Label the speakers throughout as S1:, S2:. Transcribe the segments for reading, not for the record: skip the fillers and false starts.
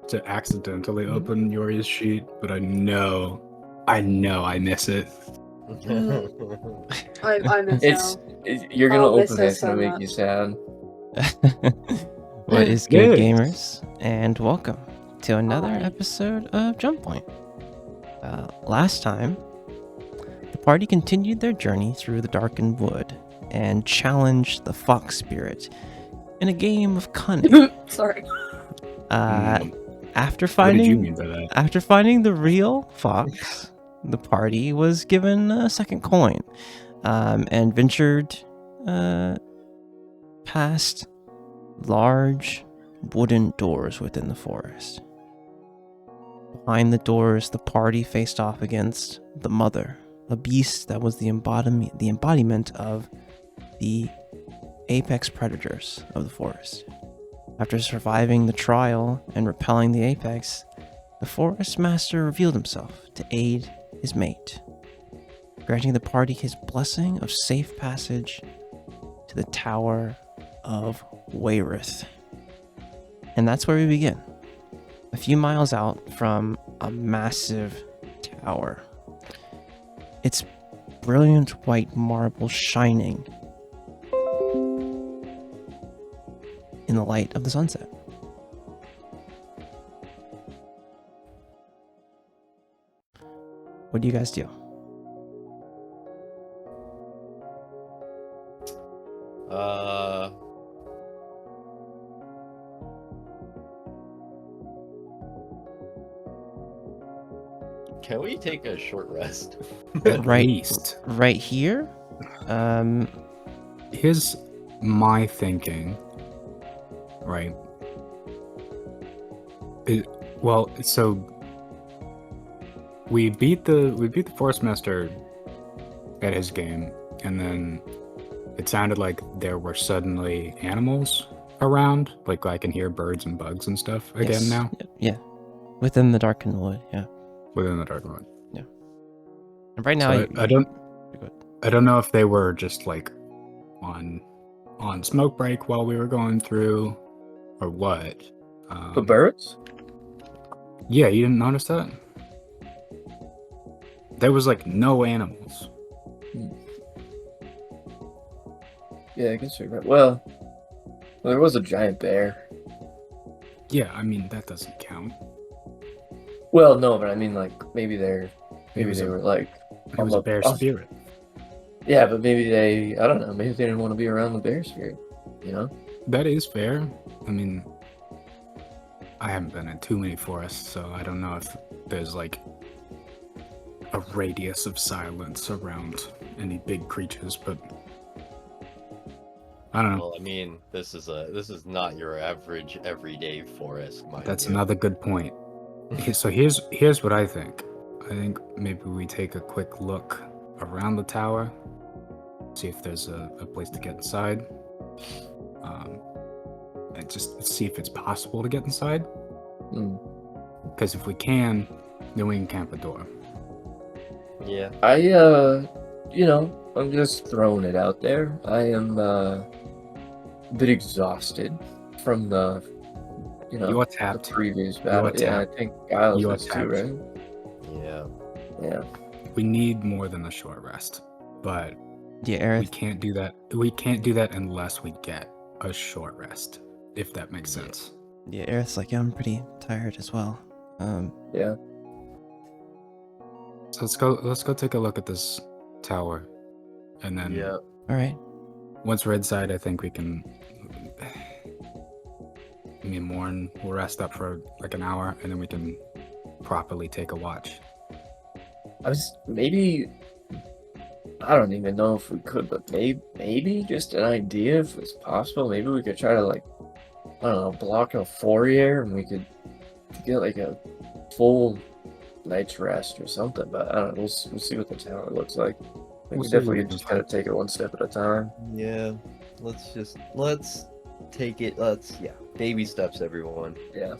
S1: to accidentally open Yori's sheet, but I know I miss it.
S2: I miss
S3: You're gonna
S2: I'll miss
S3: open it,
S2: it
S3: it's gonna
S2: so
S3: make
S2: much.
S3: you sad.
S4: What is good,
S1: Yes.
S4: gamers? And welcome to another
S2: Hi.
S4: episode of Jump Point. Last time, the party continued their journey through the darkened wood and challenged the fox spirit in a game of cunning.
S2: Sorry.
S4: After
S1: What did you
S4: finding
S1: mean by that?
S4: after finding the real fox, the party was given a second coin and ventured past large wooden doors within the forest. Behind the doors, the party faced off against the mother, a beast that was the embodiment of the apex predators of the forest. After surviving the trial and repelling the apex, the forest master revealed himself to aid his mate, granting the party his blessing of safe passage to the Tower of Wayrith. And that's where we begin. A few miles out from a massive tower. Its brilliant white marble shining in the light of the sunset. What do you guys do?
S5: Can we take a short rest?
S1: At
S4: Right.
S1: least.
S4: Right here?
S1: Here's my thinking. Right. So we beat the forest master at his game, and then it sounded like there were suddenly animals around. Like I can hear birds and bugs and stuff again
S4: Yes.
S1: now
S4: Yeah. Within the darkened wood, yeah.
S1: within the dark one.
S4: And right now,
S1: So I don't know if they were just like on smoke break while we were going through, or what.
S3: The birds?
S1: Yeah, you didn't notice that? There was like no animals.
S3: Yeah, I guess you're right. Well, there was a giant bear.
S1: Yeah, I mean that doesn't count.
S3: Well, no, but I mean, like, maybe
S1: It was
S3: they
S1: a-
S3: were like,
S1: It was a bear spirit.
S3: yeah, but maybe I don't know, maybe they didn't want to be around the bear spirit, you know?
S1: That is fair. I mean, I haven't been in too many forests, so I don't know if there's like a radius of silence around any big creatures, but I don't know.
S5: Well, I mean, this is not your average everyday forest, mind
S1: That's
S5: you.
S1: another good point. So here's what I think. I think maybe we take a quick look around the tower, see if there's a place to get inside, and just see if it's possible to get inside. Because if we can, then we can camp a door.
S5: Yeah.
S3: I'm just throwing it out there. I am a bit exhausted from the
S1: You're
S3: the
S1: tapped.
S3: previous battle.
S1: You're
S3: Yeah, I
S1: tapped.
S3: think Giles
S1: You're
S3: is too,
S1: tapped.
S3: right?
S5: Yeah.
S3: Yeah.
S1: We need more than a short rest, but
S4: yeah, Aerith,
S1: we can't do that. We can't do that unless we get a short rest, if that makes
S5: Yeah.
S1: sense.
S4: Aerith's like, yeah, I'm pretty tired as well.
S3: Yeah.
S1: So let's go take a look at this tower, and then
S5: Yeah.
S4: All right.
S1: once we're inside, I think we can. Me and Morn will rest up for like an hour, and then we can properly take a watch.
S3: I don't even know if we could, but maybe just an idea if it's possible. Maybe we could try to, like, I don't know, block a foyer and we could get like a full night's rest or something. But I don't know. We'll see what the tower looks like.
S1: We'll
S3: We
S1: see what
S3: definitely
S1: we can
S3: just gotta
S1: find.
S3: take it one step at a time.
S5: Yeah. Let's take it. Baby steps, everyone.
S3: Yeah.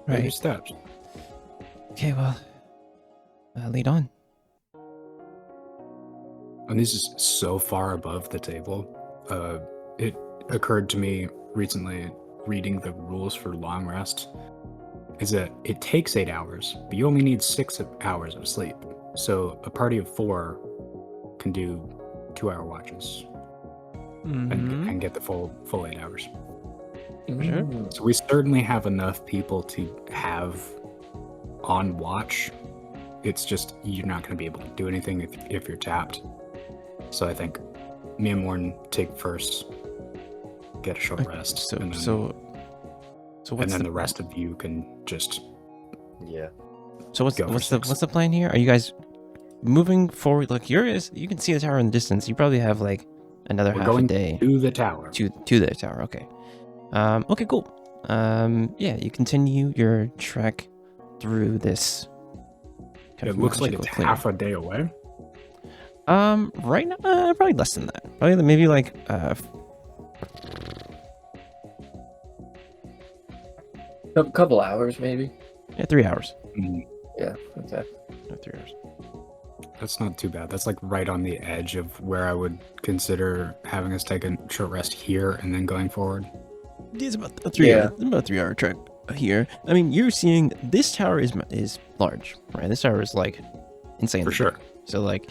S1: Baby
S4: Right.
S1: steps.
S4: Okay, well, lead on.
S1: And this is so far above the table. It occurred to me recently reading the rules for long rest is that it takes 8 hours, but you only need 6 hours of sleep. So a party of 4 can do 2-hour watches and get the full 8 hours.
S4: Sure.
S1: So we certainly have enough people to have on watch. It's just you're not going to be able to do anything if you're tapped. So I think me and Morn take first, get a short rest,
S4: So
S1: and then,
S4: so
S1: and then the rest of you can just
S5: Yeah.
S4: So
S1: Go for
S4: what's
S1: 6.
S4: the plan here? Are you guys moving forward? Look, you can see the tower in the distance. You probably have like another
S1: we're
S4: half a
S1: going
S4: day
S1: to the tower.
S4: to the tower. Okay. Okay, cool. Yeah, you continue your trek through this. kind
S1: It
S4: of
S1: looks like
S4: magical
S1: it's
S4: clearing.
S1: half a day away.
S4: Right now, probably less than that. Probably maybe like
S3: A couple hours, maybe.
S4: yeah, 3 hours.
S1: Mm,
S3: Yeah. Okay.
S4: No, 3 hours.
S1: That's not too bad. That's like right on the edge of where I would consider having us take a short rest here and then going forward.
S4: It's about a 3
S3: Yeah.
S4: hour, about a 3 hour trek here. I mean, you're seeing this tower is large, right? This tower is like insane
S1: For sure.
S4: So like,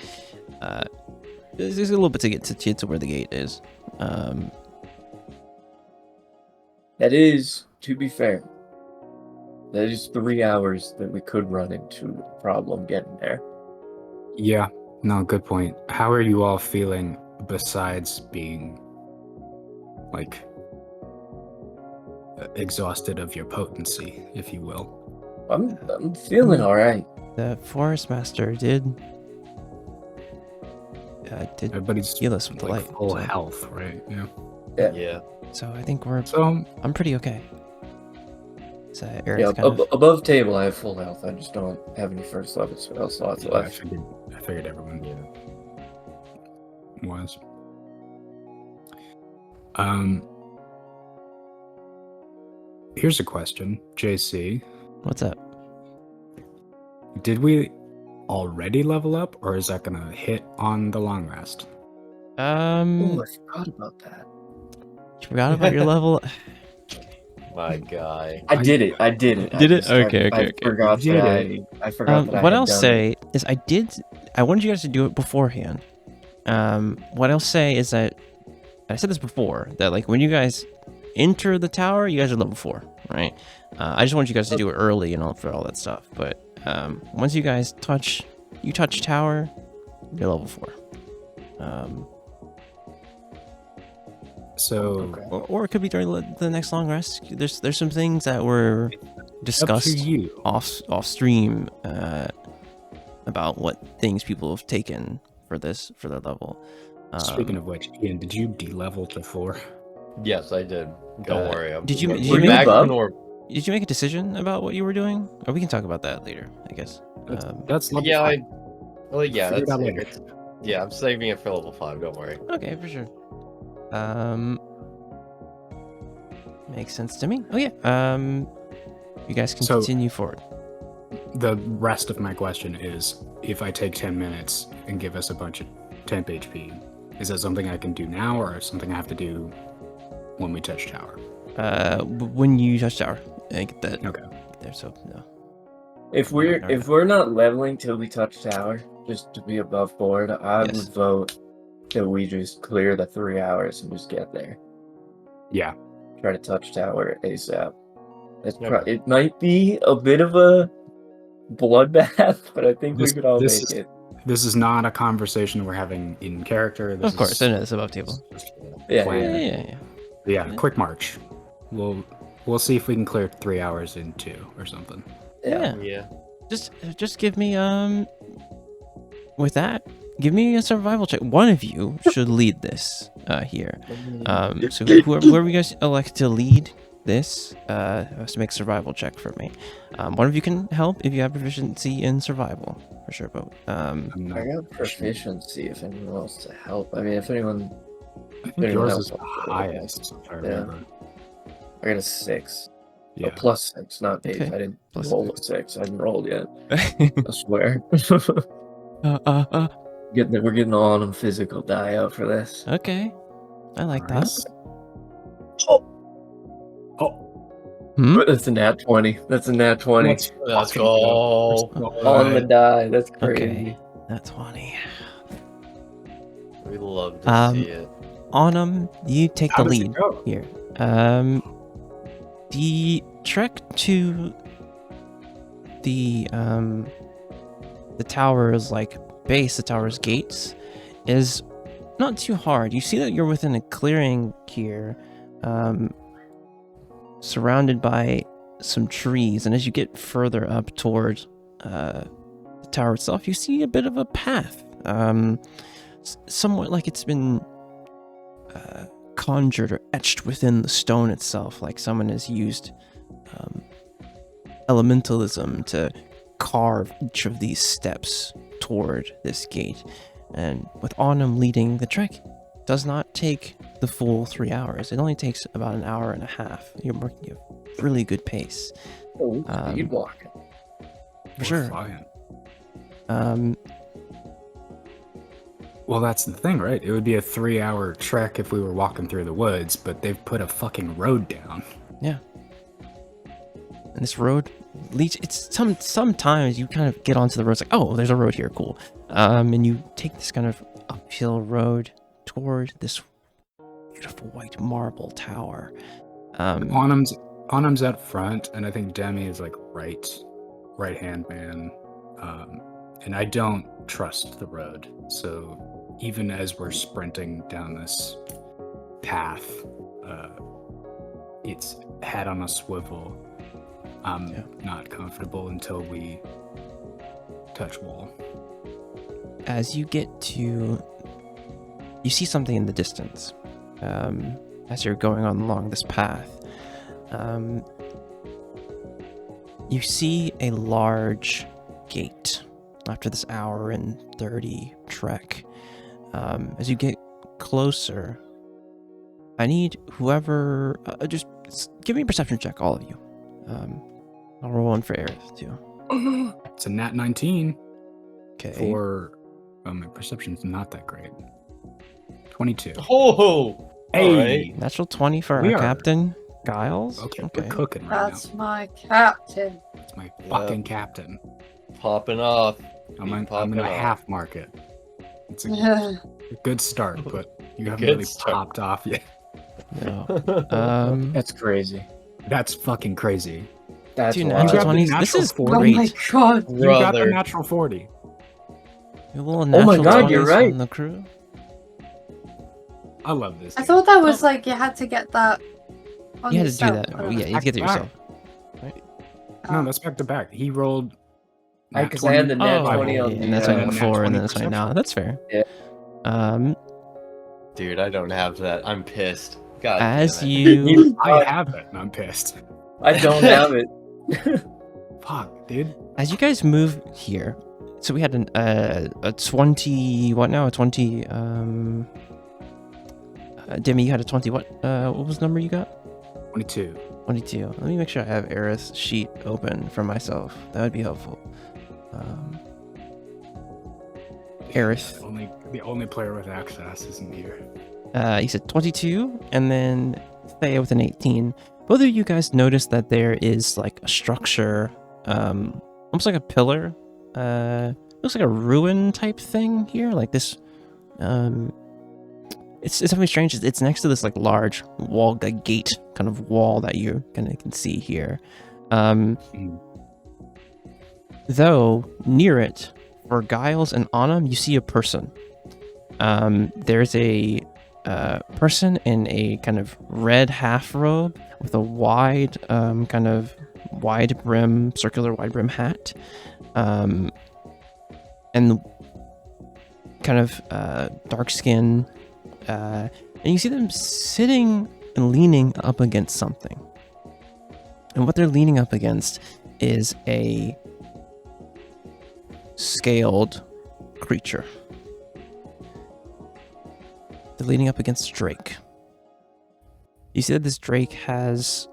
S4: there's a little bit to get to where the gate is.
S3: That is, to be fair, that is 3 hours that we could run into a problem getting there.
S1: Yeah, no, good point. How are you all feeling besides being like exhausted of your potency, if you will?
S3: I'm feeling all right.
S4: The forest master did
S1: Everybody's
S4: heal us with the
S1: like
S4: light.
S1: full
S4: So,
S1: health, right? Yeah.
S5: Yeah.
S4: so I think
S1: So
S4: I'm pretty okay. So
S3: Yeah,
S4: Eric's kind of,
S3: above table, I have full health. I just don't have any first level spell slots
S1: yeah, I
S3: left.
S1: figured everyone was. Here's a question, JC.
S4: what's up?
S1: Did we already level up, or is that gonna hit on the long rest?
S3: Oh, I forgot about that.
S4: You forgot about your level.
S5: My guy.
S3: I did it. I did it.
S4: Did
S3: I
S4: it?
S3: just-
S4: Okay,
S3: I
S4: okay.
S3: forgot
S1: You
S3: that
S1: did
S3: I forgot that I
S4: What
S3: had
S4: I'll
S3: done
S4: say
S3: it.
S4: is I wanted you guys to do it beforehand. What I'll say is that I said this before, that like when you guys enter the tower, you guys are level 4, right? I just want you guys to do it early and all for all that stuff. But once you guys touch tower, you're level 4.
S1: So
S3: Okay.
S4: Or it could be during the next long rest. There's some things that were
S1: up to
S4: discussed
S1: you.
S4: off stream about what things people have taken for their level.
S1: Speaking of which, Ian, did you de-level to 4?
S5: Yes, I did. Don't worry.
S4: did you
S3: Were
S4: make
S3: you
S5: back to
S3: above?
S5: normal?
S4: Did you make a decision about what you were doing? Or we can talk about that later, I guess.
S1: That's level
S5: Yeah,
S1: 5.
S5: well, yeah,
S1: Figure it
S5: that's
S1: out
S5: it.
S1: later.
S5: Yeah, I'm saving it for level 5. Don't worry.
S4: Okay, for sure. Makes sense to me. Oh yeah. You guys can
S1: So-
S4: continue forward.
S1: The rest of my question is, if I take 10 minutes and give us a bunch of temp HP, is that something I can do now, or something I have to do when we touch tower?
S4: When you touch tower, I get that.
S1: Okay.
S4: Get there. So no.
S3: If we're not leveling till we touch tower, just to be above board, I
S4: Yes.
S3: would vote that we just clear the 3 hours and just get there.
S1: Yeah.
S3: Try to touch tower ASAP.
S5: Okay.
S3: It might be a bit of a bloodbath, but I think we
S1: This-
S3: could all
S1: this
S3: make
S1: is-
S3: it.
S1: This is not a conversation we're having in character. This
S4: Of course,
S1: is
S4: I know it's above table.
S3: Yeah,
S1: plan.
S3: yeah.
S4: Yeah.
S1: quick march. We'll see if we can clear 3 hours in 2 or something.
S3: Yeah.
S5: Yeah.
S4: Just give me with that, give me a survival check. One of you should lead this here. So whoever you guys elect to lead this has to make a survival check for me. One of you can help if you have proficiency in survival, for sure. But
S1: I'm not
S3: I got proficiency if anyone wants to help. I mean, if anyone,
S1: I think
S3: anyone
S1: yours
S3: else
S1: is the
S3: wants to,
S1: highest, if I remember.
S3: I got a 6.
S1: Yeah.
S3: A plus 6, not 8.
S4: Okay.
S3: I didn't
S4: Plus
S3: roll a 6. I haven't rolled yet. I swear. We're getting all on a physical die out for this.
S4: Okay, I like
S1: Alright.
S4: that.
S1: Oh,
S3: That's a nat 20. That's a nat 20.
S1: Let's
S5: Let's
S1: fucking
S5: go.
S3: On the die. That's crazy.
S4: Okay, that's 20.
S5: We love to see it.
S4: Autumn, you take
S1: How
S4: the
S1: does it
S4: lead
S1: go?
S4: here. The trek to the tower's like base, the tower's gates, is not too hard. You see that you're within a clearing here, surrounded by some trees, and as you get further up toward the tower itself, you see a bit of a path, somewhat like it's been conjured or etched within the stone itself, like someone has used elementalism to carve each of these steps toward this gate. And with Autumn leading the trek, does not take the full 3 hours. It only takes about an hour and a half. You're working at a really good pace.
S3: Oh, speed walking.
S4: For sure.
S1: Flying. Well, that's the thing, right? It would be a 3-hour trek if we were walking through the woods, but they've put a fucking road down.
S4: Yeah. And this road leads, it's sometimes you kind of get onto the road, it's like, oh, there's a road here, cool. And you take this kind of uphill road toward this beautiful white marble tower.
S1: Autumn's out front, and I think Demi is like right hand man. And I don't trust the road, so even as we're sprinting down this path, it's head on a swivel. I'm not comfortable until we touch wall.
S4: As you get to, you see something in the distance, as you're going along this path. You see a large gate after this hour and 30 trek. As you get closer, I need whoever, just give me a perception check, all of you. I'll roll one for Aerith too.
S1: It's a nat 19
S4: Okay.
S1: for my perception's not that great. 22.
S5: Oh,
S1: Hey,
S4: Natural 20 for
S1: We
S4: our
S1: are-
S4: captain, Giles.
S1: okay, we're cooking right
S2: That's my captain.
S1: now. It's my fucking captain.
S5: popping off.
S1: I'm
S5: Keep
S1: gonna
S5: popping off.
S1: half mark it. It's a
S2: Yeah.
S1: good start, but you haven't
S5: Good
S1: really
S5: start.
S1: popped off yet.
S4: No.
S3: That's crazy.
S1: That's fucking crazy.
S3: That's
S4: Two
S3: wild.
S4: natural
S1: got the
S4: 20s. This
S1: natural
S4: is
S1: 40.
S2: Oh my
S4: great.
S2: god.
S1: You got the
S5: Brother.
S1: natural 40.
S4: A little
S3: Oh my
S4: natural
S3: God, you're
S4: 20s
S3: right.
S4: from the crew.
S1: I love this.
S2: I
S1: game.
S2: thought that was like you had to get that on
S4: You had to do
S2: yourself.
S4: that.
S2: Oh.
S4: Yeah, you have to get it yourself.
S1: No, that's back to back. He rolled. nat
S3: Because I had the
S1: 20.
S3: nat
S4: Oh,
S3: 20
S4: yeah,
S3: on
S4: and that's
S3: the,
S4: why
S1: nat
S4: before, and
S1: 20
S4: then that's why now.
S1: perception.
S4: That's fair.
S3: Yeah.
S5: Dude, I don't have that. I'm pissed. God
S4: As
S5: damn it.
S4: you,
S1: I have it, and I'm pissed.
S3: I don't have it.
S1: Fuck, dude.
S4: as you guys move here, so we had a 20. What now? A 20. Demi, you had a 20. What was the number you got?
S1: 22.
S4: 22. Let me make sure I have Aerith's sheet open for myself. That would be helpful. Aerith,
S1: The only player with access isn't here.
S4: you said 22, and then Thea with an 18. Both of you guys notice that there is like a structure, almost like a pillar. Looks like a ruin type thing here. Like this, it's something strange. It's next to this like large wall, like gate kind of wall that you kind of can see here. Though near it, for Giles and Autumn, you see a person. There's a person in a kind of red half robe with a wide, kind of wide brim, circular wide brim hat, and kind of dark skin. And you see them sitting and leaning up against something. And what they're leaning up against is a scaled creature. They're leaning up against a drake. You see that this drake has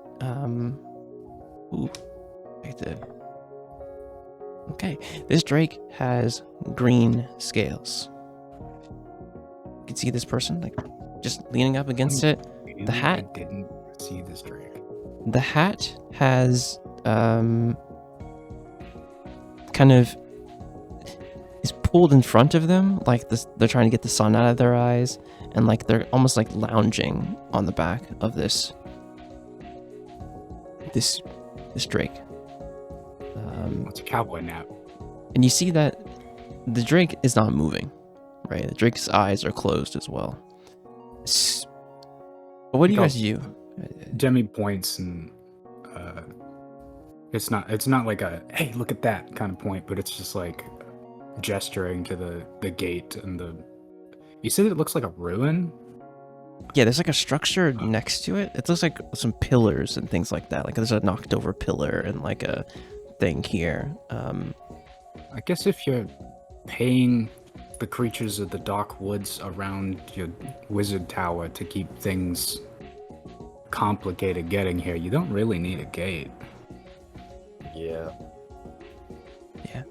S4: okay, this drake has green scales. You can see this person like just leaning up against it. The hat?
S1: I didn't see this drake.
S4: The hat has kind of is pulled in front of them, like this. They're trying to get the sun out of their eyes, and like they're almost like lounging on the back of this drake.
S1: It's a cowboy nap.
S4: And you see that the drake is not moving, right? The drake's eyes are closed as well. But what do you guys do?
S1: Demi points, and it's not like a hey, look at that kind of point, but it's just like gesturing to the gate and the. You said it looks like a ruin.
S4: Yeah, there's like a structure next to it. It looks like some pillars and things like that. Like there's a knocked over pillar and like a thing here.
S1: I guess if you're paying the creatures of the dark woods around your wizard tower to keep things complicated getting here, you don't really need a gate.
S5: Yeah.
S4: Yeah.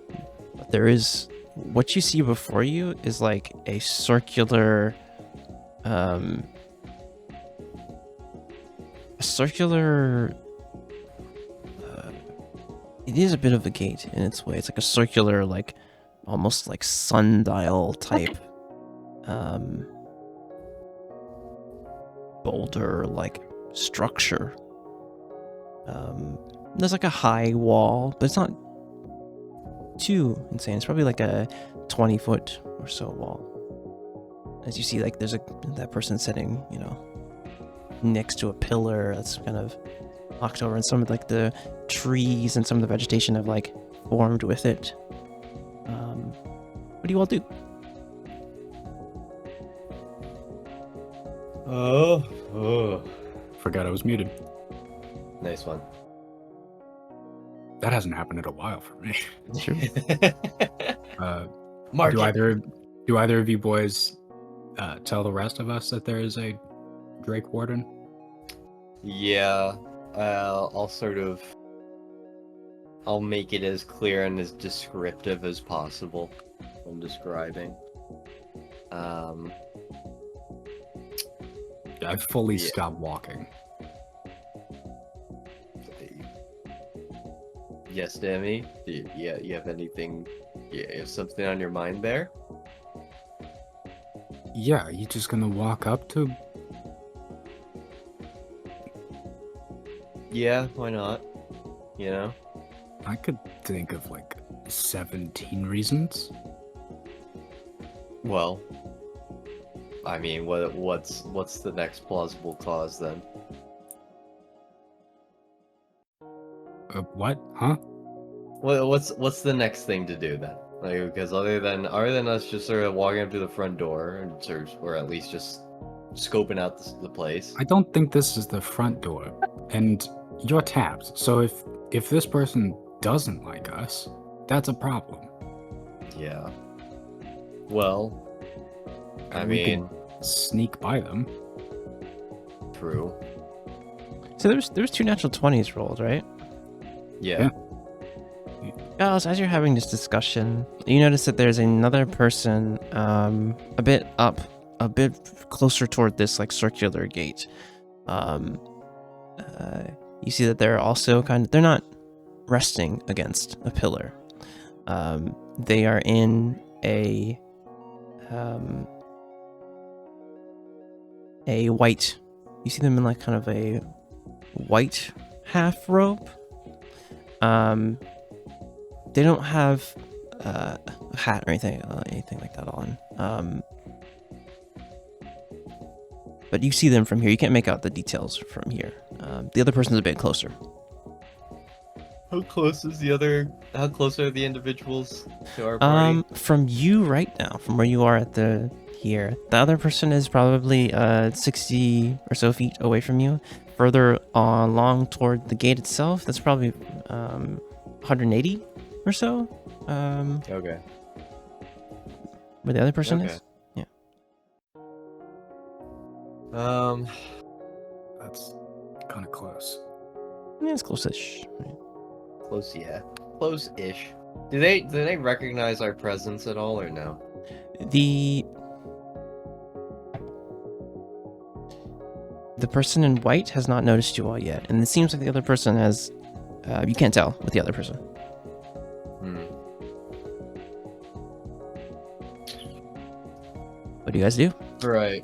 S4: But there is what you see before you is like a circular it is a bit of a gate in its way. It's like a circular, like almost like sundial type boulder like structure. There's like a high wall, but it's not too insane. It's probably like a 20-foot or so wall. As you see, like there's that person sitting, you know, next to a pillar that's kind of knocked over, and some of like the trees and some of the vegetation have like formed with it. What do you all do?
S5: Oh.
S1: Forgot I was muted.
S5: Nice one.
S1: That hasn't happened in a while for me.
S4: Sure.
S5: Mark
S1: do
S5: it.
S1: either of you boys tell the rest of us that there is a Drake Warden?
S5: Yeah, I'll make it as clear and as descriptive as possible when describing.
S1: I fully stopped walking.
S5: Yes, Demi? You have anything, you have something on your mind there?
S1: Yeah, you just gonna walk up to...
S5: Yeah, why not? You know?
S1: I could think of like 17 reasons.
S5: Well, I mean, what's the next plausible cause then?
S1: What? Huh?
S5: What's the next thing to do then? Like, because other than us just sort of walking up to the front door and or at least just scoping out the place.
S1: I don't think this is the front door, and you're tapped. So if this person doesn't like us, that's a problem.
S5: Yeah. Well, I
S1: We could
S5: mean,
S1: sneak by them.
S5: true.
S4: So there's 2 natural 20s rolled, right?
S5: Yeah.
S4: Guys, as you're having this discussion, you notice that there's another person a bit closer toward this like circular gate. You see that they're also they're not resting against a pillar. They are in a white, you see them in like kind of a white half robe. They don't have a hat or anything like that on. But you see them from here. You can't make out the details from here. The other person's a bit closer.
S5: How close are the individuals to our party?
S4: From you right now, from where you are at the other person is probably 60 or so feet away from you. Further along toward the gate itself, that's probably 180 or so.
S5: Okay.
S4: Where the other person is.
S1: That's kind of close.
S4: Yeah, it's close-ish. Right?
S5: Close, yeah. Close-ish. Do they recognize our presence at all or no?
S4: The person in white has not noticed you all yet, and it seems like the other person has. You can't tell with the other person. What do you guys do?
S5: Right.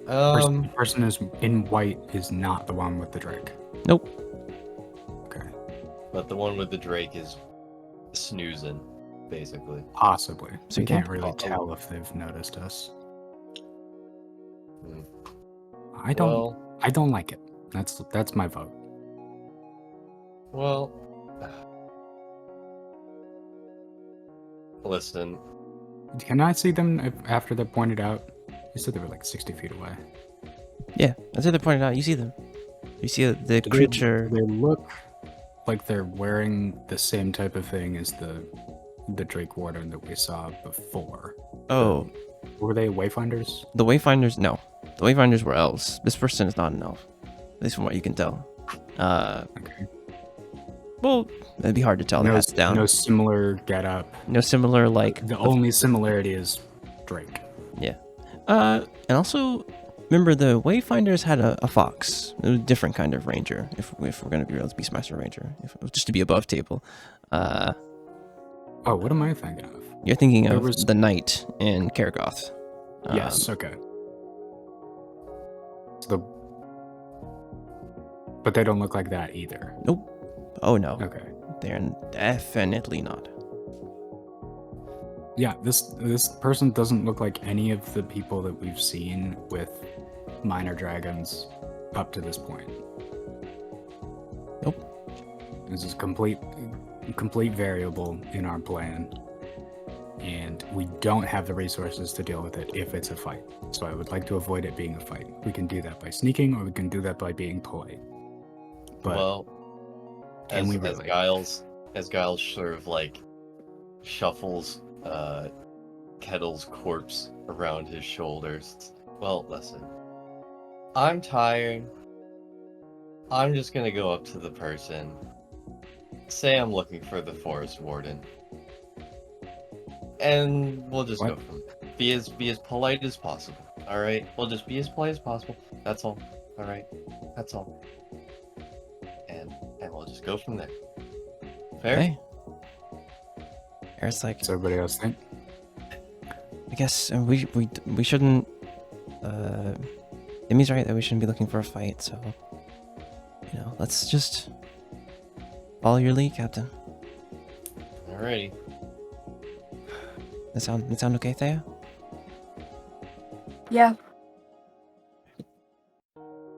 S1: The person is in white is not the one with the Drake.
S4: Nope.
S1: Okay.
S5: But the one with the Drake is snoozing, basically.
S1: Possibly.
S4: So
S1: So
S4: you
S1: you can't
S4: don't-
S1: really tell if they've noticed us.
S5: Hmm.
S1: I don't like it. That's my vote.
S5: Well, listen.
S1: Can I see them after they're pointed out? You said they were like 60 feet away.
S4: Yeah, as they pointed out, you see them. You see the creature.
S1: They look like they're wearing the same type of thing as the Drake Warden that we saw before.
S4: Oh,
S1: Were they Wayfinders?
S4: the Wayfinders. No, the Wayfinders were elves. This person is not an elf, at least from what you can tell.
S1: Okay.
S4: Well, it'd be hard to tell. Their hats down.
S1: No similar getup.
S4: No similar like.
S1: The only similarity is Drake.
S4: Yeah. And also, remember the Wayfinders had a fox. It was a different kind of ranger. If we're gonna be real, it's Beastmaster Ranger. Just to be above table.
S1: Oh, what am I thinking of?
S4: You're thinking
S1: There
S4: of
S1: was-
S4: the knight in Karagoth.
S1: Yes. Okay. But they don't look like that either.
S4: Nope. Oh no.
S1: Okay.
S4: They're definitely not.
S1: Yeah, this person doesn't look like any of the people that we've seen with minor dragons up to this point.
S4: Nope.
S1: This is complete variable in our plan, and we don't have the resources to deal with it if it's a fight. So I would like to avoid it being a fight. We can do that by sneaking, or we can do that by being polite. But
S5: Well,
S1: can
S5: as,
S1: we
S5: as
S1: really?
S5: Giles sort of like shuffles Kettle's corpse around his shoulders. Well, listen. I'm tired. I'm just gonna go up to the person. Say I'm looking for the forest warden. And we'll just go
S1: What?
S5: from there. Be as polite as possible. Alright? We'll just be as polite as possible. That's all. Alright? That's all. And we'll just go from there. Fair?
S4: Okay. Eric's like,
S1: Does everybody else think?
S4: I guess we shouldn't. Emmy's right that we shouldn't be looking for a fight. So, let's just follow your lead, Captain.
S5: Alrighty.
S4: That sound okay, Thea?
S2: Yeah.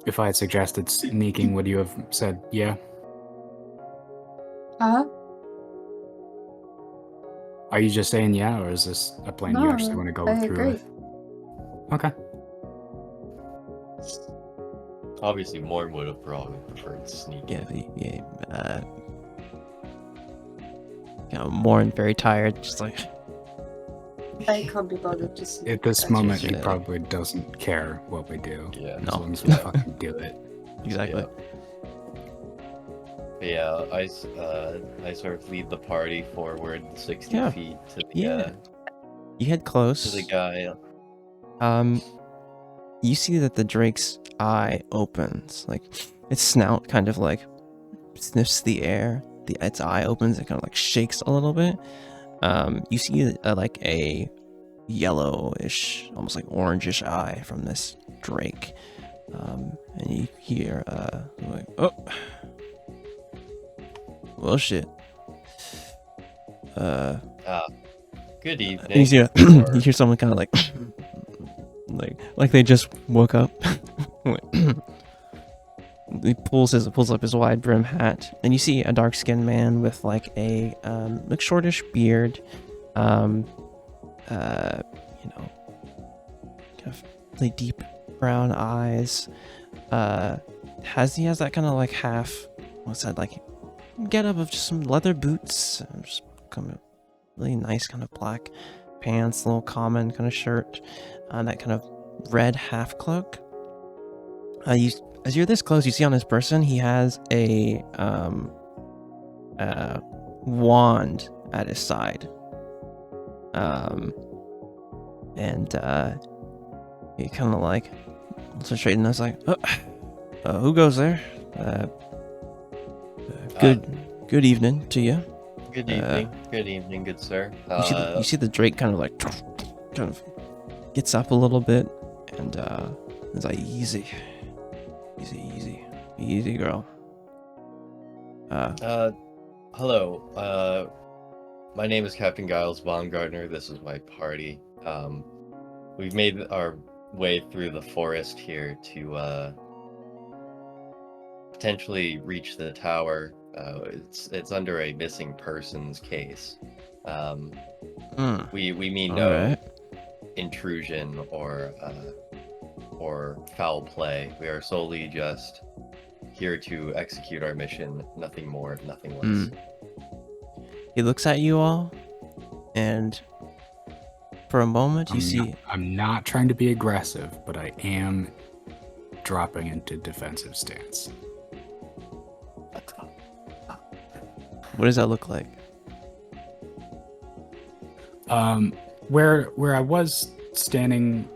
S1: If I had suggested sneaking, would you have said yeah?
S2: Huh?
S1: Are you just saying yeah, or is this a plan you
S2: No,
S1: actually want to go
S2: I
S1: through
S2: agree.
S1: with? Okay.
S5: Obviously, Morn would have probably preferred sneaking.
S4: Yeah. Morn very tired, just like
S2: I can't be bothered. Just
S1: At this
S2: That's
S1: moment, he
S4: usually-
S1: probably doesn't care what we do.
S5: Yeah.
S1: As
S4: No.
S1: long as we fucking do it.
S4: exactly.
S5: Yeah, I sort of lead the party forward 60
S4: Yeah.
S5: feet to the
S4: Yeah. You head close.
S5: to the guy.
S4: You see that the Drake's eye opens, like its snout kind of like sniffs the air. Its eye opens, it kind of like shakes a little bit. You see like a yellowish, almost like orangish eye from this Drake. And you hear like, oh, well, shit.
S5: Good evening.
S4: And you see
S5: or-
S4: you hear someone kind of like like they just woke up. He pulls up his wide brim hat, and you see a dark skinned man with like a like shortish beard, kind of really deep brown eyes. He has that kind of like half, what's that, like get up of just some leather boots, and just kind of really nice kind of black pants, little common kind of shirt, that kind of red half cloak. As you're this close, you see on his person he has a wand at his side, and he kind of like looks straight and I was like, oh, Who goes there? Good evening to you.
S5: Good evening. Good evening, good sir.
S4: You see the Drake kind of gets up a little bit, and it's like, easy, girl.
S5: Hello. My name is Captain Giles Baumgartner. This is my party. We've made our way through the forest here to potentially reach the tower. It's under a missing persons case. We mean no intrusion or foul play. We are solely just here to execute our mission. Nothing more, nothing less.
S4: He looks at you all, and for a moment
S1: I'm not trying to be aggressive, but I am dropping into defensive stance.
S4: What does that look like?
S1: Where I was standing,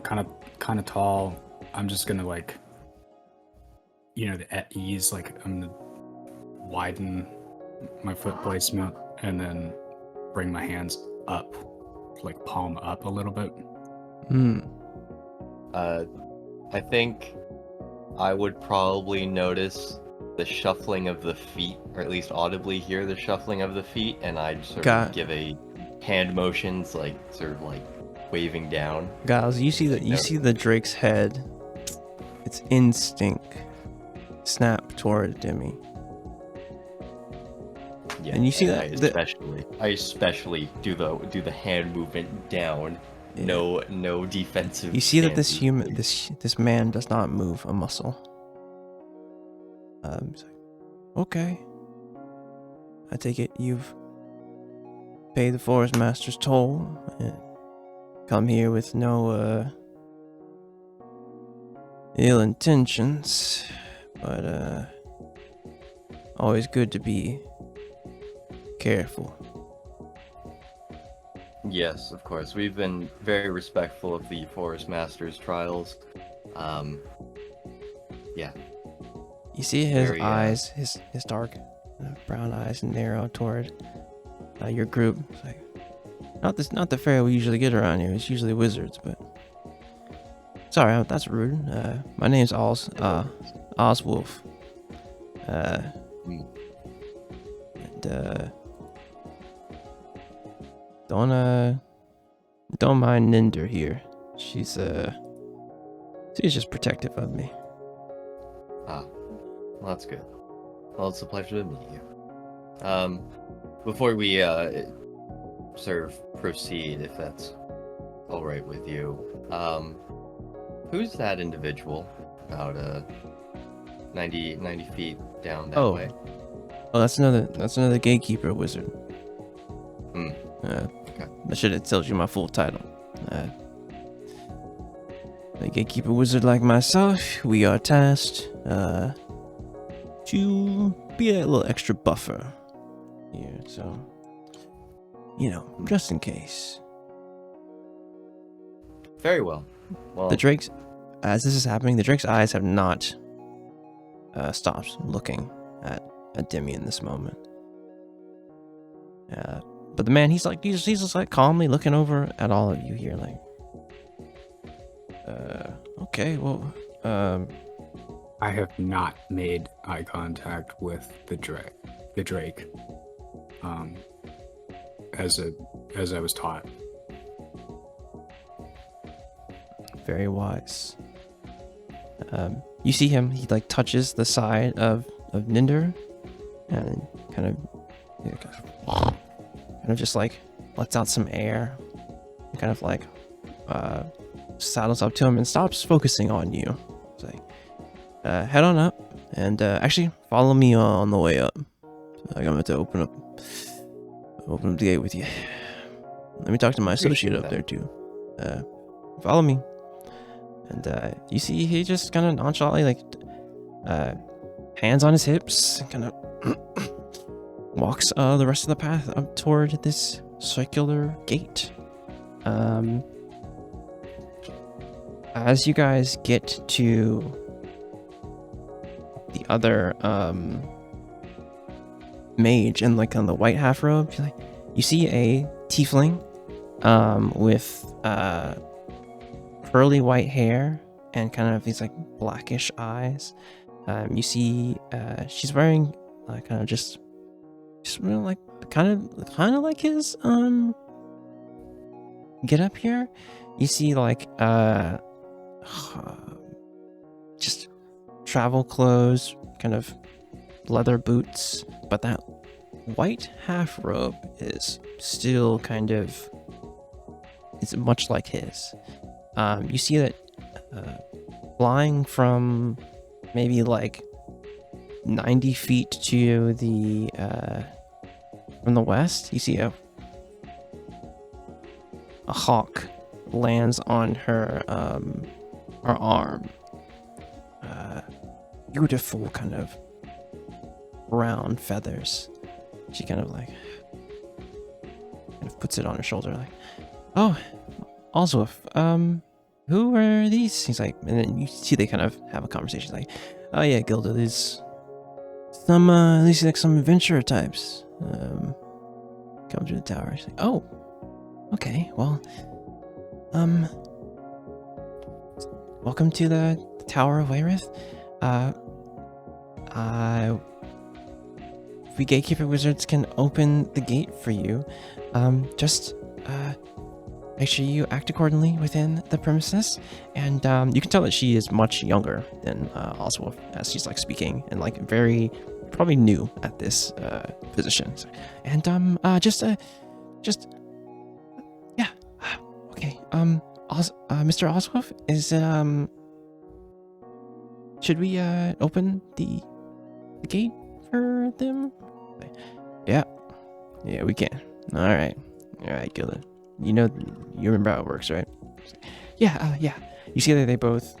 S1: kind of tall, I'm just gonna at ease, I'm gonna widen my foot placement and then bring my hands up, palm up a little bit.
S5: I think I would probably notice the shuffling of the feet, or at least audibly hear the shuffling of the feet, and I'd sort of give a hand motions, waving down.
S4: Giles, you see the Drake's head, its instinct snap toward Demi.
S5: Yeah,
S4: and you see
S5: I especially do the hand movement down. Yeah. No defensive.
S4: You see that this man does not move a muscle. He's like, okay. I take it you've paid the Forest Master's toll and come here with no ill intentions, but always good to be careful.
S5: Yes, of course. We've been very respectful of the Forest Master's trials. Yeah.
S4: You see his eyes, his dark brown eyes narrow toward your group. It's like, not the fare we usually get around here. It's usually wizards, but sorry, that's rude. My name's Oswolf. And don't mind Ninder here. She's just protective of me.
S5: Well, that's good. Well, it's a pleasure to meet you. Before we proceed, if that's all right with you, who's that individual about 90 feet down that way?
S4: Oh, that's another gatekeeper wizard.
S5: Okay.
S4: I should have told you my full title. A gatekeeper wizard like myself, we are tasked to be a little extra buffer here, so just in case.
S5: Very well. Well,
S4: the Drake's, as this is happening, the Drake's eyes have not stopped looking at Demi in this moment. But the man, he's just calmly looking over at all of you here, okay, well,
S1: I have not made eye contact with the Drake, as I was taught.
S4: Very wise. You see him, he touches the side of Ninder and kind of just lets out some air, and kind of saddles up to him and stops focusing on you. It's like, head on up and actually follow me on the way up. I'm going to open up the gate with you. Let me talk to my associate up there too. Follow me. And you see he just kind of nonchalantly hands on his hips, kind of walks the rest of the path up toward this circular gate. As you guys get to the other mage in like on the white half robe. You see a tiefling with curly white hair and kind of these like blackish eyes. You see she's wearing kind of just really like kind of like his get up here. You see like just travel clothes, kind of leather boots, but that white half robe is still kind of, it's much like his. You see that flying from maybe like 90 feet to the from the west, you see a hawk lands on her arm. Beautiful kind of brown feathers. She kind of puts it on her shoulder, like, oh, also, who are these? He's like, and then you see they kind of have a conversation, like, oh yeah, Gilda, there's some, at least like some adventurer types, come to the tower. She's like, oh, okay, well, welcome to the Tower of Wayreth. We gatekeeper wizards can open the gate for you. Just make sure you act accordingly within the premises. And you can tell that she is much younger than Oswald, as she's like speaking and like very probably new at this position. So, and yeah, okay. Mr. Oswald, is it should we open the gate for them? Yeah, we can. All right, Gilda. You remember how it works, right? Yeah. You see that they both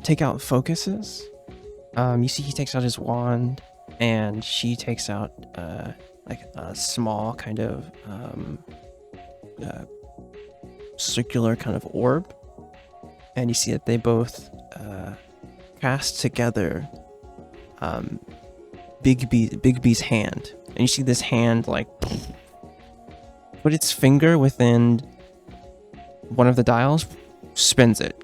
S4: take out focuses. You see he takes out his wand, and she takes out like a small kind of circular kind of orb, and you see that they both cast together Bigby's hand, and you see this hand like put its finger within one of the dials, spins it,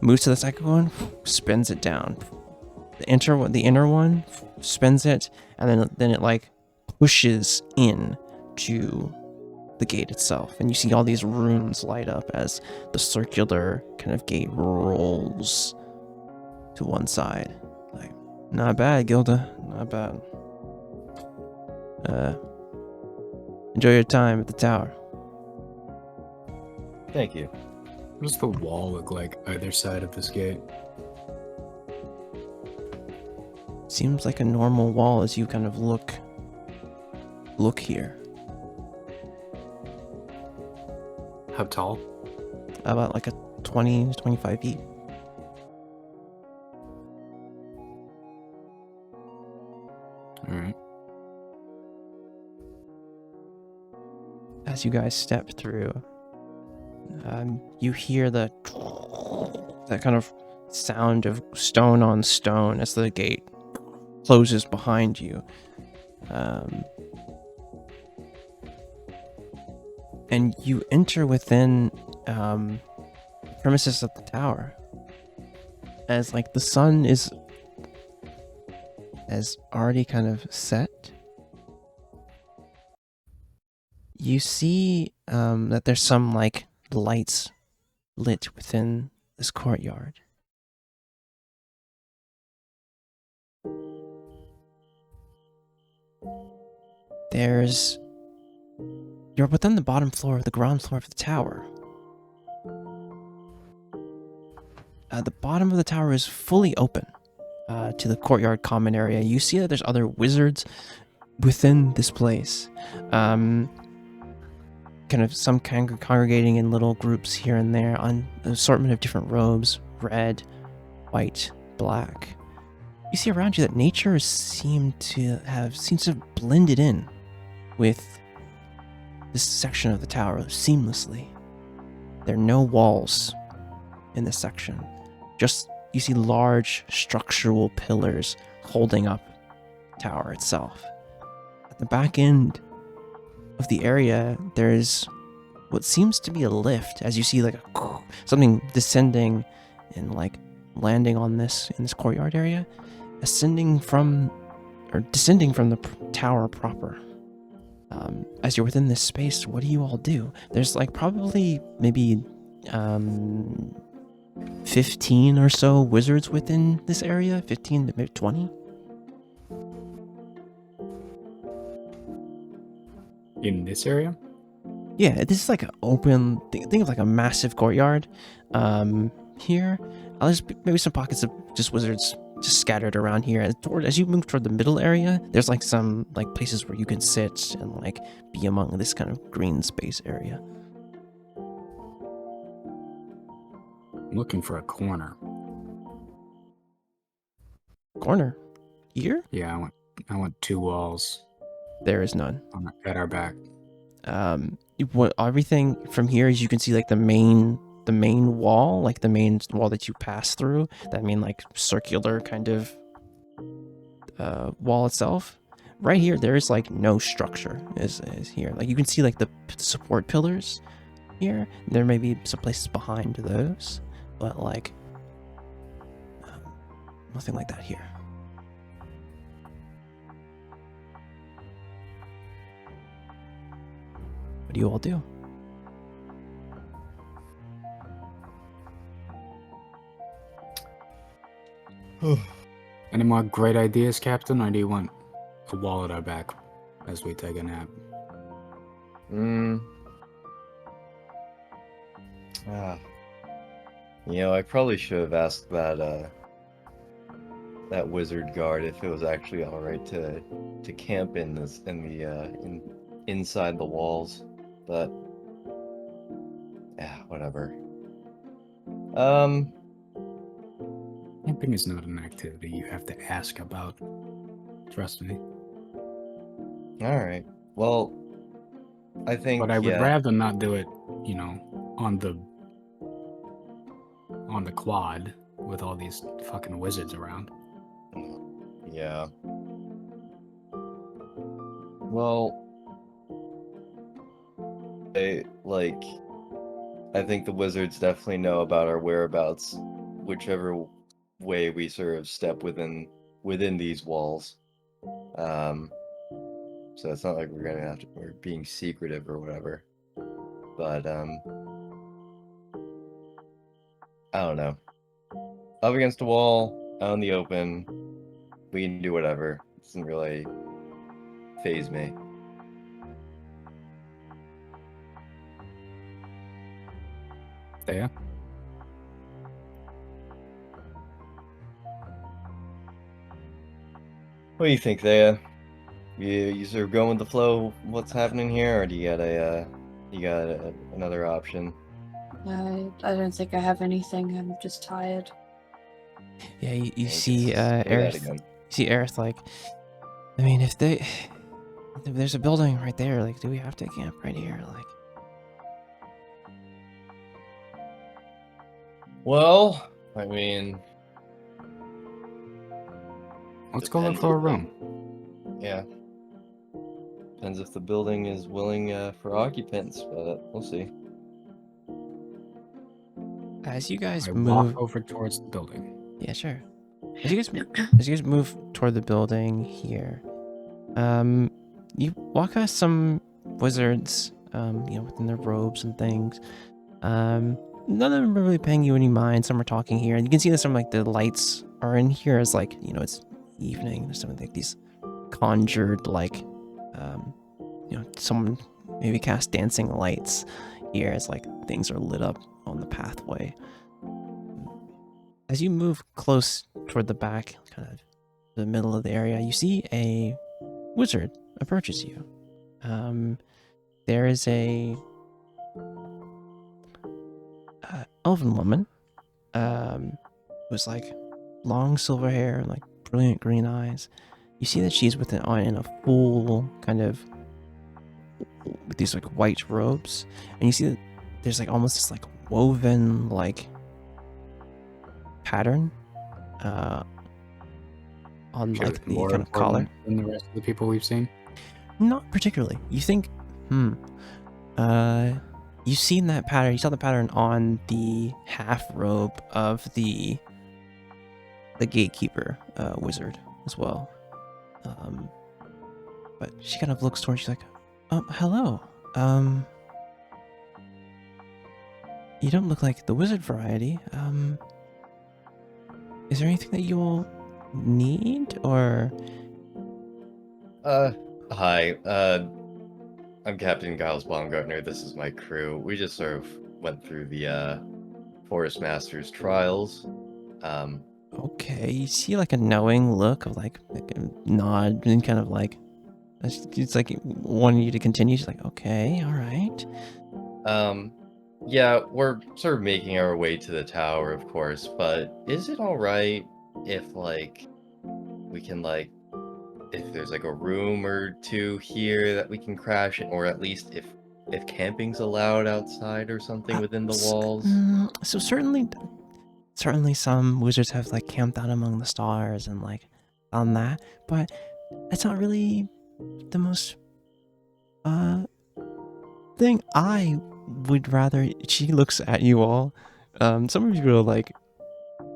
S4: moves to the second one, spins it down. The inner one spins it, and then it like pushes in to the gate itself, and you see all these runes light up as the circular kind of gate rolls to one side. Like, not bad, Gilda, not bad. Enjoy your time at the tower.
S5: Thank you.
S1: What does the wall look like either side of this gate?
S4: Seems like a normal wall as you kind of look here.
S1: How tall?
S4: About like a 20 to 25 feet.
S1: Alright.
S4: As you guys step through, you hear that kind of sound of stone on stone as the gate closes behind you. And you enter within premises of the tower, as like the sun has already kind of set. You see that there's some like lights lit within this courtyard. You're within the bottom floor, the ground floor of the tower. The bottom of the tower is fully open to the courtyard common area. You see that there's other wizards within this place. Kind of some congregating in little groups here and there on an assortment of different robes, red, white, black. You see around you that nature seems to have blended in with this section of the tower seamlessly. There are no walls in this section. Just you see large structural pillars holding up the tower itself. At the back end of the area, there's what seems to be a lift, as you see like something descending and like landing on this in this courtyard area, descending from the tower proper. As you're within this space, what do you all do? There's like probably maybe 15 or so wizards within this area, 15 to maybe 20.
S1: In this area?
S4: Yeah, this is like an open, think of like a massive courtyard here. There's maybe some pockets of just wizards just scattered around here. As you move toward the middle area, there's like some like places where you can sit and like be among this kind of green space area.
S1: I'm looking for a corner.
S4: Corner? Here?
S1: Yeah, I want 2 walls
S4: There is none.
S1: at our back.
S4: What everything from here is you can see like the main wall, like the main wall that you pass through, that main like circular kind of wall itself. Right here, there is like no structure is here. Like you can see like the support pillars here. There may be some places behind those, but like nothing like that here. What do you all do?
S1: Any more great ideas, Captain, or do you want a wall at our back as we take a nap?
S5: I probably should have asked that wizard guard if it was actually all right to camp inside the walls, but yeah, whatever.
S1: Camping is not an activity you have to ask about. Trust me.
S5: All right. Well, I think.
S1: But I would
S5: yeah.
S1: rather not do it, on the quad with all these fucking wizards around.
S5: Yeah. Well, I think the wizards definitely know about our whereabouts, whichever way we sort of step within these walls. So it's not like we're being secretive or whatever. But I don't know. Up against a wall, out in the open, we can do whatever. It doesn't really faze me.
S1: There.
S5: What do you think, Thea? You sort of go with the flow. What's happening here, or do you got another option?
S2: I don't think I have anything. I'm just tired.
S4: Yeah, you
S5: Yeah,
S4: see
S5: just say that
S4: Aerith.
S5: again.
S4: You see Aerith like, I mean, if there's a building right there, like, do we have to camp right here? Like,
S5: Well, I mean,
S1: Let's go look
S5: Depends
S1: for a
S5: on-
S1: room.
S5: yeah. Depends if the building is willing for occupants, but we'll see.
S4: as you guys
S1: I
S4: move,
S1: walk over towards the building.
S4: yeah, sure. As you guys move toward the building here, you walk past some wizards, within their robes and things. None of them are really paying you any mind. Some are talking here, and you can see that some like the lights are in here as like it's evening. There's some like these conjured like, someone maybe cast dancing lights here as like things are lit up on the pathway. As you move close toward the back, kind of the middle of the area, you see a wizard approaches you. There is a elven woman, with like long silver hair and like brilliant green eyes. You see that she's in a full kind of with these like white robes, and you see that there's like almost this like woven like pattern on
S1: She
S4: like
S1: was
S4: the
S1: more
S4: kind of collar.
S1: important than the rest of the people we've seen.
S4: Not particularly. You think, you've seen that pattern. You saw the pattern on the half robe of the gatekeeper wizard as well. But she kind of looks towards you like, hello. You don't look like the wizard variety. Is there anything that you all need, or?
S5: Hi. I'm Captain Giles Baumgartner. This is my crew. We just sort of went through the Forest Master's trials.
S4: Okay, you see like a knowing look of like a nod and kind of like it's like wanting you to continue. She's like, okay, all right.
S5: Yeah, we're sort of making our way to the tower, of course, but is it alright if, like, we can, like, if there's, like, a room or two here that we can crash in, or at least if camping's allowed outside or something within the walls?
S4: So certainly some wizards have like camped out among the stars and like done that, but that's not really the most thing. I would rather. She looks at you all. Some of you are like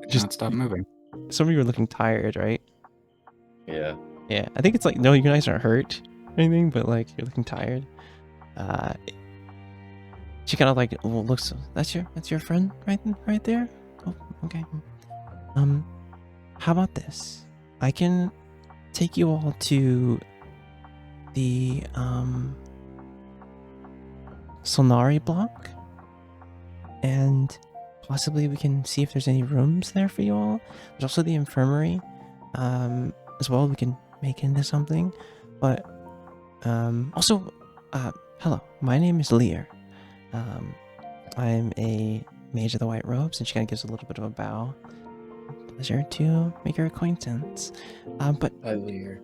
S1: Just stop moving.
S4: some of you are looking tired, right?
S5: Yeah.
S4: Yeah, I think it's like, no, you guys aren't hurt or anything, but like you're looking tired. She kind of like looks. That's your friend right there. Oh, okay. How about this? I can take you all to the Solnari block, and possibly we can see if there's any rooms there for you all. There's also the infirmary, as well. We can make into something, but also, hello. My name is Lear. I'm a mage of the White Robes, and she kind of gives a little bit of a bow. Pleasure to make your acquaintance. But
S3: Hi, Lear.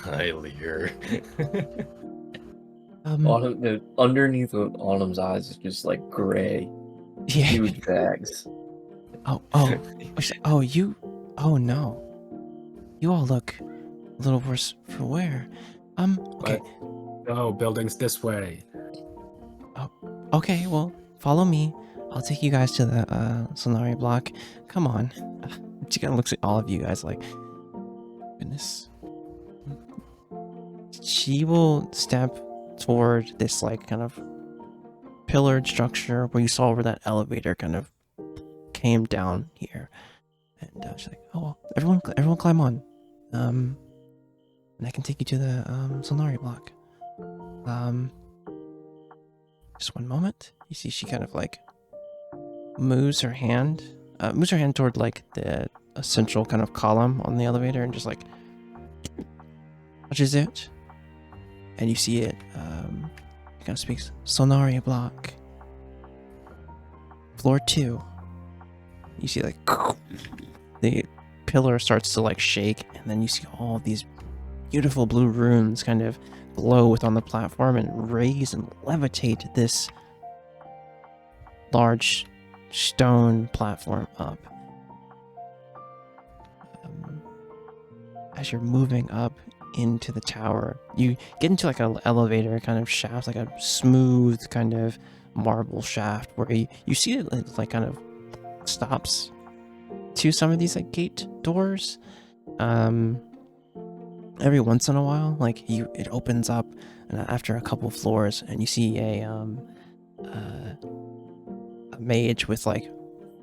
S5: Hi, Lear.
S3: Autumn, underneath of Autumn's eyes is just like gray,
S4: yeah.
S3: huge bags.
S4: Oh, you. Oh no. You all look a little worse for wear. Okay.
S1: Oh, buildings this way.
S4: Okay, well, follow me. I'll take you guys to the Solnari block. Come on. She kind of looks at all of you guys like, goodness. She will step toward this like kind of pillared structure where you saw where that elevator kind of came down here. And she's like, oh, well, everyone climb on. And I can take you to the Solnari block. Just one moment. You see she kind of like moves her hand toward like the central kind of column on the elevator and just like touches it. And you see it, it kind of speaks, Solnari block. Floor 2. You see like the pillar starts to like shake, and then you see all these beautiful blue runes kind of glow on the platform and raise and levitate this large stone platform up. As you're moving up into the tower, you get into like an elevator kind of shaft, like a smooth kind of marble shaft where you see it like kind of stops to some of these like gate doors. Every once in a while, like it opens up, and after a couple floors, and you see a mage with like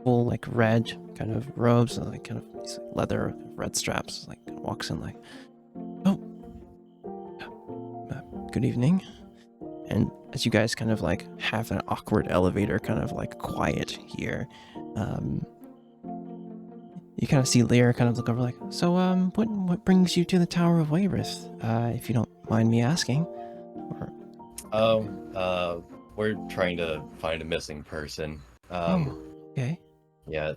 S4: full like red kind of robes and like kind of these leather red straps, like walks in like, oh, good evening. And as you guys kind of like have an awkward elevator kind of like quiet here, you kind of see Lear kind of look over like, so what brings you to the Tower of Wayrith, if you don't mind me asking? Or...
S5: we're trying to find a missing person.
S4: Okay.
S5: Yeah,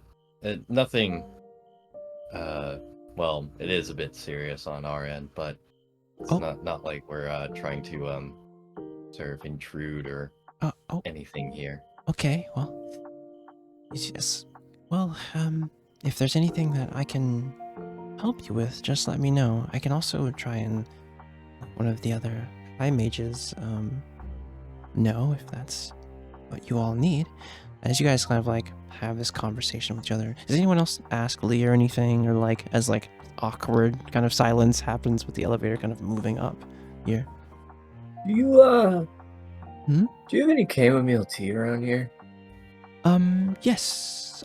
S5: nothing, well, it is a bit serious on our end, but it's not like we're trying to sort of intrude or anything here.
S4: Okay, well, yes. Well, if there's anything that I can help you with, just let me know. I can also try and let one of the other high mages know if that's what you all need. As you guys kind of like have this conversation with each other, does anyone else ask Lee or anything, or like as like awkward kind of silence happens with the elevator kind of moving up here?
S3: Do you
S4: Hmm?
S3: do you have any chamomile tea around here?
S4: Yes,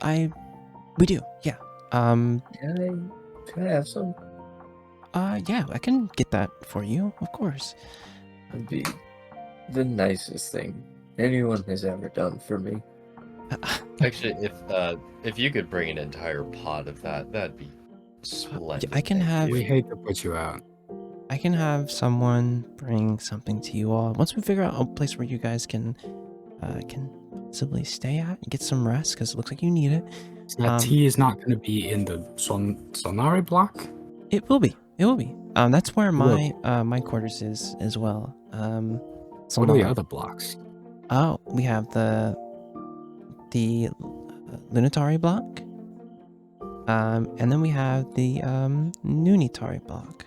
S4: we do. Yeah.
S3: Can I have some?
S4: Yeah, I can get that for you, of course.
S3: It'd be the nicest thing anyone has ever done for me.
S5: Actually, if you could bring an entire pot of that, that'd be splendid.
S4: I can
S5: thank
S4: have-
S5: you.
S1: We hate to put you out.
S4: I can have someone bring something to you all once we figure out a place where you guys can possibly stay at and get some rest, because it looks like you need it.
S1: So that tea is not going to be in the Sonari block?
S4: It will be. It will be. That's where
S1: Will.
S4: my quarters is as well.
S1: What are the other blocks?
S4: Oh, we have the Lunitari block. And then we have the Nunitari block.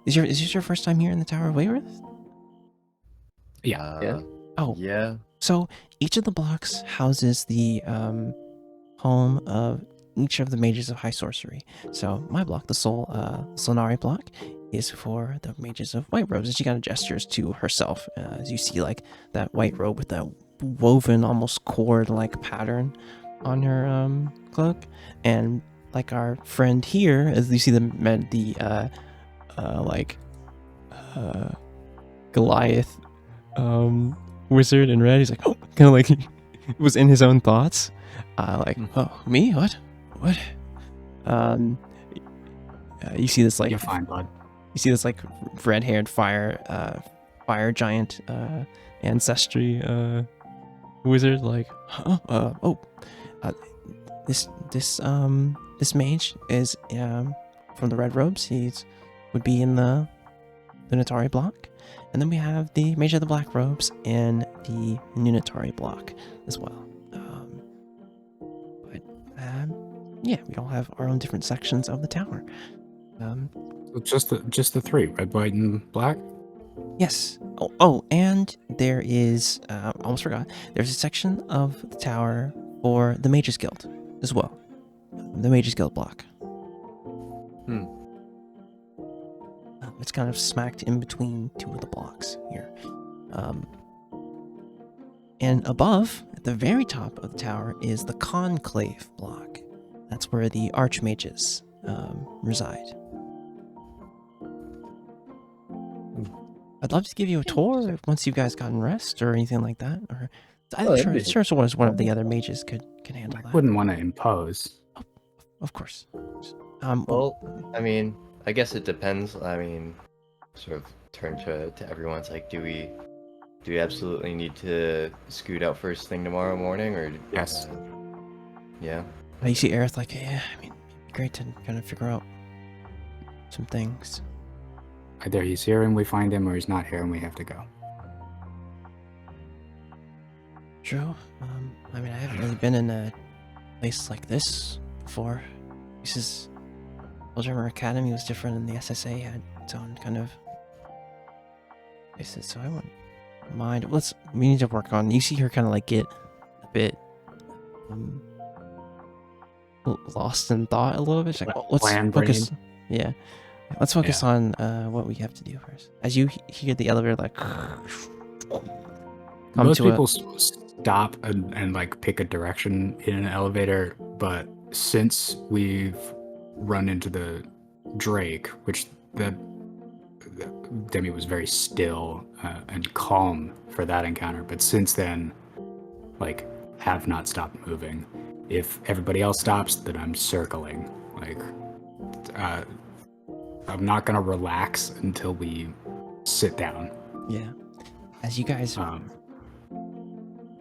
S4: Is this your first time here in the Tower of Wayreth?
S1: Yeah.
S3: Yeah.
S4: Oh,
S5: Yeah.
S4: so each of the blocks houses the home of each of the mages of high sorcery. So my block, the Solnari block, is for the mages of white robes. And she kind of gestures to herself as you see like that white robe with that woven almost cord-like pattern on her cloak. And like our friend here, as you see the Goliath wizard in red, he's like, oh, kind of like he was in his own thoughts. Oh, me? What? You see this like
S1: You're fine, bud.
S4: you see this like red-haired fire giant ancestry wizard, like, this mage is from the red robes. Would be in the Lunitari block. And then we have the mage of the black robes in the Nunitari block as well. Yeah, we all have our own different sections of the tower.
S1: Just the three, red, white, and black?
S4: Yes. Oh, and there is, almost forgot, there's a section of the tower for the Mages Guild as well. The Mages Guild block. It's kind of smacked in between two of the blocks here. And above, at the very top of the tower, is the Conclave block. That's where the Archmages reside. I'd love to give you a tour once you guys gotten rest or anything like that. Or I'm sure one of the other mages can handle
S1: I
S4: that.
S1: wouldn't want to impose.
S4: Of course.
S5: Well, I mean, I guess it depends. I mean, sort of turn to everyone's like, do we absolutely need to scoot out first thing tomorrow morning, or
S1: Yes.
S5: Yeah.
S4: You see Aerith like, yeah, I mean, it'd be great to kind of figure out some things.
S1: Either he's here and we find him, or he's not here and we have to go.
S4: True. I mean, I haven't really been in a place like this before. Eldrimmer Academy was different, and the SSA had its own kind of places, so I wouldn't mind. We need to work on. You see her kind of like get a bit lost in thought a little bit. She's like, let's focus. Yeah, let's focus on what we have to do first. As you hear the elevator like
S1: Most people stop and like pick a direction in an elevator, but since we've run into the Drake, which the Demi was very still and calm for that encounter, but since then, like, have not stopped moving. If everybody else stops, then I'm circling. Like, I'm not gonna relax until we sit down.
S4: Yeah. As you guys,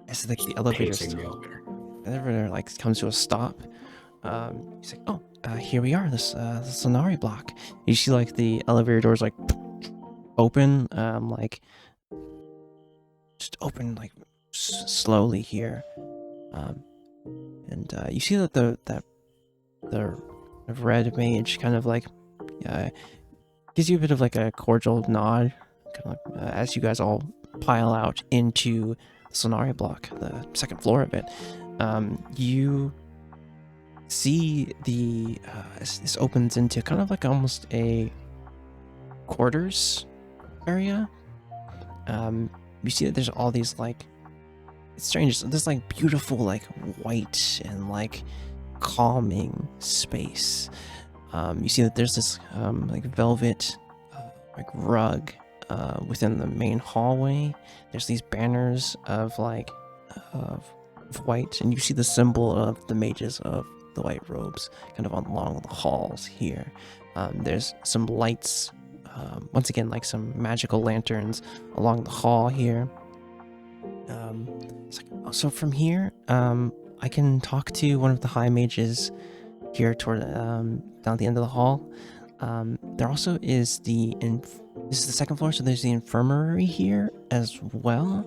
S4: as the elevator like comes to a stop, he's like, "Oh, here we are. This the Sonari block." You see, like the elevator doors like open, like just open like slowly here, and you see that the red mage kind of like gives you a bit of like a cordial nod, kind of like, as you guys all pile out into the Sonaria block, the second floor of it. You see this opens into kind of like almost a quarters area. You see that there's all these like, it's strange, this like beautiful like white and like calming space. You see that there's this like velvet like rug within the main hallway. There's these banners of like of white, and you see the symbol of the mages of the white robes kind of along the halls here. There's some lights, once again like some magical lanterns along the hall here. So from here, I can talk to one of the high mages here toward down at the end of the hall. There also is this is the second floor, so there's the infirmary here as well.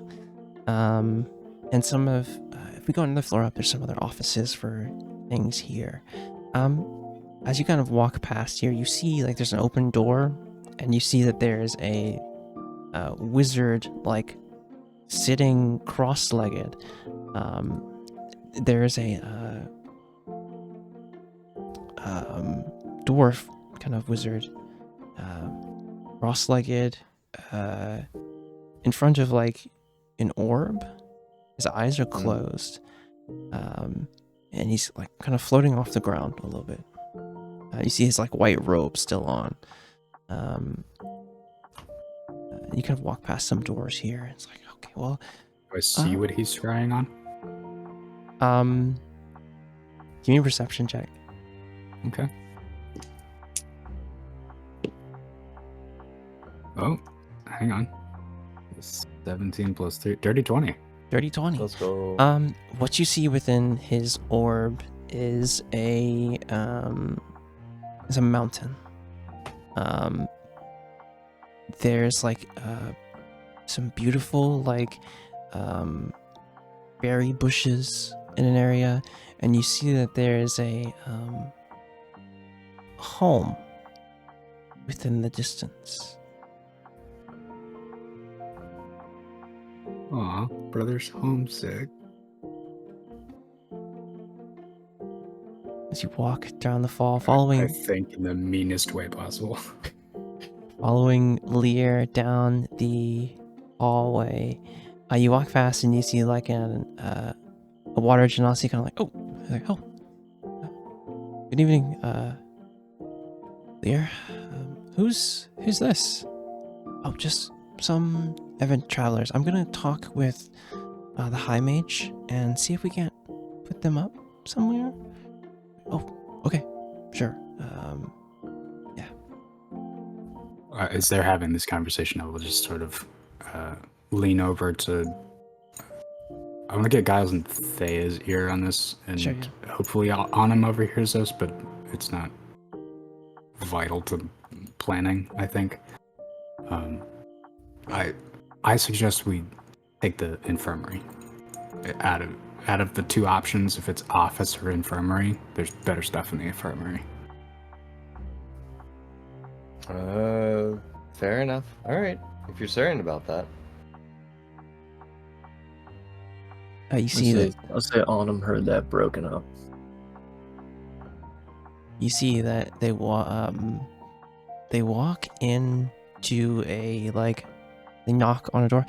S4: And some of if we go another floor up, there's some other offices for things here. As you kind of walk past here, you see like there's an open door, and you see that there's a wizard like sitting cross-legged. There's a dwarf kind of wizard, cross-legged, in front of like an orb. His eyes are closed, and he's like kind of floating off the ground a little bit. You see his like white robe still on. You kind of walk past some doors here. It's like, okay, well,
S1: Do I see what he's trying on?
S4: give me a perception check.
S1: Okay. Oh, hang on. 17 plus 3, dirty 20.
S4: Dirty 20.
S3: Let's go.
S4: What you see within his orb is a mountain. There's like some beautiful like berry bushes in an area, and you see that there is a home within the distance.
S1: Aw, brother's homesick.
S4: As you walk down the fall,
S1: I
S4: following
S1: think in the meanest way possible.
S4: Lear down the hallway, you walk fast and you see like a water genasi kind of like, good evening, Lear. Who's this? Oh, just some event travelers. I'm gonna talk with the high mage and see if we can't put them up somewhere. Oh, okay, sure. Yeah.
S1: As they're having this conversation, I will just sort of lean over to. I want to get Giles and Thea's ear on this, and
S4: Sure, yeah.
S1: hopefully Autumn overhears us, but it's not vital to planning, I think. I suggest we take the infirmary. Out of the two options, if it's office or infirmary, there's better stuff in the infirmary.
S5: Fair enough. All right, if you're certain about that.
S4: You see that
S3: I'll say Autumn heard that broken up.
S4: you see that they walk into a like, they knock on a door.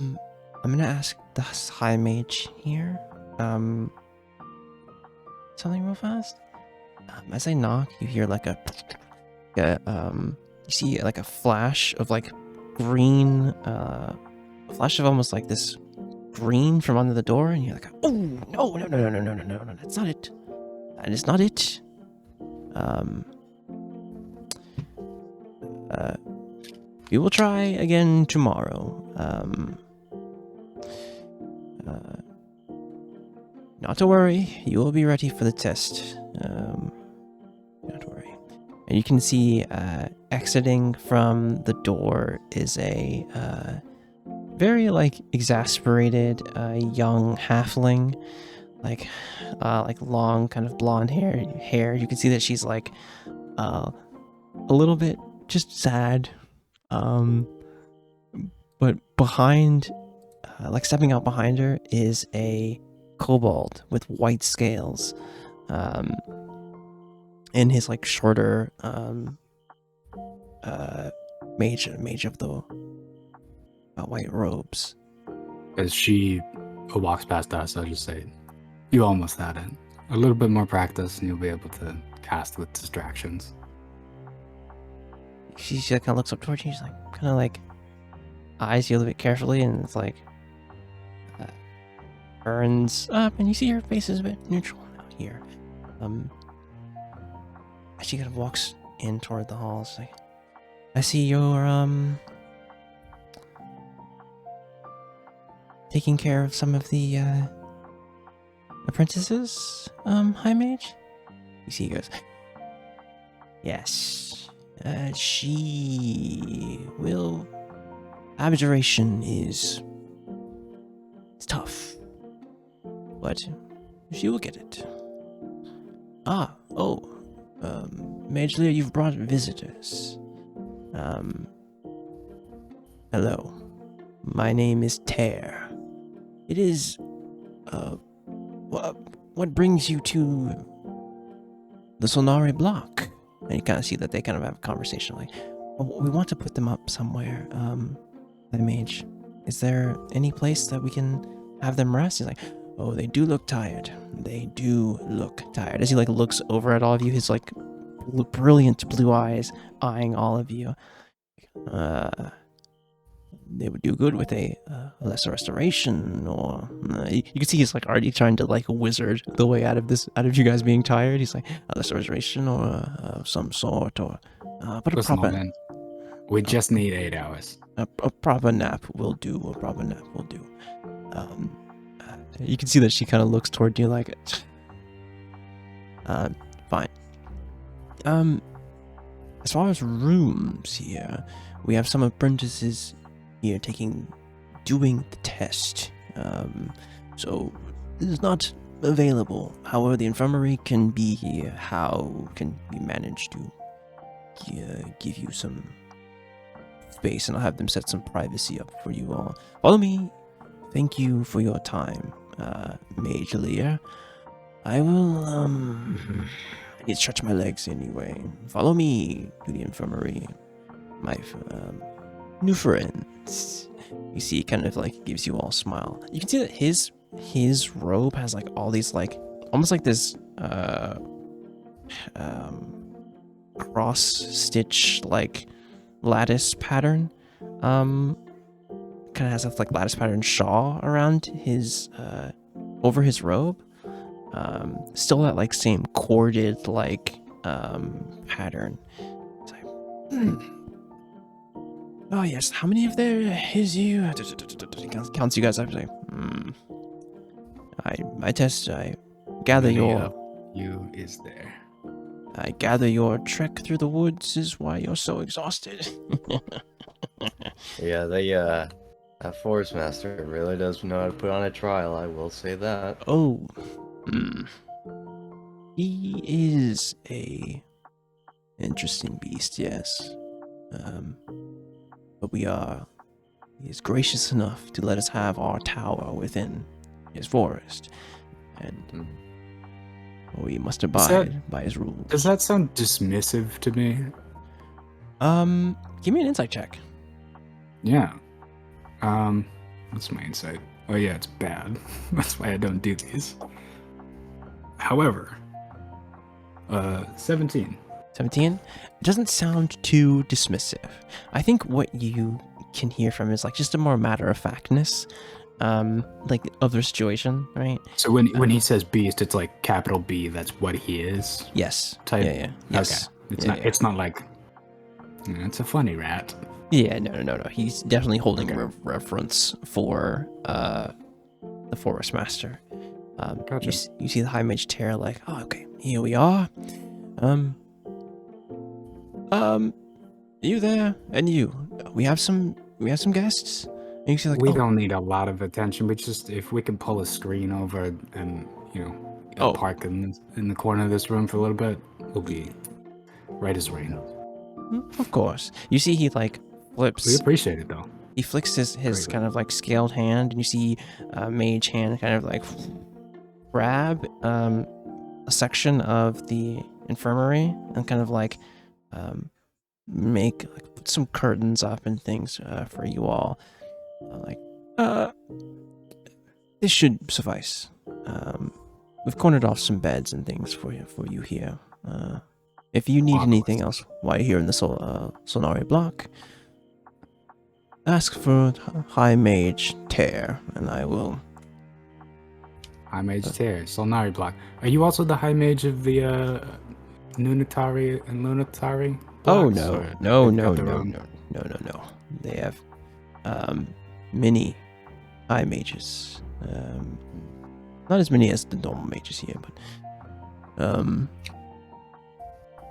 S4: I'm gonna ask the high mage here something real fast. As I knock, you hear like you see like a flash of like green, a flash of almost like this green from under the door, and you're like, oh no, that's not it. That is not it. We will try again tomorrow. Not to worry, you will be ready for the test. Not to worry. And you can see exiting from the door is a very like exasperated young halfling, like long kind of blonde hair. You can see that she's like a little bit just sad, but behind, like stepping out behind her, is a kobold with white scales, in his like shorter mage of the white robes.
S1: As she walks past us, I just say, "You almost had it. A little bit more practice, and you'll be able to cast with distractions."
S4: She kind of looks up towards you. She's like, kind of like eyes you a little bit carefully, and it's like turns up, and you see her face is a bit neutral now here. As she kind of walks in toward the halls, like, I see you're taking care of some of the apprentices, High Mage? You see he goes, yes, she will. Abjuration is, it's tough, but she will get it. Mage Lear, you've brought visitors. Hello. My name is Tear. It is, what brings you to the Solnari block? And you kind of see that they kind of have a conversation, like, we want to put them up somewhere. The mage, is there any place that we can have them rest? He's like, oh, they do look tired. They do look tired. As he like looks over at all of you, his like brilliant blue eyes eyeing all of you. They would do good with a lesser restoration, or you can see he's like already trying to like wizard the way out of you guys being tired. He's like, a lesser restoration or some sort, or but a
S1: Listen,
S4: proper.
S1: man, we just need 8 hours.
S4: A proper nap will do. A proper nap will do. You can see that she kind of looks toward you like, fine. As far as rooms here, we have some apprentices here doing the test. So this is not available. However, the infirmary can be here. Can we manage to give you some space, and I'll have them set some privacy up for you all. Follow me. Thank you for your time, Mage Lear. I will, I need to stretch my legs anyway. Follow me to the infirmary, my new friends. You see, he kind of like gives you all a smile. You can see that his robe has like all these like, almost like this, cross stitch like lattice pattern, kind of has this like lattice pattern shawl around his over his robe, still that like same corded like pattern. It's like, oh yes, how many of there is you? He counts you guys up. Like, I test. I gather your.
S1: You is there.
S4: I gather your trek through the woods is why you're so exhausted.
S5: Yeah, that forest master really does know how to put on a trial, I will say that.
S4: Oh. He is a interesting beast, yes. But he is gracious enough to let us have our tower within his forest. And we must abide by his rules.
S1: Does that sound dismissive to me?
S4: Give me an insight check.
S1: Yeah. What's my insight? Oh yeah, it's bad. That's why I don't do these. However, 17.
S4: 17? It doesn't sound too dismissive. I think what you can hear from is like just a more matter-of-factness, like of the situation, right?
S1: So when he says beast, it's like capital B. That's what he is.
S4: Yes.
S1: Type?
S4: Yeah. Yes.
S1: Okay. It's not like it's a funny rat.
S4: Yeah. No. He's definitely holding reverence for the forest master.
S1: Gotcha.
S4: You see the high mage Terra like, oh, okay, here we are. You there, and you. We have some guests. And you see like,
S1: we
S4: oh,
S1: don't need a lot of attention. We just if we can pull a screen over and
S4: Oh.
S1: park in the corner of this room for a little bit, we'll be right as rain.
S4: of course. You see he like
S1: We
S4: flips.
S1: appreciate it though.
S4: He flicks his
S1: Greatly.
S4: kind of like scaled hand, and you see Mage Hand kind of like grab a section of the infirmary and kind of like put some curtains up and things for you all. This should suffice. We've cornered off some beds and things for you here. If you need anything else while you're here in the Solari block, ask for High Mage Tear, and I will.
S1: High Mage Tear, Solnari block. Are you also the High Mage of the Nunatari and Lunatari
S4: Oh
S1: blocks,
S4: no,
S1: or
S4: no,
S1: they've
S4: no,
S1: got their
S4: no,
S1: own?
S4: no. They have many High Mages. Not as many as the normal mages here, but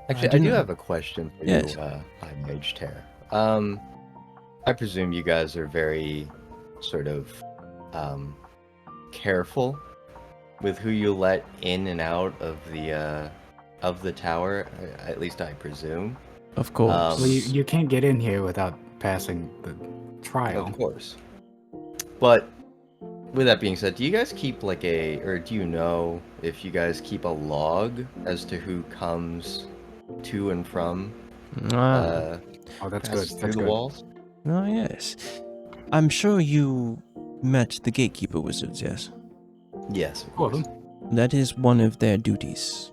S5: Actually, I do have a question for
S4: Yes.
S5: you, High Mage Tear. I presume you guys are very sort of careful with who you let in and out of the tower. At least I presume.
S4: of course.
S1: Well, you can't get in here without passing the trial.
S5: Of course. But with that being said, do you guys keep or do you know if you guys keep a log as to who comes to and from
S1: Oh, that's good.
S5: pass through
S1: That's
S5: the
S1: good.
S5: walls?
S4: Oh yes. I'm sure you met the gatekeeper wizards, yes?
S5: Yes, of
S1: All of
S5: course.
S1: them.
S4: That is one of their duties.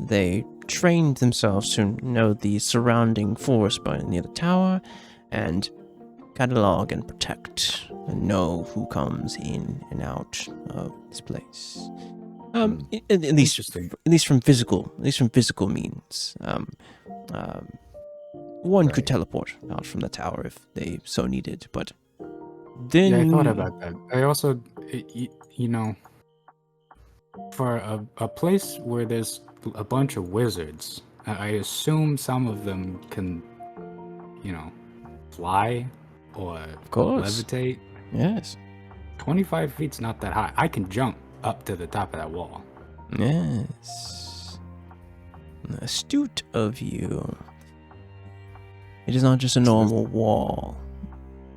S4: They trained themselves to know the surrounding forest near the tower and catalog and protect and know who comes in and out of this place. At least,
S1: Interesting.
S4: at least from physical means. One could
S5: Right.
S4: teleport out from the tower if they so needed, but then
S1: Yeah, I thought about that. I also, for a place where there's a bunch of wizards, I assume some of them can, fly or
S4: course.
S1: levitate.
S4: Yes.
S1: 25 feet's not that high. I can jump up to the top of that wall.
S4: Yes. Astute of you. It is not just a normal wall.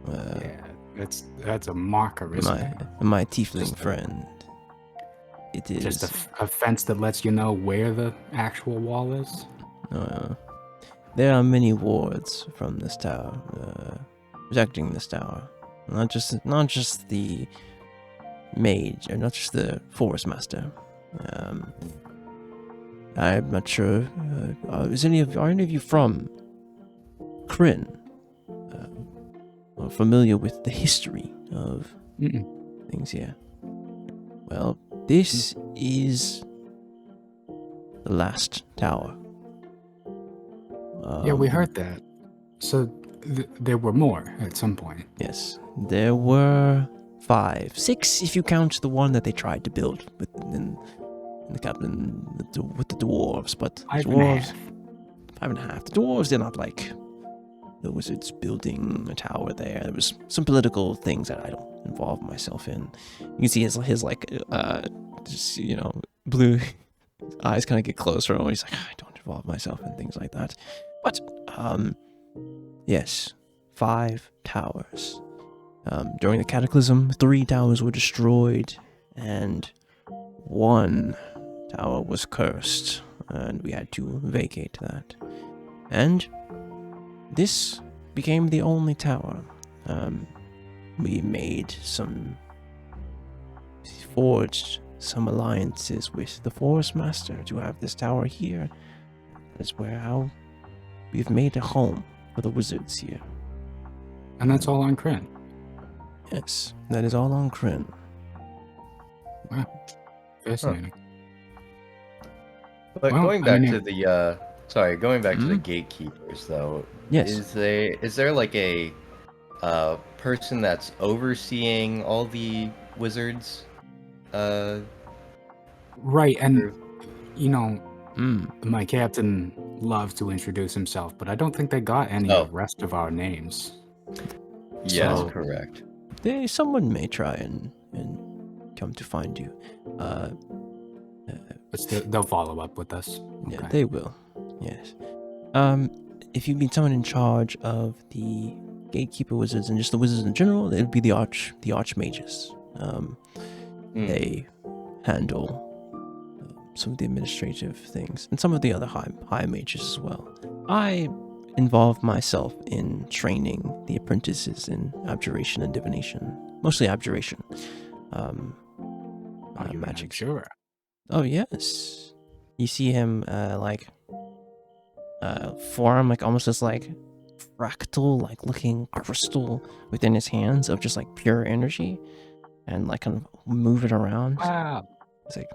S1: Yeah, that's a marker, isn't it?
S4: My tiefling
S1: Just a-
S4: friend. It is.
S1: Just a fence that lets you know where the actual wall is.
S4: There are many wards from this tower, protecting this tower. Not just the mage, or not just the forest master. I'm not sure. Are any of you from Krynn? Or familiar with the history of things here? Well, this is the last tower.
S1: Yeah, we heard that. So there were more at some point.
S4: Yes, there were 5, 6 if you count the one that they tried to build with the captain with the dwarves. But the
S1: 5
S4: dwarves,
S1: and a half.
S4: 5.5. The dwarves did not like the wizards building a tower there. There was some political things that I don't involve myself in. You can see his like just, blue eyes kind of get closer, and he's like, I don't involve myself in things like that. But yes, 5 towers. During the cataclysm, 3 towers were destroyed, and 1 tower was cursed, and we had to vacate that. And this became the only tower. We forged some alliances with the Forest Master to have this tower here. That's how we've made a home for the wizards here.
S1: And that's all on Krynn.
S4: Yes, that is all on Krynn.
S1: Wow. Fascinating.
S5: But
S1: Well,
S5: going
S1: I
S5: back
S1: mean,
S5: to the going back to the gatekeepers though,
S4: Yes.
S5: is there like a person that's overseeing all the wizards?
S1: Right, and my captain love to introduce himself, but I don't think they got any
S5: Oh.
S1: of the rest of our names.
S5: Yes,
S1: So-
S5: correct.
S4: Someone may try and come to find you.
S1: But they'll follow up with us.
S4: Yeah,
S1: Okay.
S4: they will. Yes. If you meet someone in charge of the gatekeeper wizards and just the wizards in general, it would be the archmages. They handle some of the administrative things and some of the other high mages as well. I involve myself in training the apprentices in abjuration and divination, mostly abjuration.
S1: Are you
S4: magic.
S1: sure?
S4: Oh yes, you see him form like almost this like fractal, like looking crystal within his hands of just like pure energy, and like kind of move it around.
S1: Wow.
S4: It's like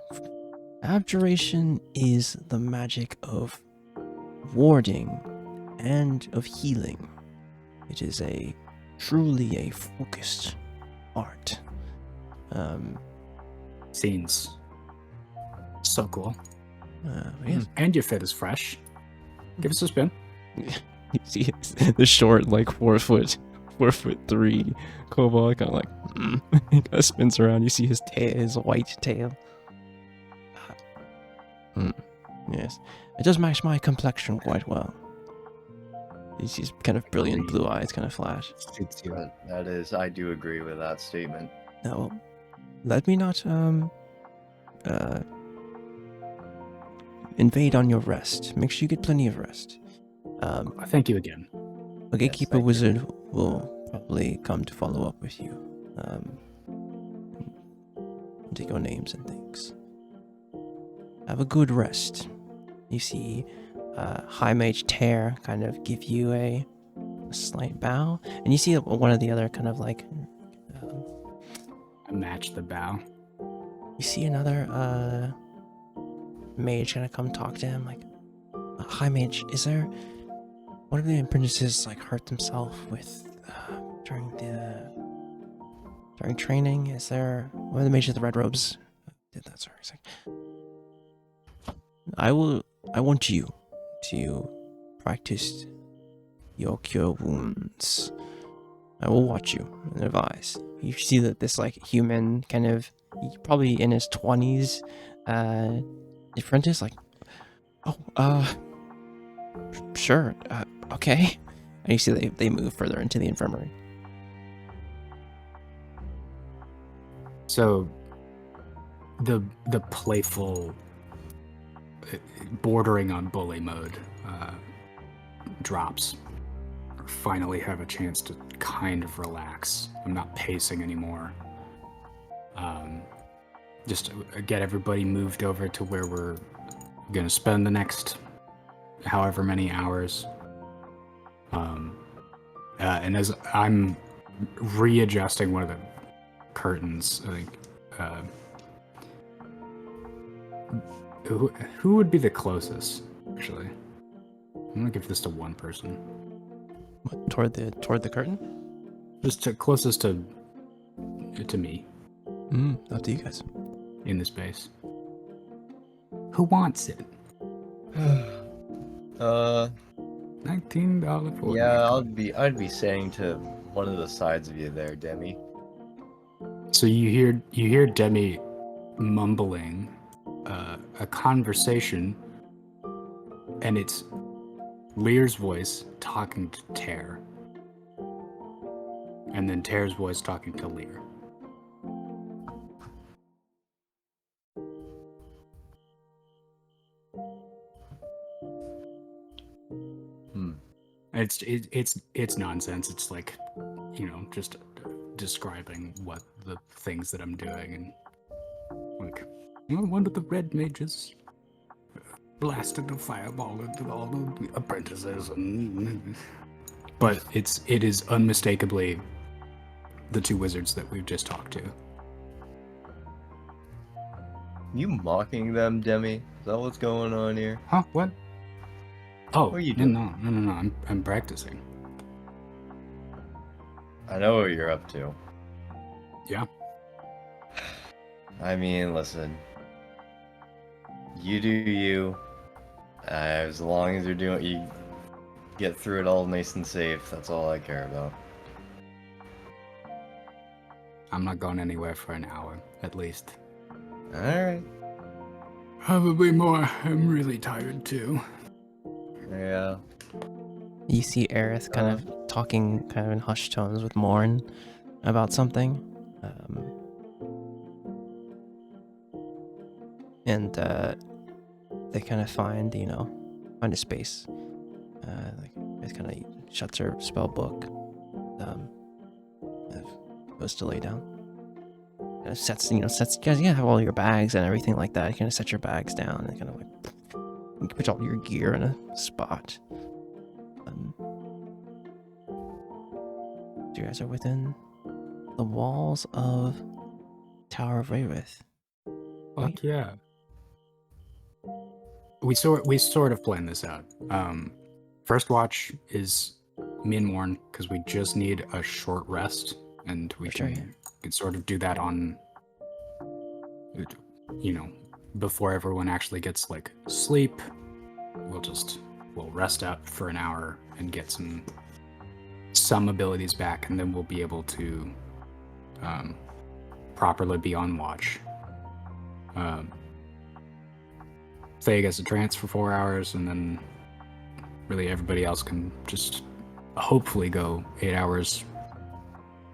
S4: abjuration is the magic of warding and of healing. It is truly a focused art.
S1: Scenes. So cool.
S4: Yes.
S1: And your fit is fresh. Give us a spin.
S4: You see the short, like 4'3" kobold kind of like he kind of spins around. You see his tail, his white tail. Yes, it does match my complexion quite well. These kind of brilliant blue eyes kind of flash.
S1: Suits you.
S5: That is, I do agree with that statement.
S4: Now, let me not invade on your rest. Make sure you get plenty of rest.
S1: Thank you again.
S4: A gatekeeper
S5: thank you.
S4: wizard will probably come to follow up with you. And take your names and things. Have a good rest. You see High Mage Tear kind of give you a slight bow. And you see one of the other kind of like...
S1: Match the bow.
S4: you see another mage gonna come talk to him like, High Mage, is there... one of the apprentices like hurt himself with during training? Is there one of the mages with the red robes did that? Sorry, it's like, I want you to practice your cure wounds. I will watch you and advise. You see that this like human kind of probably in his 20s apprentice like, sure, okay. And you see they move further into the infirmary.
S1: So, the playful, bordering on bully mode, drops. Finally, have a chance to kind of relax. I'm not pacing anymore. Just get everybody moved over to where we're gonna spend the next however many hours. And as I'm readjusting one of the curtains, I think, who would be the closest, actually? I'm gonna give this to one person.
S4: What, toward the curtain?
S1: Just closest to me
S4: Up to you guys.
S1: in the space. Who wants it? $19 for
S5: Yeah, I'd be saying to one of the sides of you there, Demi.
S1: So you hear Demi mumbling a conversation, and it's Lear's voice talking to Tear, and then Tear's voice talking to Lear. It's nonsense. It's like, just describing what the things that I'm doing, and like, one of the red mages blasted a fireball into all the apprentices, but it is unmistakably the two wizards that we've just talked to.
S5: You mocking them, Demi? Is that what's going on here?
S1: Huh? What? Oh,
S5: What are you doing?
S1: no. I'm practicing.
S5: I know what you're up to.
S1: Yeah.
S5: I mean, listen. You do you. As long as you get through it all nice and safe, that's all I care about.
S1: I'm not going anywhere for an hour, at least.
S5: Alright.
S1: Probably more. I'm really tired too.
S5: Yeah.
S4: You see Aerith kind of talking kind of in hushed tones with Morn about something. And they kind of find a space. Like it kind of shuts her spell book. Goes to lay down. Kind of sets you guys have all your bags and everything like that. You kind of set your bags down and kind of like you can put all your gear in a spot. You guys are within the walls of Tower of Rayrith.
S1: Fuck yeah. We sort of planned this out. First watch is me and Morn because we just need a short rest, and we can sort of do that on, before everyone actually gets like sleep. We'll rest up for an hour and get some abilities back, and then we'll be able to properly be on watch. Faye gets a trance for 4 hours, and then really everybody else can just hopefully go 8 hours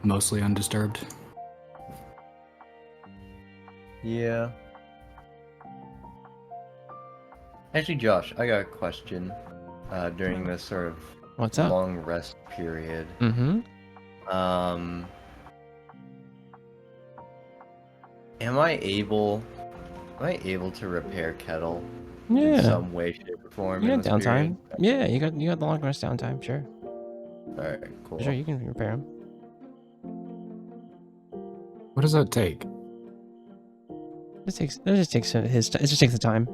S1: mostly undisturbed.
S5: Yeah. Actually, Josh, I got a question. During this sort of
S4: What's up?
S5: long rest period.
S4: Mm-hmm.
S5: Am I able to repair Kettle in
S4: Yeah.
S5: some way, shape, or form?
S4: You
S5: in
S4: got
S5: this
S4: downtime.
S5: period?
S4: Yeah, you got the long rest downtime. Sure.
S5: All right, cool.
S4: Sure, you can repair them.
S1: What does that take?
S4: It just takes the time.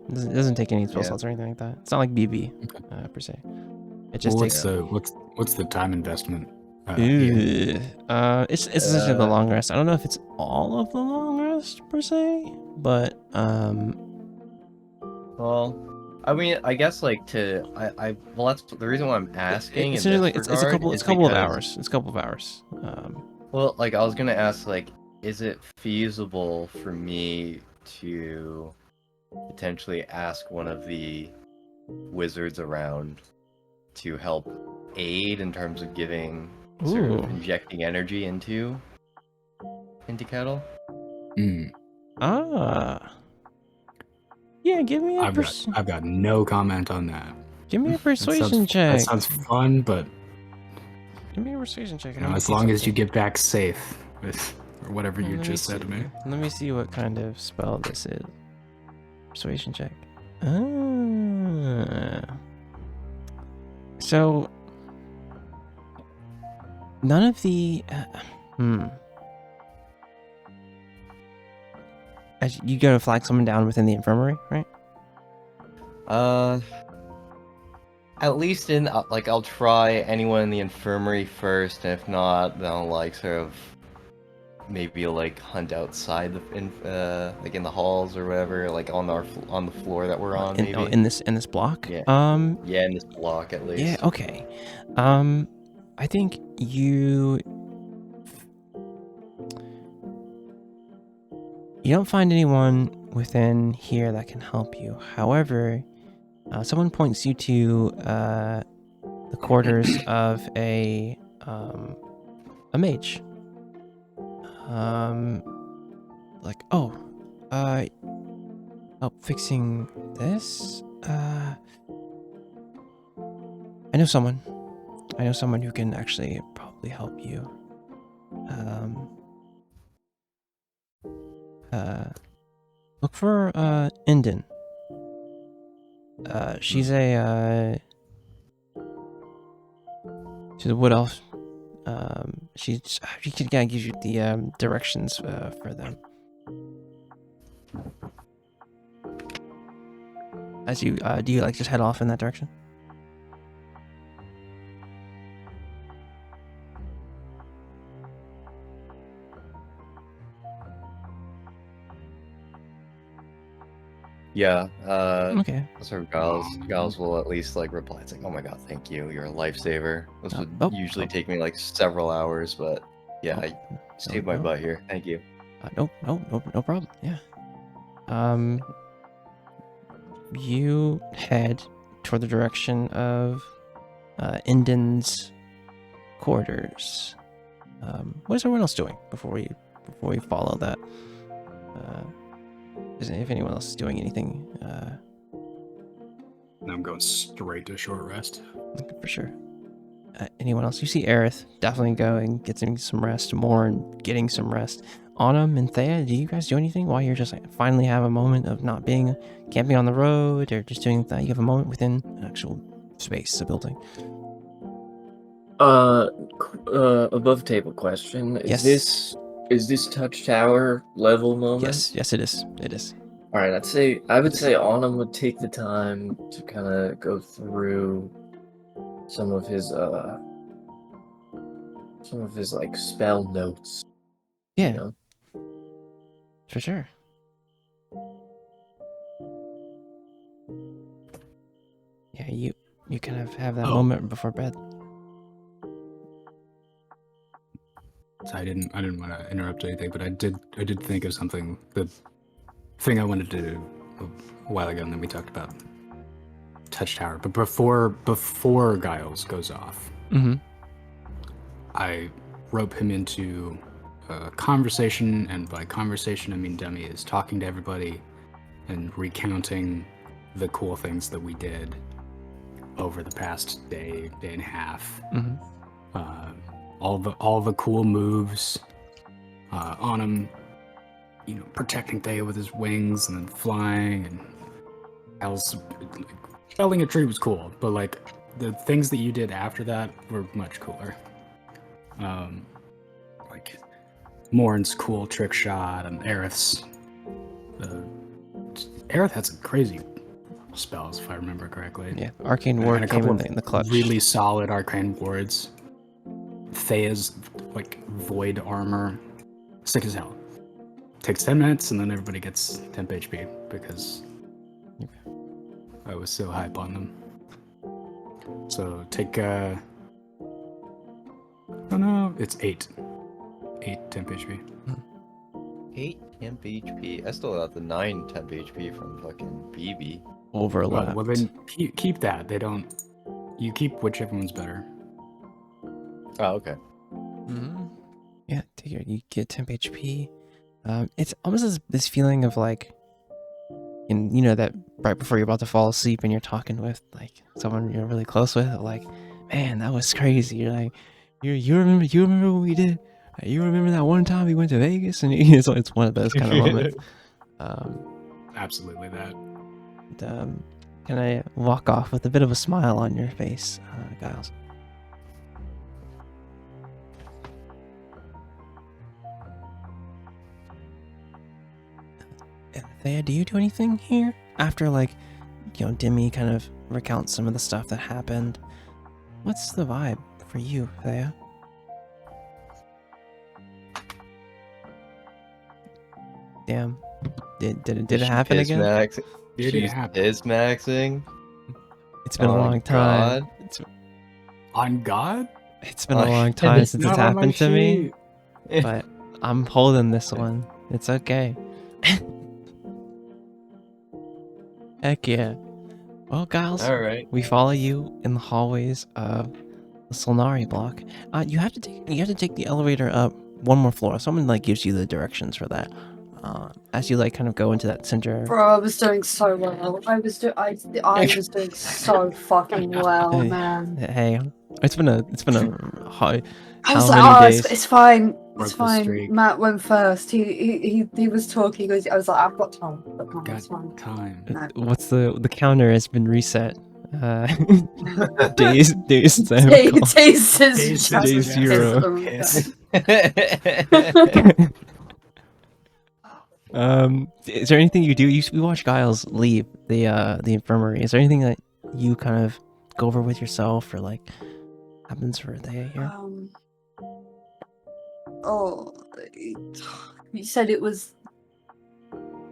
S4: It doesn't take any spell
S5: Yeah.
S4: slots or anything like that. It's not like BB per se. It just takes.
S1: What's the time investment?
S4: It's essentially the long rest. I don't know if it's all of the long rest per se, but
S5: Well, I mean, I guess like well, that's the reason why I'm asking.
S4: it's
S5: in
S4: essentially
S5: this
S4: it's a couple
S5: regard is
S4: of
S5: because-
S4: hours. It's a couple of hours.
S5: Well, like I was gonna ask, like, is it feasible for me to potentially ask one of the wizards around to help aid in terms of giving, sort of
S4: Ooh.
S5: injecting energy into Kettle?
S4: Yeah, give me a
S1: I've got no comment on that.
S4: give me a persuasion
S1: That
S4: check.
S1: sounds fun, but
S4: Give me a persuasion check.
S1: as long as you get back safe with or whatever you just said to me.
S4: Let me see what kind of spell this is. Persuasion check. So none of the As you go to flag someone down within the infirmary, right?
S5: At least in like I'll try anyone in the infirmary first, and if not, then I'll like sort of maybe like hunt outside like in the halls or whatever, like on the floor that we're on, maybe.
S4: In this block.
S5: Yeah. Yeah, in this block at least.
S4: Yeah. Okay. I think you don't find anyone within here that can help you. However, someone points you to the quarters of a mage. Like, help fixing this. I know someone who can actually probably help you. Look for Indin. She's a wood elf. She can kind of give you the directions for them. As you do you like just head off in that direction?
S5: Yeah.
S4: Okay.
S5: Sort of Giles will at least like reply. It's like, oh my god, thank you. You're a lifesaver. This would usually take me like several hours, but yeah, I saved my butt here. Thank you.
S4: No problem. Yeah. You head toward the direction of Inden's quarters. What is everyone else doing before we follow that? If anyone else is doing anything,
S1: I'm going straight to short rest.
S4: for sure. Anyone else? You see Aerith definitely going, getting some rest, Morn getting some rest. Autumn and Thea, do you guys do anything while you're just like finally have a moment of not being camping on the road or just doing that? You have a moment within an actual space, a building.
S3: Above table question.
S4: Yes.
S3: Is this touch tower level moment?
S4: Yes, it is. It is.
S3: All right, I would say Autumn would take the time to kind of go through some of his like spell notes.
S4: Yeah,
S3: You know?
S4: for sure. Yeah, you kind of have that moment before bed.
S1: So I didn't want to interrupt anything, but I did think of something. The thing I wanted to do a while ago, and then we talked about touch tower. But before Giles goes off, I rope him into a conversation, and by conversation I mean Demi is talking to everybody and recounting the cool things that we did over the past day and a half. All the cool moves on him, protecting Thea with his wings and then flying, and else felling a tree was cool, but like the things that you did after that were much cooler. Like Morn's cool trick shot and Aerith's. Aerith had some crazy spells, if I remember correctly.
S4: Yeah, arcane ward
S1: and a
S4: came
S1: couple
S4: in the clutch.
S1: Really solid arcane wards. Thea's like void armor, sick as hell. Takes 10 minutes and then everybody gets temp HP because I was so hype on them. So take oh no, it's 8 temp HP.
S5: 8 temp HP. I still got the 9 temp HP from fucking BB.
S4: Overlap.
S1: Well then keep that. You keep whichever one's better.
S5: Oh, okay.
S4: Yeah, you get temp HP. It's almost this feeling of like, that right before you're about to fall asleep and you're talking with like someone you're really close with, like, man, that was crazy. You're like, you remember what we did? You remember that one time we went to Vegas? And it's one of those kind of moments.
S1: Absolutely that.
S4: And, can I walk off with a bit of a smile on your face, Giles? Thea, do you do anything here? After, like, Demi kind of recounts some of the stuff that happened. What's the vibe for you, Thea? Damn. Did it happen again?
S5: She's maxing.
S4: It's been a long time.
S1: On God?
S4: It's been a long time since it's happened to me.
S1: sheet.
S4: But I'm holding this one. It's okay. Heck yeah. Well, Giles,
S5: All right.
S4: we follow you in the hallways of the Solnari block. You have to take the elevator up one more floor. Someone like gives you the directions for that. As you like kind of go into that center.
S2: Bro, I was doing so well. I was doing so fucking well, man.
S4: Hey, it's been a high.
S2: I was
S4: How
S2: like,
S4: many days?
S2: it's fine.
S1: Broke
S2: It's
S1: the
S2: fine.
S1: streak.
S2: Matt went first. He was talking. I was like, I've got time. It's fine.
S1: Got time.
S2: No.
S4: What's the counter has been reset. Days
S2: Days
S4: zero. Is there anything you do? We watch Giles leave the infirmary. Is there anything that you kind of go over with yourself or like happens for a day here?
S2: Oh, you said it was.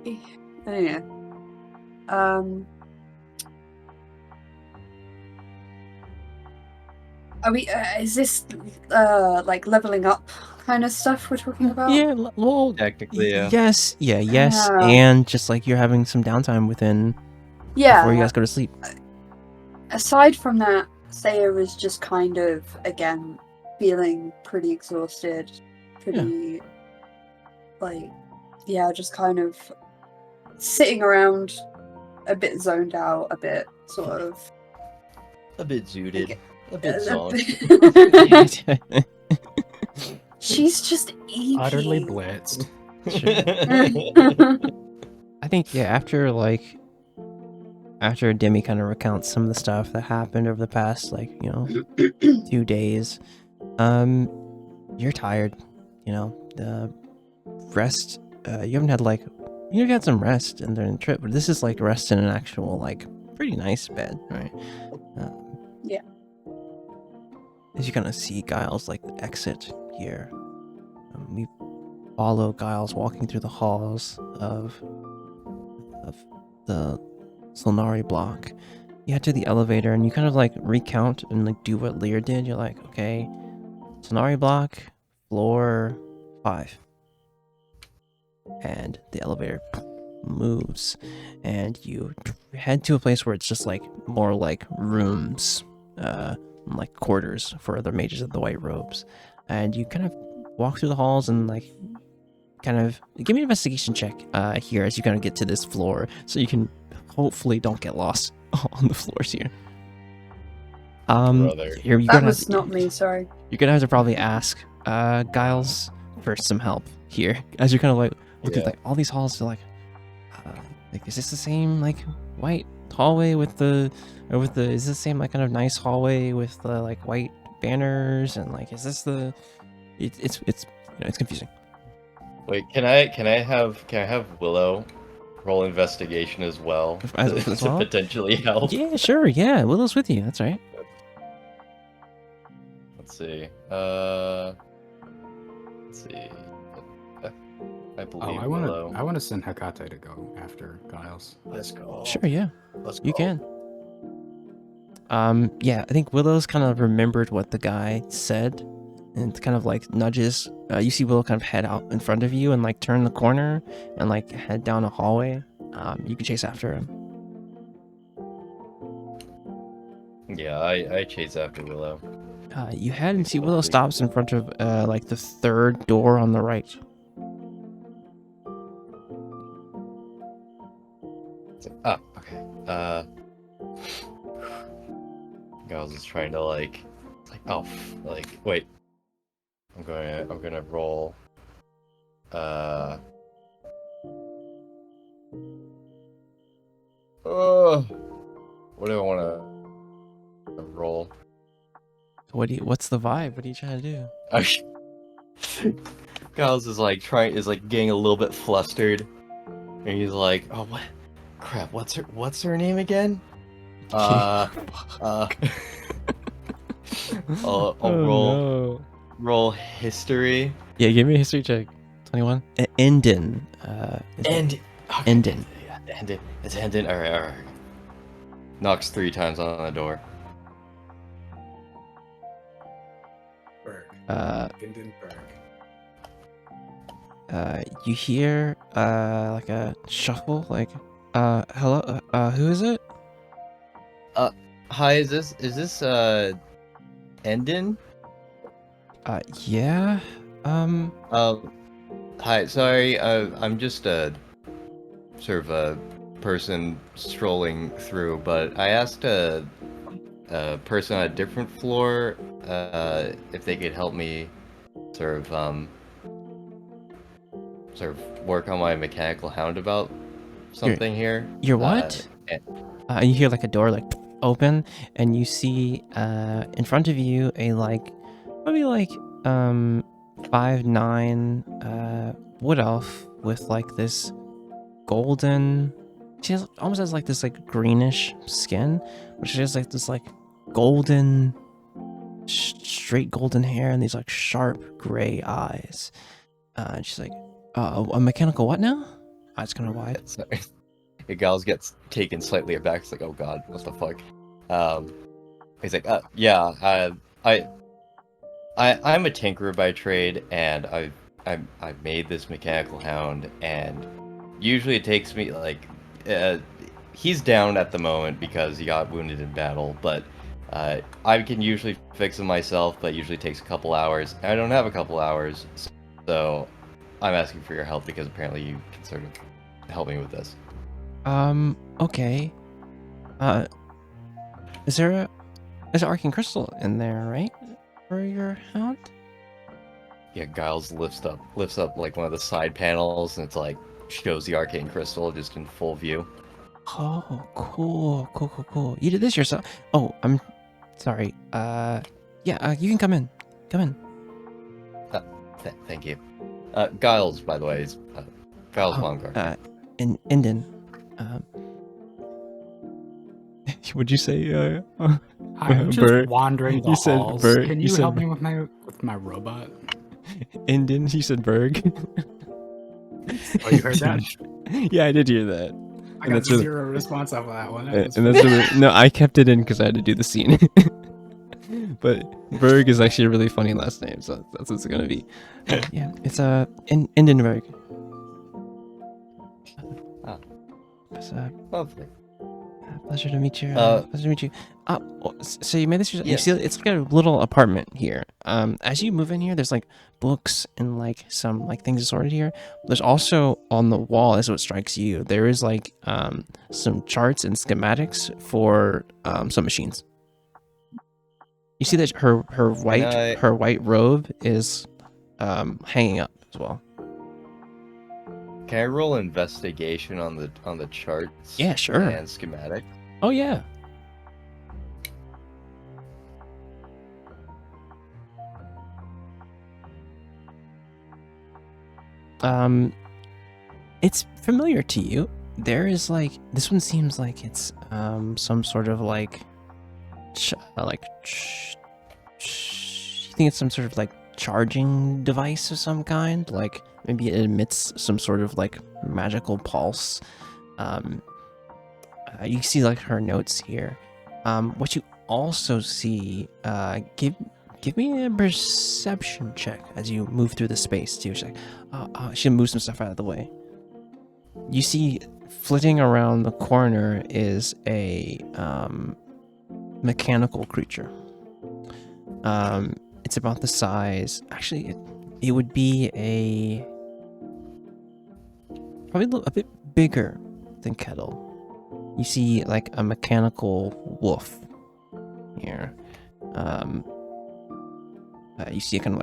S2: Yeah. Are we? Is this like leveling up kind of stuff we're talking about?
S4: Yeah, well,
S5: Technically, yeah.
S4: yes, yes,
S2: Ah.
S4: and just like you're having some downtime within
S2: Yeah.
S4: before you guys go to sleep.
S2: Aside from that, Saya is just kind of again feeling pretty exhausted, pretty like just kind of sitting around, a bit zoned out, a bit sort of.
S5: A bit zooted. A bit
S2: a
S5: zoned.
S2: bit- She's just eating.
S1: Utterly blitzed.
S4: I think after Demi kind of recounts some of the stuff that happened over the past 2 days, you're tired. The rest. You haven't had you've had some rest during the trip, but this is like rest in an actual pretty nice bed, right?
S2: Yeah.
S4: As you kind of see Giles exit here, we follow Giles walking through the halls of the Solnari block. You head to the elevator and you kind of recount and do what Lear did. You're like, okay, Solnari block, floor 5. And the elevator moves and you head to a place where it's just more rooms, quarters for other mages of the white robes. And you kind of walk through the halls and kind of give me an investigation check here as you kind of get to this floor so you can hopefully don't get lost on the floors here.
S5: Brother.
S2: That was not me, sorry.
S4: You're gonna have to probably ask Giles for some help here as you're kind of looking at all these halls. You're is this the same white hallway with the is this the same kind of nice hallway with the white banners and is this the it's confusing.
S5: Wait, can I have Willow roll investigation as well
S4: As
S5: to
S4: well?
S5: potentially help?
S4: Yeah, sure. Yeah, Willow's with you. That's right.
S5: Let's see. Let's see. I believe
S1: I
S5: Willow.
S1: want to send Hecate to go after Giles.
S5: Let's go.
S4: Sure. Yeah,
S5: Let's
S4: you
S5: go.
S4: can. Yeah, I think Willow's kind of remembered what the guy said, and kind of nudges. You see Willow kind of head out in front of you and turn the corner and head down a hallway. You can chase after him.
S5: Yeah, I chase after Willow.
S4: You head and see Willow stops in front of the third door on the right.
S5: Okay. Giles is trying to wait. I'm gonna roll. What do I want to roll?
S4: What's the vibe? What are you trying to do?
S5: Giles is getting a little bit flustered, and he's like, "Oh, what? Crap! What's her name again?" I'll roll history.
S4: Yeah, give me a history check. 21. Endin.
S5: And
S4: Endin.
S5: Yeah, Endin. It's Endin. All right. Knocks 3 times on the door.
S1: Hindenburg.
S4: You hear a shuffle. Hello. Who is it?
S5: Hi, is this Endin?
S4: Yeah.
S5: Hi. Sorry. I'm just a sort of a person strolling through, but I asked a person on a different floor if they could help me sort of work on my mechanical hound about something here.
S4: Your what? And you hear a door open, and you see in front of you a probably 5'9" wood elf with this golden. She almost has this greenish skin, but she has this golden, straight golden hair and these sharp gray eyes. And she's a mechanical what now? Eyes kind of wide.
S5: Sorry. Giles gets taken slightly aback. It's like, oh god, what the fuck? He's like, yeah, I'm a tinkerer by trade, and I've made this mechanical hound, and usually it takes me like, he's down at the moment because he got wounded in battle, but I can usually fix him myself, but it usually takes a couple hours. I don't have a couple hours, so I'm asking for your help because apparently you can sort of help me with this.
S4: Okay. There's an arcane crystal in there, right? For your hound?
S5: Yeah, Giles lifts up like one of the side panels, and it's like shows the arcane crystal just in full view.
S4: Oh, cool. You did this yourself. Oh, I'm sorry. Yeah, you can come in. Come in.
S5: Thank you. Giles, by the way, is Giles
S4: Oh,
S5: Baumgartner.
S4: Inden. Would you say,
S1: I'm just
S4: Berg?
S1: wandering the
S4: You said
S1: halls.
S4: Berg.
S1: Can
S4: You
S1: you
S4: said
S1: help me with my robot?
S4: Inden? You said Berg?
S1: Oh, you heard that?
S4: Yeah, I did hear that.
S1: I
S4: And
S1: got
S4: that's really-
S1: zero response off of that one.
S4: And that's really, no, I kept it in because I had to do the scene. But Berg is actually a really funny last name, so that's what it's gonna be. Yeah, it's Indenberg.
S5: Ah.
S4: It's
S5: Lovely.
S4: pleasure to meet you.
S5: Uh,
S4: Pleasure to meet you. So you made this yourself? You
S5: Yes.
S4: see, it's like a little apartment here. As you move in here, there's like books and like some like things sorted here. There's also on the wall, as what strikes you, there is like some charts and schematics for some machines. You see that her white robe is hanging up as well.
S5: Can I roll investigation on the charts?
S4: Yeah, sure.
S5: And schematic.
S4: Oh yeah. It's familiar to you. There is like this one seems like it's some sort of like you think it's some sort of like charging device of some kind, like maybe it emits some sort of like magical pulse. You see like her notes here. What you also see, give me a perception check as you move through the space too. She's like, she moves some stuff out of the way. You see, flitting around the corner is a mechanical creature. It's about the size. Actually, it would be probably a bit bigger than Kettle. You see like a mechanical wolf here. You see it kind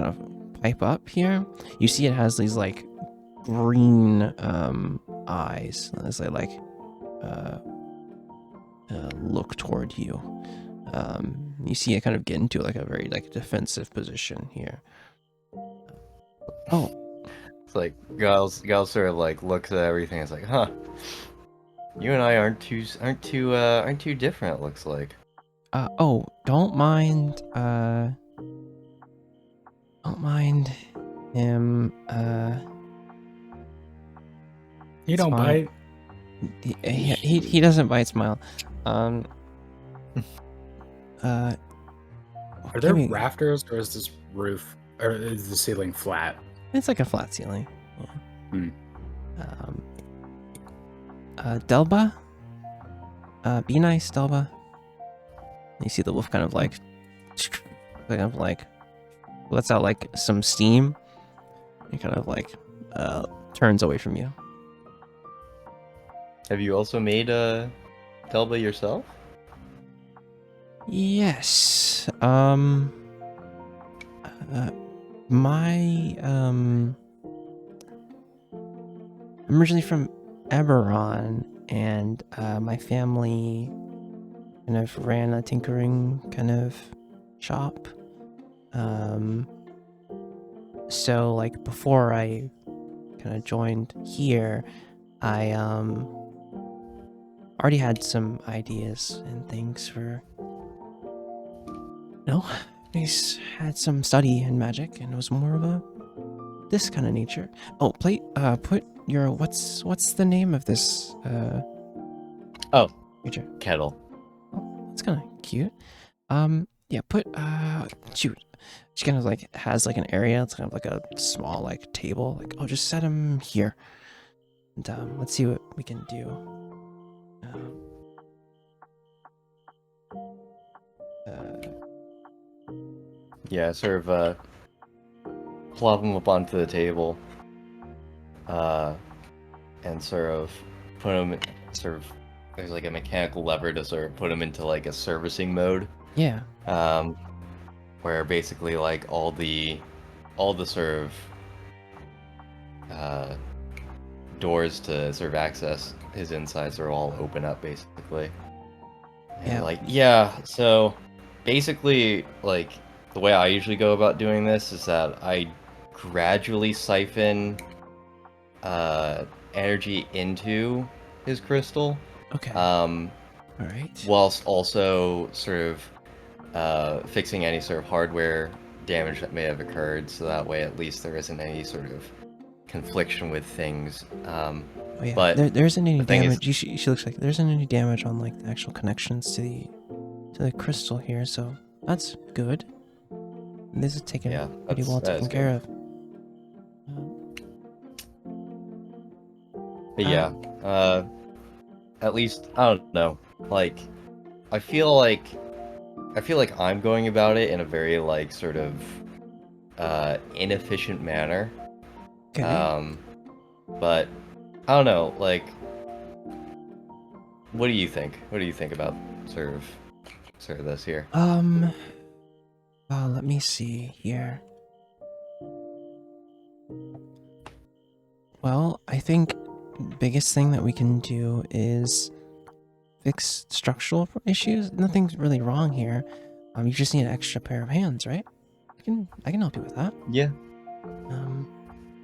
S4: of pipe up here. You see it has these like green eyes as they like look toward you. You see it kind of get into like a very like defensive position here. Oh,
S5: It's like Giles sort of like looks at everything. It's like, huh? You and I aren't too different. It looks like.
S4: Oh, don't mind him.
S1: You don't
S4: fine.
S1: bite.
S4: He doesn't bite. Smile.
S1: Are there
S4: give me-
S1: rafters, or is this roof, or is the ceiling flat?
S4: It's like a flat ceiling. Yeah.
S1: Hmm.
S4: Delba? Be nice, Delba. You see the wolf kind of like lets out like some steam and kind of like turns away from you.
S5: Have you also made Delba yourself?
S4: Yes. I'm originally from Eberron, and my family kind of ran a tinkering kind of shop. So like before I kind of joined here, I already had some ideas and things for, I had some study in magic, and it was more of this kind of nature. Oh, put your what's the name of this
S5: Oh.
S4: creature?
S5: Kettle.
S4: Oh, that's kind of cute. Yeah, put shoot. She kind of like has like an area. It's kind of like a small like table. Like, oh, just set him here. And let's see what we can do.
S5: Yeah, sort of plop him up onto the table. And sort of put him there's like a mechanical lever to sort of put him into like a servicing mode.
S4: Yeah.
S5: Where basically like all the sort of doors to sort of access his insides are all open up basically. And so basically like the way I usually go about doing this is that I gradually siphon energy into his crystal.
S4: Okay.
S5: All
S4: right.
S5: Whilst also sort of fixing any sort of hardware damage that may have occurred, so that way at least there isn't any sort of confliction with things.
S4: Oh, yeah.
S5: But
S4: there isn't any
S5: the thing is-
S4: damage. She looks like there isn't any damage on like the actual connections to the crystal here, so that's good. And this is taken pretty well taken care of.
S5: But yeah, at least I don't know. Like, I feel like I'm going about it in a very like sort of inefficient manner.
S4: Okay.
S5: But I don't know. Like, what do you think? What do you think about sort of this here?
S4: Let me see here. Well, I think biggest thing that we can do is fix structural issues. Nothing's really wrong here. You just need an extra pair of hands, right? I can help you with that.
S5: Yeah.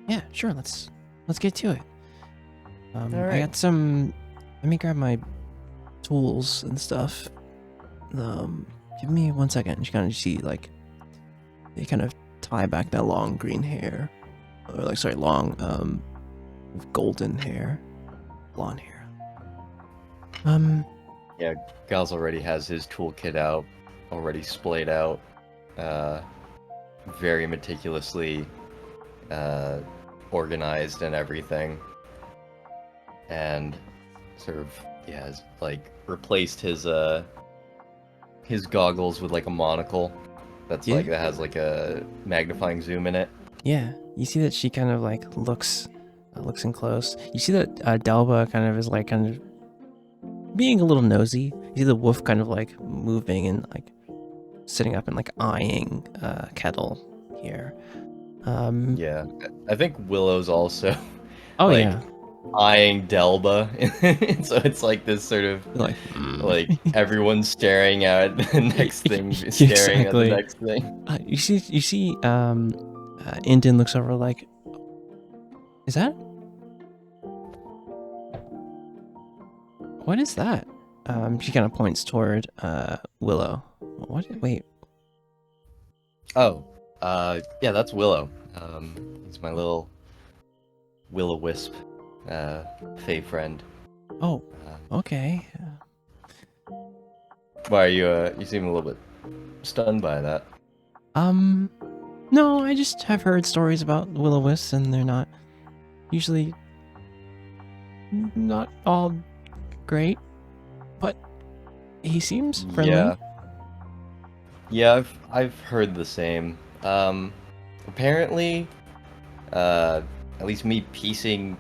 S4: Yeah, sure. Let's get to it.
S5: All
S4: I
S5: right.
S4: got some. Let me grab my tools and stuff. Give me 1 second. You kind of see like they kind of tie back that long green hair, or like sorry, long golden hair, blonde hair.
S5: Yeah, Gals already has his toolkit out, already splayed out, very meticulously organized and everything, and sort of has like replaced his goggles with like a monocle that's
S4: Yeah.
S5: like that has like a magnifying zoom in it.
S4: Yeah, you see that she kind of like looks in close. You see that Delba kind of is like kind of being a little nosy. You see the wolf kind of like moving and like sitting up and like eyeing Kettle here.
S5: Yeah, I think Willow's also
S4: Oh
S5: like,
S4: yeah.
S5: eyeing Delba, so it's like this sort of
S4: Like,
S5: like everyone's staring at the next thing,
S4: Yeah,
S5: staring at the
S4: exactly.
S5: next thing.
S4: You see Indin looks over like, is that? What is that? She kind of points toward Willow. What? Wait.
S5: Oh, yeah, that's Willow. It's my little will-o-wisp, fae friend.
S4: Oh, okay.
S5: Why are you? You seem a little bit stunned by that.
S4: No, I just have heard stories about will-o-wisps, and they're not usually not all great, but he seems friendly.
S5: Yeah. Yeah, I've heard the same. Apparently, at least me piecing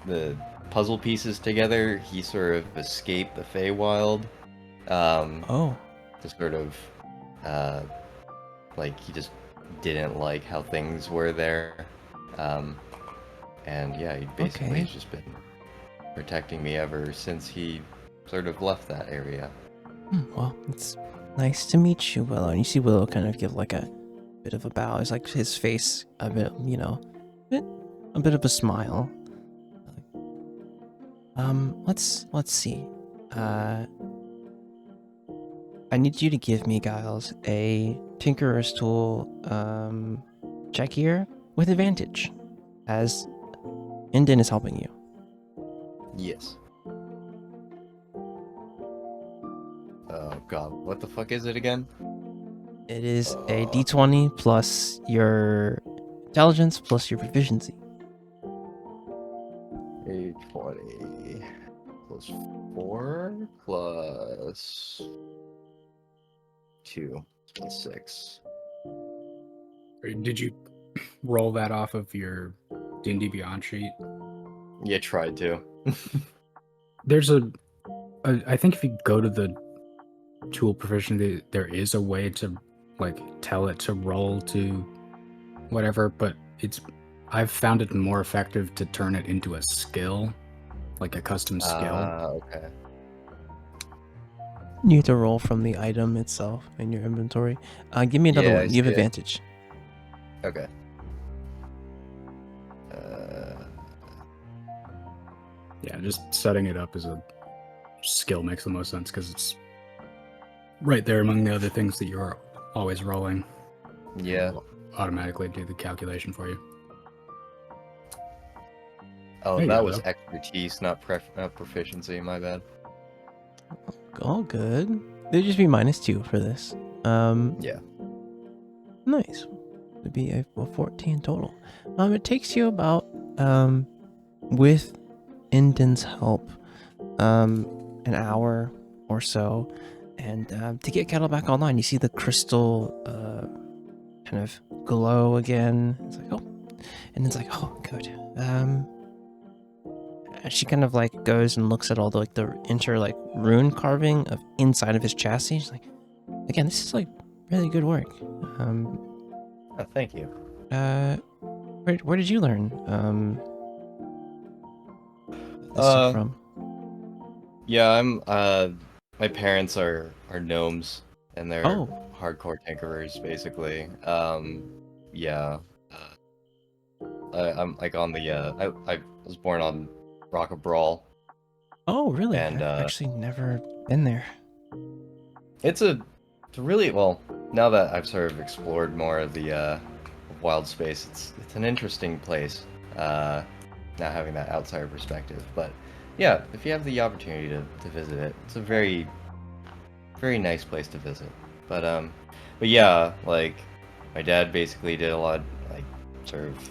S5: the puzzle pieces together, he sort of escaped the Feywild.
S4: Oh,
S5: To sort of, like he just didn't like how things were there. And yeah, he basically
S4: Okay.
S5: has just been protecting me ever since he sort of left that area.
S4: well, it's nice to meet you, Willow. And you see Willow kind of give like a bit of a bow. It's like his face a bit, a bit of a smile. Let's see. I need you to give me, Giles, a Tinkerer's Tool check here with advantage, as Indin is helping you.
S5: Yes. Oh god, what the fuck is it again?
S4: It is a d20 plus your intelligence plus your proficiency.
S5: A20 plus 4 plus 2 plus 6.
S1: Did you roll that off of your D&D Beyond sheet?
S5: Yeah, tried to.
S1: There's I think if you go to the tool proficiency, there is a way to like tell it to roll to whatever, but I've found it more effective to turn it into a skill, like a custom skill.
S5: Okay.
S4: You need to roll from the item itself in your inventory. Give me another
S5: Yeah, I
S4: one. You have
S5: see it.
S4: advantage.
S5: Okay.
S1: Yeah, just setting it up as a skill makes the most sense because it's right there among the other things that you're always rolling.
S5: Yeah.
S1: It'll automatically do the calculation for you.
S5: Oh,
S1: There you
S5: that
S1: go,
S5: was
S1: though.
S5: expertise, not proficiency. My bad.
S4: All good. There'd just be -2 for this.
S5: Yeah.
S4: Nice. It'd be a 14 total. It takes you about, with Indin's help, an hour or so, and to get Kettle back online, you see the crystal kind of glow again. It's like, oh, and it's like, oh, good. She kind of like goes and looks at all the rune carving of inside of his chassis. She's like, again, this is like really good work.
S5: Oh, thank you.
S4: Where did you learn this stuff from?
S5: Yeah, I'm. My parents are gnomes, and they're hardcore tinkerers, basically. Yeah. I'm like on the. I was born on Rock of Brawl.
S4: Oh, really?
S5: And
S4: I've actually never been there.
S5: It's really well. Now that I've sort of explored more of the Wildspace, it's an interesting place. Now having that outsider perspective, but yeah, if you have the opportunity to visit it, it's a very, very nice place to visit. But yeah, like my dad basically did a lot, like sort of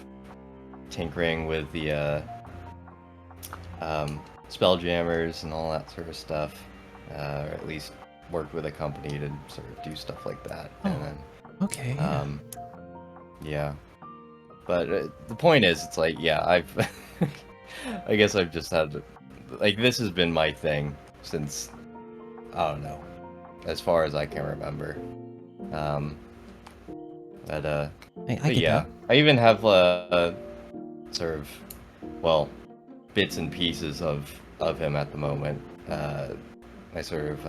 S5: tinkering with the spelljammers and all that sort of stuff, or at least worked with a company to sort of do stuff like that.
S4: Oh,
S5: and then,
S4: okay. Yeah.
S5: yeah. But the point is, it's like, yeah, I guess I've just had, like, this has been my thing since, I don't know, as far as I can remember. But
S4: I
S5: but
S4: get
S5: yeah,
S4: that.
S5: I even have sort of, well, bits and pieces of him at the moment. My sort of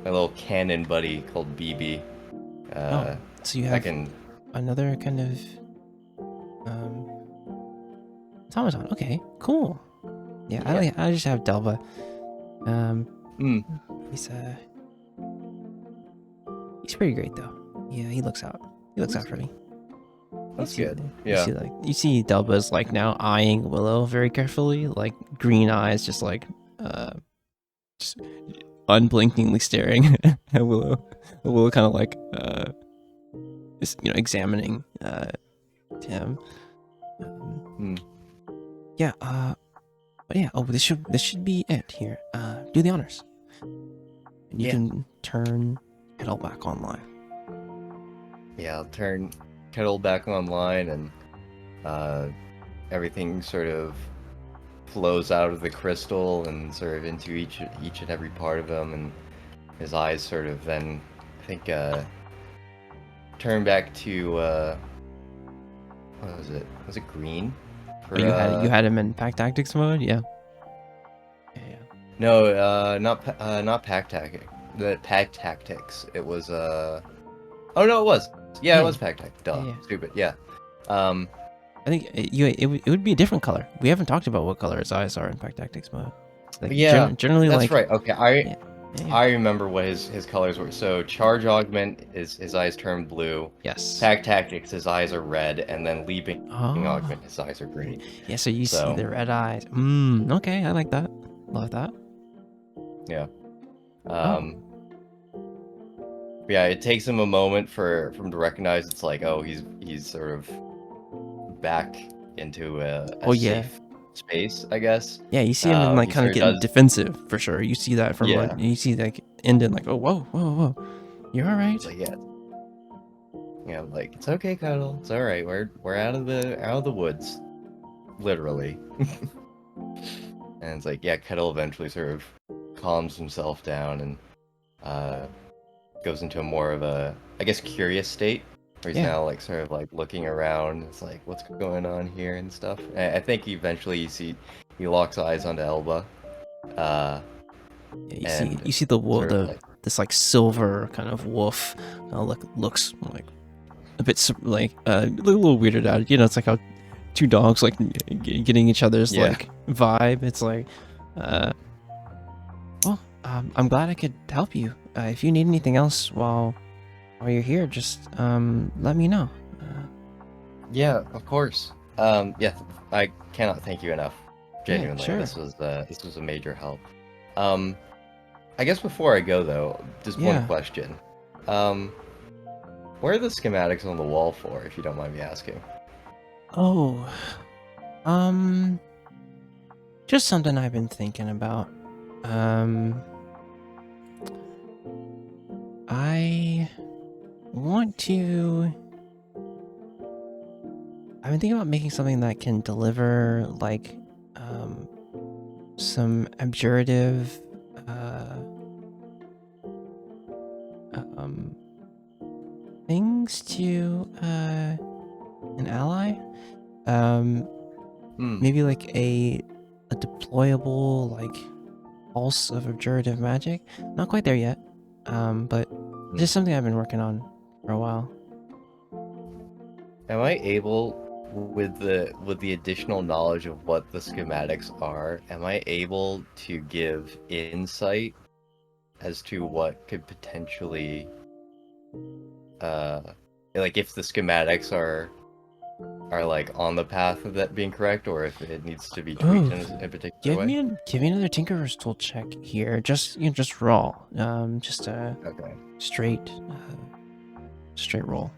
S5: my little canon buddy called BB.
S4: So you
S5: I
S4: have
S5: can.
S4: another kind of automaton. Okay, cool. Yeah,
S5: Yeah.
S4: I just have Delva. He's pretty great though. Yeah, he looks out. He looks out for me.
S5: That's
S4: You see-
S5: good. Yeah.
S4: You see Delva's like now eyeing Willow very carefully, like green eyes, just unblinkingly staring at Willow. Willow kind of like just examining him. Yeah. But yeah. Oh, this should be it here. Do the honors. And you can turn Kettle back online.
S5: Yeah, I'll turn Kettle back online, and everything sort of flows out of the crystal and sort of into each and every part of him, and his eyes sort of then, I think, turn back to what was it? Was it green? For,
S4: You had him in pack tactics mode, yeah. Yeah.
S5: No, not pack tactics. The pack tactics. It was oh no, it was. Yeah, it was pack tactics. Duh,
S4: Yeah.
S5: stupid. Yeah.
S4: I think it would be a different color. We haven't talked about what color his eyes are in pack tactics mode. Like,
S5: Yeah,
S4: generally
S5: that's
S4: like
S5: right. Okay,
S4: Yeah.
S5: I remember what his colors were. So charge augment, his eyes turn blue.
S4: Yes.
S5: Attack tactics, his eyes are red, and then leaping
S4: Oh.
S5: augment, his eyes are green.
S4: Yeah, so you see
S5: So-
S4: the red eyes. Okay, I like that. Love that.
S5: Yeah.
S4: Oh.
S5: Yeah, it takes him a moment for him to recognize it's like, oh, he's sort of back into a
S4: Oh, yeah.
S5: safe space, I guess.
S4: Yeah, you see him and like
S5: he
S4: kind
S5: sort
S4: of
S5: of
S4: getting
S5: does-
S4: defensive for sure. You see that from like
S5: Yeah.
S4: you see like Endon like, oh whoa. You're alright.
S5: It's like, yeah, like it's okay, Cuddle. It's all right. We're out of the woods, literally. And it's like, yeah, Cuddle eventually sort of calms himself down and goes into a more of a, I guess, curious state. Where he's
S4: Yeah.
S5: now like sort of like looking around. It's like, what's going on here and stuff. I think eventually he locks eyes onto Elba.
S4: Yeah,
S5: And
S4: you see the
S5: sort of like,
S4: this like silver kind of wolf looks like a bit like a little weirded out. You know, it's like how two dogs like getting each other's
S5: Yeah.
S4: like vibe. It's like, well, I'm glad I could help you. If you need anything else while you're here, just let me know.
S5: yeah, of course. Yeah, I cannot thank you enough. Genuinely,
S4: sure.
S5: this was a major help. I guess before I go though, just
S4: Yeah.
S5: one question. Where are the schematics on the wall for, if you don't mind me asking?
S4: Oh, just something I've been thinking about. I want to. I've been thinking about making something that can deliver like some abjurative things to an ally. Maybe like a deployable like pulse of abjurative magic. Not quite there yet. But just something I've been working on for a while.
S5: Am I able, with the additional knowledge of what the schematics are, am I able to give insight as to what could potentially, like if the schematics are like on the path of that being correct, or if it needs to be tweaked in a particular
S4: Give
S5: way?
S4: me another Tinkerer's Tool check here. Just just raw. Just a
S5: Okay.
S4: straight roll.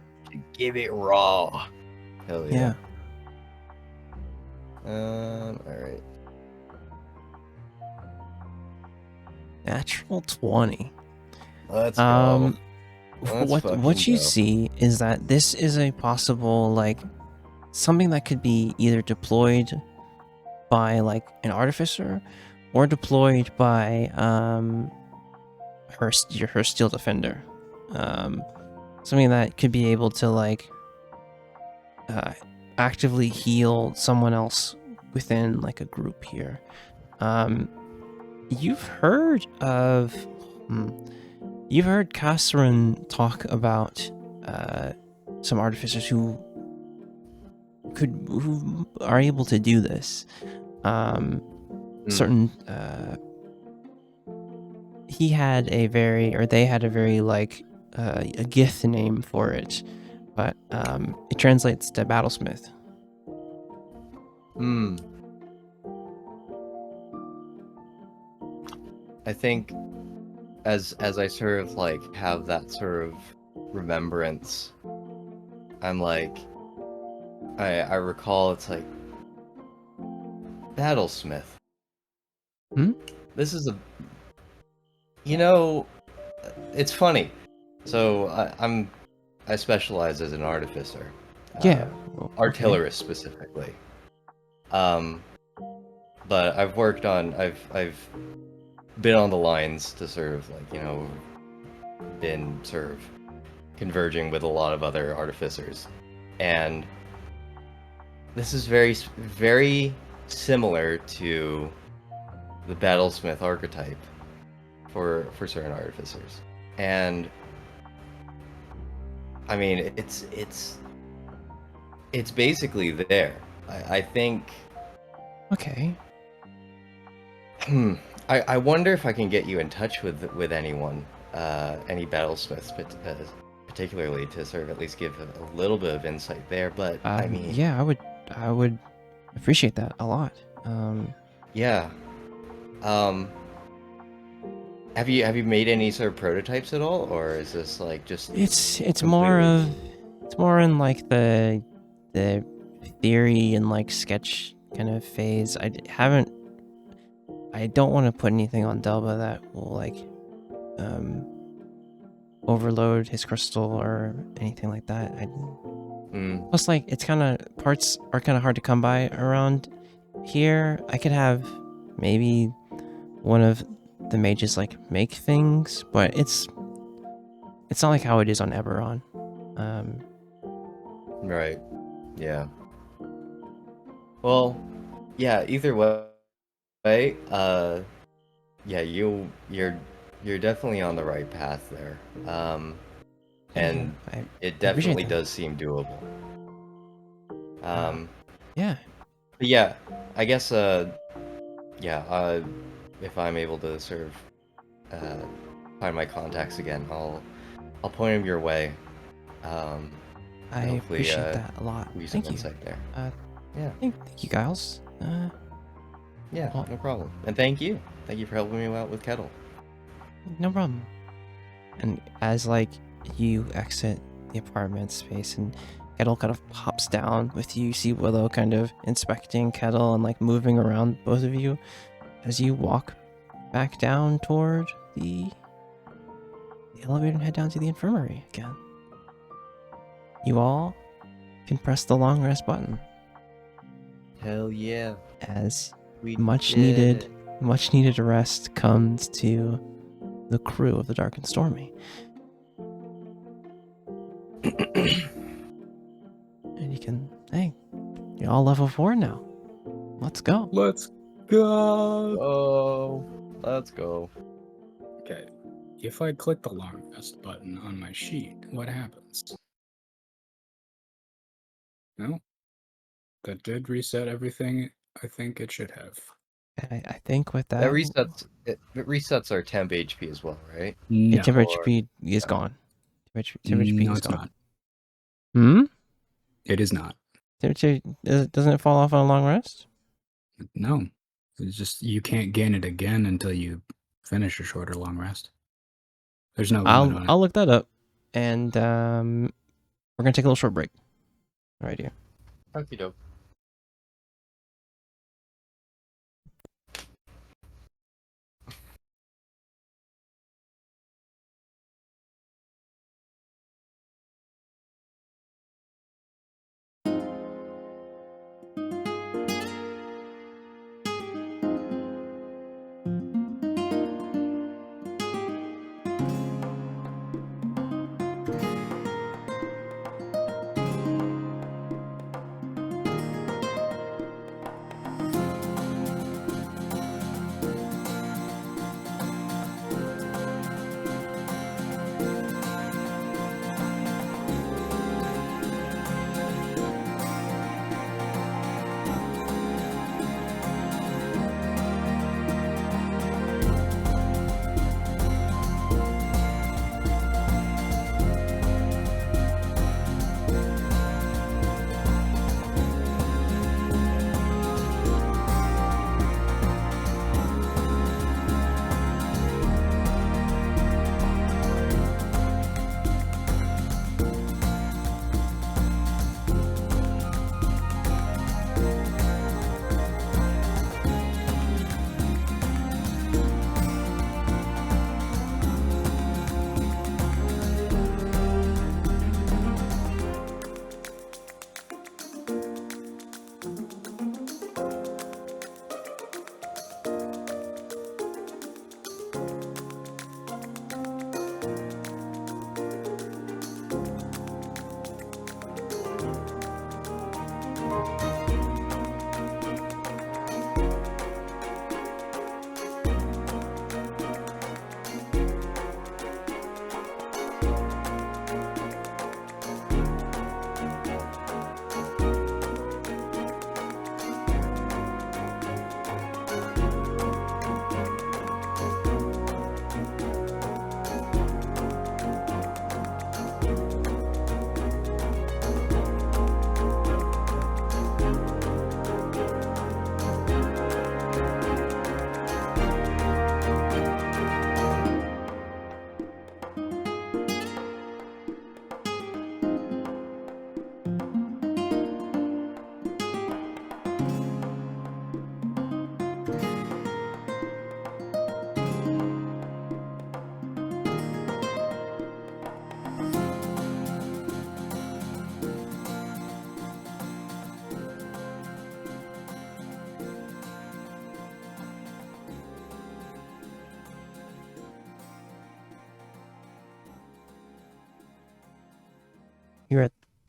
S5: Give it raw. Hell
S4: Yeah.
S5: All right.
S4: Natural 20.
S5: Let's go. Let's
S4: What
S5: fucking
S4: you
S5: go.
S4: see is that this is a possible like something that could be either deployed by like an artificer or deployed by her steel defender. Something that could be able to like actively heal someone else within like a group here. You've heard Catherine talk about some artificers who are able to do this. Certain they had a very like a Gith name for it, but it translates to battlesmith.
S5: I think as I sort of like have that sort of remembrance, I'm like, I recall it's like battlesmith. This is it's funny. So I specialize as an artificer. Artillerist specifically. But I've been on the lines to sort of like, been sort of converging with a lot of other artificers. And this is very, very similar to the battlesmith archetype for certain artificers. And I mean, it's basically there. I think.
S4: Okay.
S5: I wonder if I can get you in touch with anyone, any battlesmiths, but particularly to sort of at least give a little bit of insight there. But I mean,
S4: Yeah, I would appreciate that a lot.
S5: yeah. Have you made any sort of prototypes at all, or is this like just
S4: It's more in like the theory and like sketch kind of phase. I don't want to put anything on Delba that will like overload his crystal or anything like that. Plus, like, it's kind of parts are kind of hard to come by around here. I could have maybe one of the mages like make things, but it's not like how it is on Eberron.
S5: Right. Yeah. Well, yeah, either way, yeah, you're definitely on the right path there. And
S4: I
S5: it
S4: appreciate
S5: definitely
S4: that.
S5: does seem doable.
S4: Yeah,
S5: But yeah, I guess yeah, if I'm able to sort of find my contacts again, I'll point them your way.
S4: I
S5: Hopefully,
S4: appreciate that a lot.
S5: give you some
S4: Thank you.
S5: insight there.
S4: Yeah. Thank you, Giles.
S5: Yeah,
S4: well-
S5: no problem. And thank you. Thank you for helping me out with Kettle.
S4: No problem. And as like you exit the apartment space and Kettle kind of pops down with you, see Willow kind of inspecting Kettle and like moving around both of you as you walk back down toward the elevator and head down to the infirmary again. You all can press the long rest button
S5: Hell yeah.
S4: as
S5: We
S4: much
S5: did
S4: needed rest comes to the crew of the Dark and Stormy. And you can, hey, you're all level 4 now. Let's go.
S1: Let's go.
S5: Oh, let's go.
S1: Okay. If I click the long rest button on my sheet, what happens? No? That did reset everything I think it should have.
S4: I think with that,
S5: That resets it resets our temp HP as well, right?
S4: yeah,
S1: No.
S4: temp
S5: Or-
S4: HP is gone. Temp HP
S1: No,
S4: is
S1: it's
S4: gone.
S1: not. It is not.
S4: Doesn't it fall off on a long rest?
S1: No. It's just you can't gain it again until you finish a short or long rest. There's no limit on it.
S4: I'll look that up, and we're gonna take a little short break. Right here.
S5: Okie doke.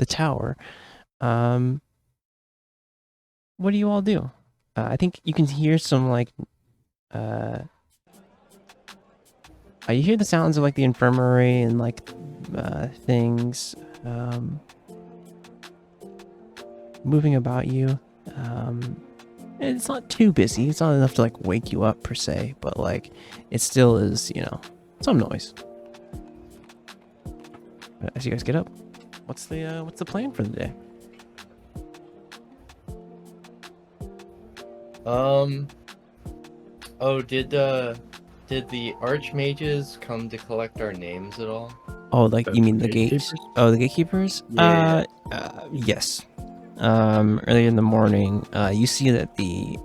S4: the tower. What do you all do? I think you can hear some like you hear the sounds of like the infirmary and like things moving about you. It's not too busy. It's not enough to like wake you up per se, but like it still is, you know, some noise. As you guys get up, what's the plan for the day?
S5: Oh, did the archmages come to collect our names at all?
S4: Oh, like
S1: The
S4: you mean the
S1: gatekeepers?
S4: gates? Oh, the gatekeepers?
S5: Yeah.
S4: Yes. Earlier in the morning, you see that the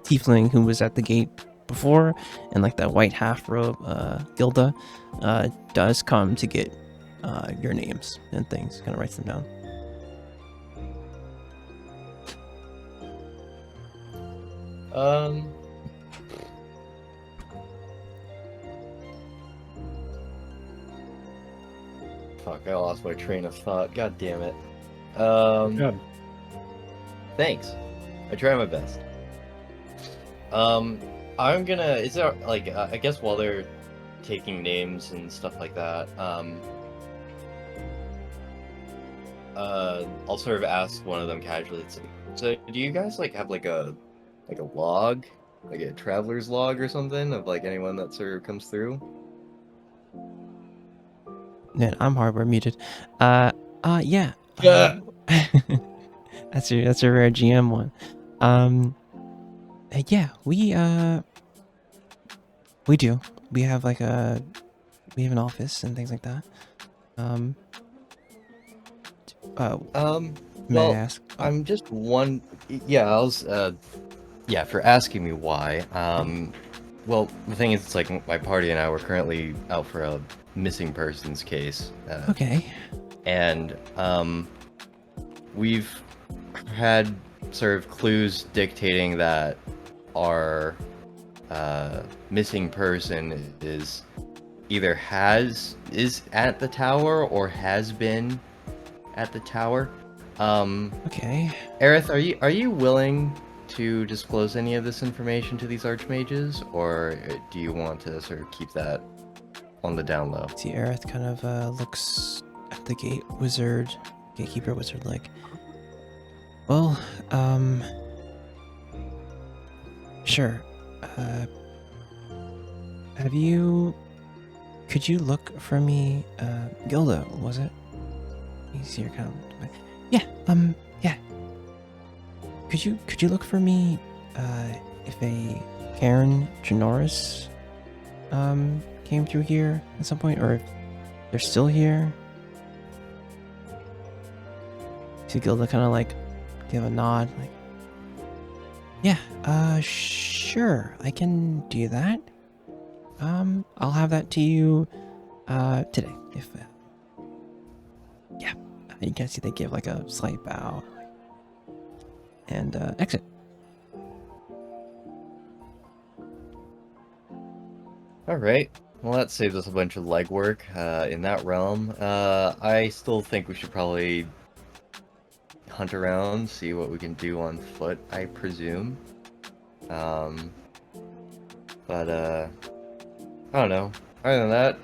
S4: tiefling who was at the gate before, and like that white half robe, Gilda, does come to get your names and things. Kind of writes them down.
S5: Fuck, I lost my train of thought. God damn it.
S1: God.
S5: Thanks. I try my best. I'm gonna. Is there like I guess while they're taking names and stuff like that, I'll sort of ask one of them casually. So do you guys like have like a log, like a traveler's log or something of like anyone that sort of comes through?
S4: Yeah, I'm hardware muted. Yeah.
S5: Yeah.
S4: That's a rare GM one. Yeah, we do. We have like we have an office and things like that. May I
S5: Well,
S4: ask?
S5: I'm just one. Yeah, I was. Yeah, for asking me why. Well, the thing is, it's like my party and I were currently out for a missing persons case.
S4: Okay.
S5: And we've had sort of clues dictating that our missing person is either is at the tower or has been at the tower.
S4: Okay.
S5: Aerith, are you willing to disclose any of this information to these archmages, or do you want to sort of keep that on the down low?
S4: See, Aerith kind of looks at the gatekeeper wizard, like, well, sure. Could you look for me, Gilda, was it? He's here, kind of. Yeah, yeah. Could you look for me, if a Karen Janoris, came through here at some point, or if they're still here? See Gilda kind of like give a nod, like, yeah, sure, I can do that. I'll have that to you, today, if, yeah. You can see they give like a slight bow and exit.
S5: All right. Well, that saves us a bunch of legwork in that realm. I still think we should probably hunt around, see what we can do on foot, I presume. But I don't know. Other than that,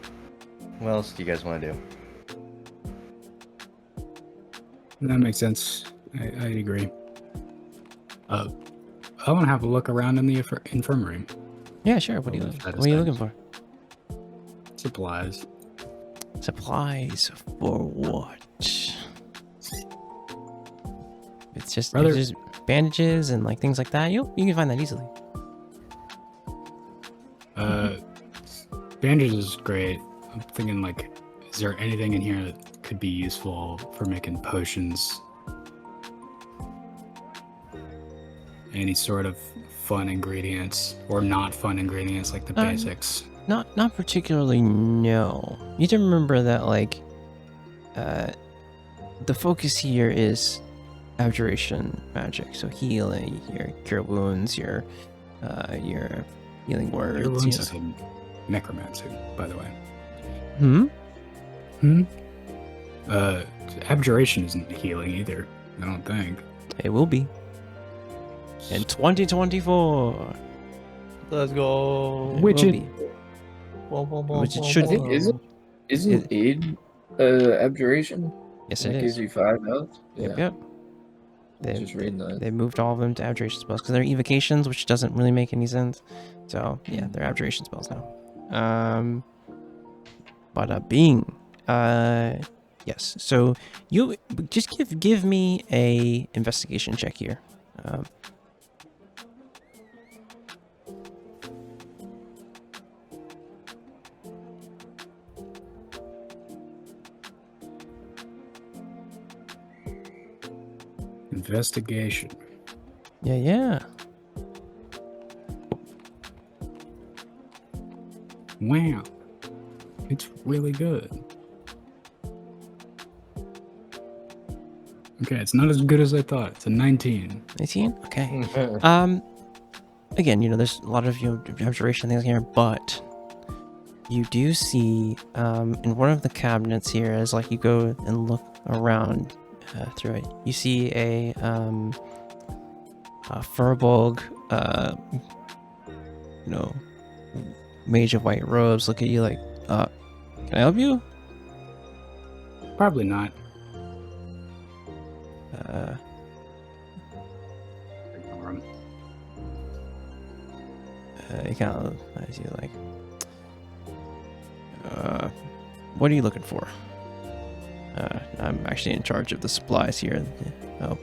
S5: what else do you guys want to do?
S1: That makes sense. I agree. I want to have a look around in the infirmary.
S4: Yeah, sure. What are you looking for?
S1: Supplies.
S4: Supplies for what? It's just bandages and like things like that. You can find that easily.
S1: Bandages is great. I'm thinking like, is there anything in here that could be useful for making potions? Any sort of fun ingredients or not fun ingredients, like the basics?
S4: Not particularly, no. You need to remember that like the focus here is abjuration magic, so healing, your cure wounds, your healing words.
S1: Your wounds is a necromancer, by the way. Abjuration isn't healing either. I don't think.
S4: It will be in 2024.
S5: Let's go.
S4: It
S1: Which
S4: will
S1: it-
S4: be. Which it should
S3: I think
S4: be.
S3: isn't aid abjuration?
S4: Yes,
S3: And
S4: it
S3: it gives
S4: is.
S3: you 5 health.
S4: Yep,
S3: Yeah,
S4: yep.
S3: just reading that.
S4: They moved all of them to abjuration spells because they're evocations, which doesn't really make any sense. So yeah, they're abjuration spells now. But yes. So you just give me a investigation check here.
S1: Investigation.
S4: Yeah.
S1: Wow. It's really good. Okay, it's not as good as I thought. It's a 19.
S4: 18. Okay.
S3: Mm.
S4: Again, there's a lot of abjuration things here, but you do see in one of the cabinets here, as like you go and look around through it, you see a Furbolg, mage of white robes look at you like, can I help you?
S1: Probably not. Ignore him.
S4: He kind of eyes you like, what are you looking for? I'm actually in charge of the supplies here. Oh,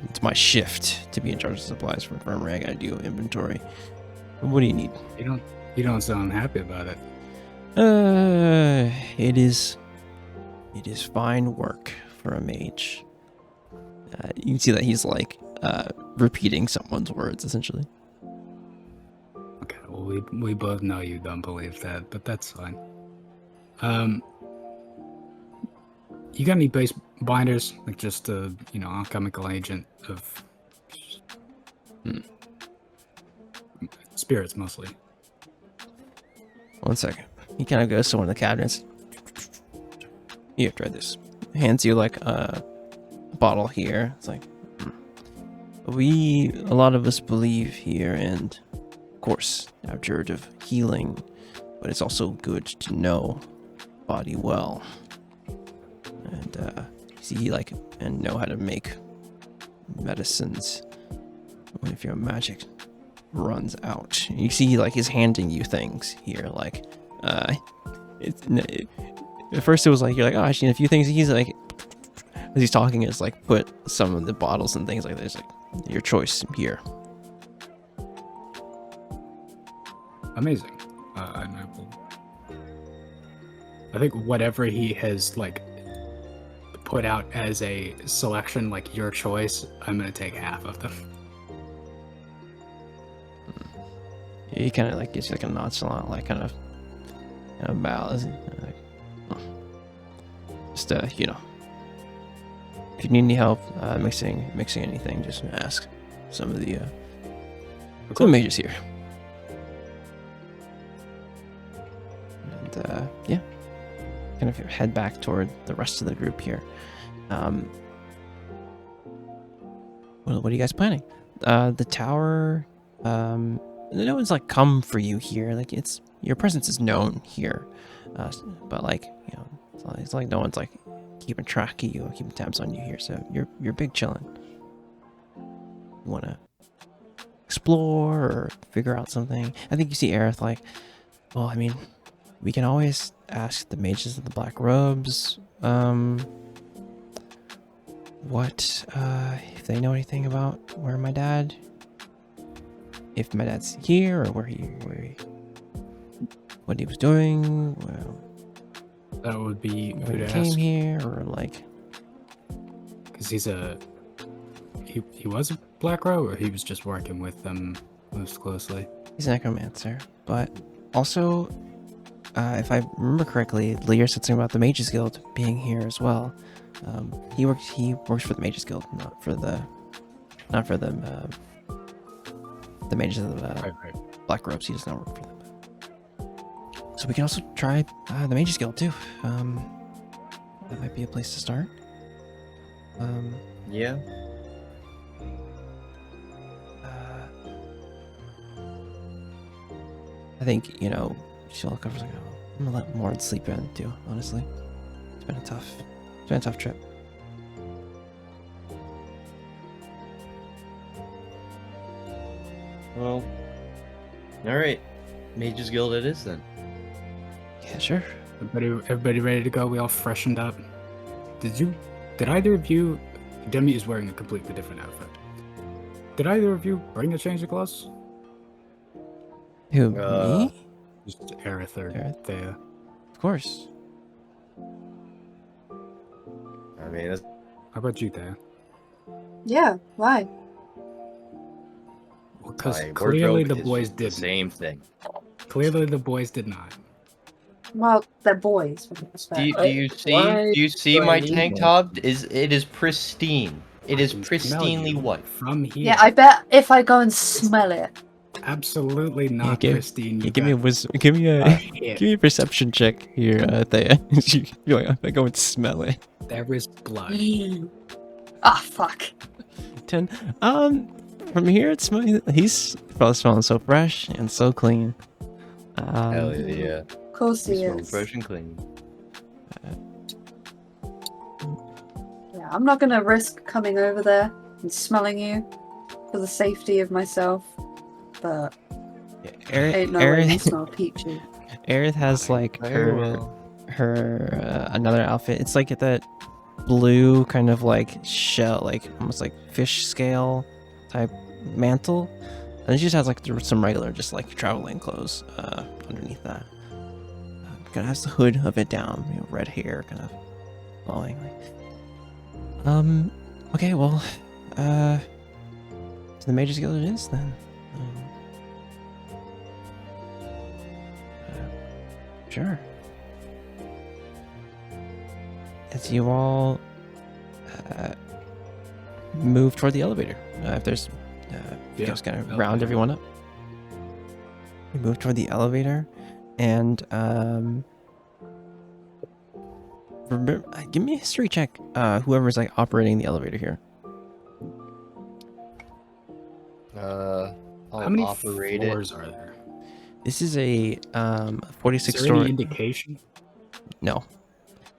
S4: it's my shift to be in charge of supplies for infirmary. I gotta do inventory. What do you need?
S1: You don't sound happy about it.
S4: It is fine work for a mage. You can see that he's like repeating someone's words essentially.
S1: Okay, well we both know you don't believe that, but that's fine. You got any base binders? Like just a, alchemical agent of spirits mostly.
S4: One second. He kind of goes to one of the cabinets. Here, try this. Hands you like a bottle here. It's like, a lot of us believe here, and of course, abjured of healing, but it's also good to know body well. And see, like, and know how to make medicines if your magic runs out. You see, like, he's handing you things here, like, at first it was like, you're like, oh, actually, a few things. He's like, as he's talking, is like, put some of the bottles and things like this, like, your choice here.
S1: Amazing. I think whatever he has like put out as a selection, like your choice, I'm gonna take half of them.
S4: He kind of like gives you like a nonchalant, like kind of bow. Like, just if you need any help mixing anything, just ask some of the mages here. And yeah, kind of head back toward the rest of the group here. What are you guys planning? The tower. No one's like come for you here. Like your presence is known here, but like it's like no one's like keeping track of you or keeping tabs on you here. So you're big chilling. You want to explore or figure out something? I think you see Aerith like, well, I mean, we can always ask the mages of the black robes, what if they know anything about where my dad. If my dad's here, or what he was doing,
S1: That would be
S4: when
S1: who
S4: he
S1: to
S4: came
S1: ask,
S4: here, or like,
S1: because he was a black robe, or he was just working with them most closely.
S4: he's a necromancer. But also, if I remember correctly, Lear said something about the Mages Guild being here as well. He works for the Mages Guild, not for the mages of the
S1: Right.
S4: black robes. He does not work for them. So we can also try the Mages Guild too. that might be a place to start.
S3: Yeah.
S4: I think, she'll look over and like, oh, I'm gonna let Mord sleep in too, honestly. It's been a tough trip.
S5: Well, alright. Mage's Guild it is then.
S4: Yeah, sure.
S1: Everybody ready to go? We all freshened up. Did either of you... Demi is wearing a completely different outfit. Did either of you bring a change of clothes?
S4: Who,
S5: Uh,
S4: me?
S1: Just Aerith or
S4: Aerith?
S1: Thea.
S4: Of course.
S5: I mean, that's
S1: How about you, Thea?
S2: Yeah, why?
S1: Because
S5: my
S1: clearly
S5: wardrobe
S1: the
S5: is
S1: boys
S5: just the
S1: didn't.
S5: same thing.
S1: Clearly the boys did not.
S2: Well, they're boys. What do you expect?
S5: Do you see?
S3: Why
S5: Do you see
S3: do I
S5: my
S3: need
S5: tank
S3: one?
S5: top? It is pristine. It
S1: I
S5: is
S1: can smell
S5: pristinely
S1: you
S5: white.
S1: from here.
S2: Yeah, I bet if I go and smell it.
S1: Absolutely not
S4: give-
S1: pristine.
S4: Yeah, give me
S1: a
S4: a
S1: hit.
S4: give me a perception check here, Thea. You're like, I go and smell it.
S1: There is blood.
S2: Ah, fuck.
S4: 10. From here it's smelling. He's probably smelling so fresh and so clean.
S5: Hell yeah.
S2: Of course he
S5: Smell
S2: is.
S5: fresh and clean.
S2: Yeah, I'm not gonna risk coming over there and smelling you for the safety of myself. But ain't no way you smell peachy.
S4: Aerith has like
S5: Very
S4: her
S5: well.
S4: another outfit. It's like that blue kind of like shell, like almost like fish scale type mantle, and she just has like some regular just like traveling clothes underneath that. Kind of has the hood of it down, red hair kind of flowing. Okay, well, to the Mage's Guild it is then. Sure. As you all move toward the elevator, if there's, you guys kind of round everyone up. You move toward the elevator, and remember, give me a history check. Whoever's like operating the elevator here.
S5: I'll
S1: How many
S5: operate
S1: floors are there?
S4: This is a 46
S1: Is there any
S4: story.
S1: indication?
S4: No,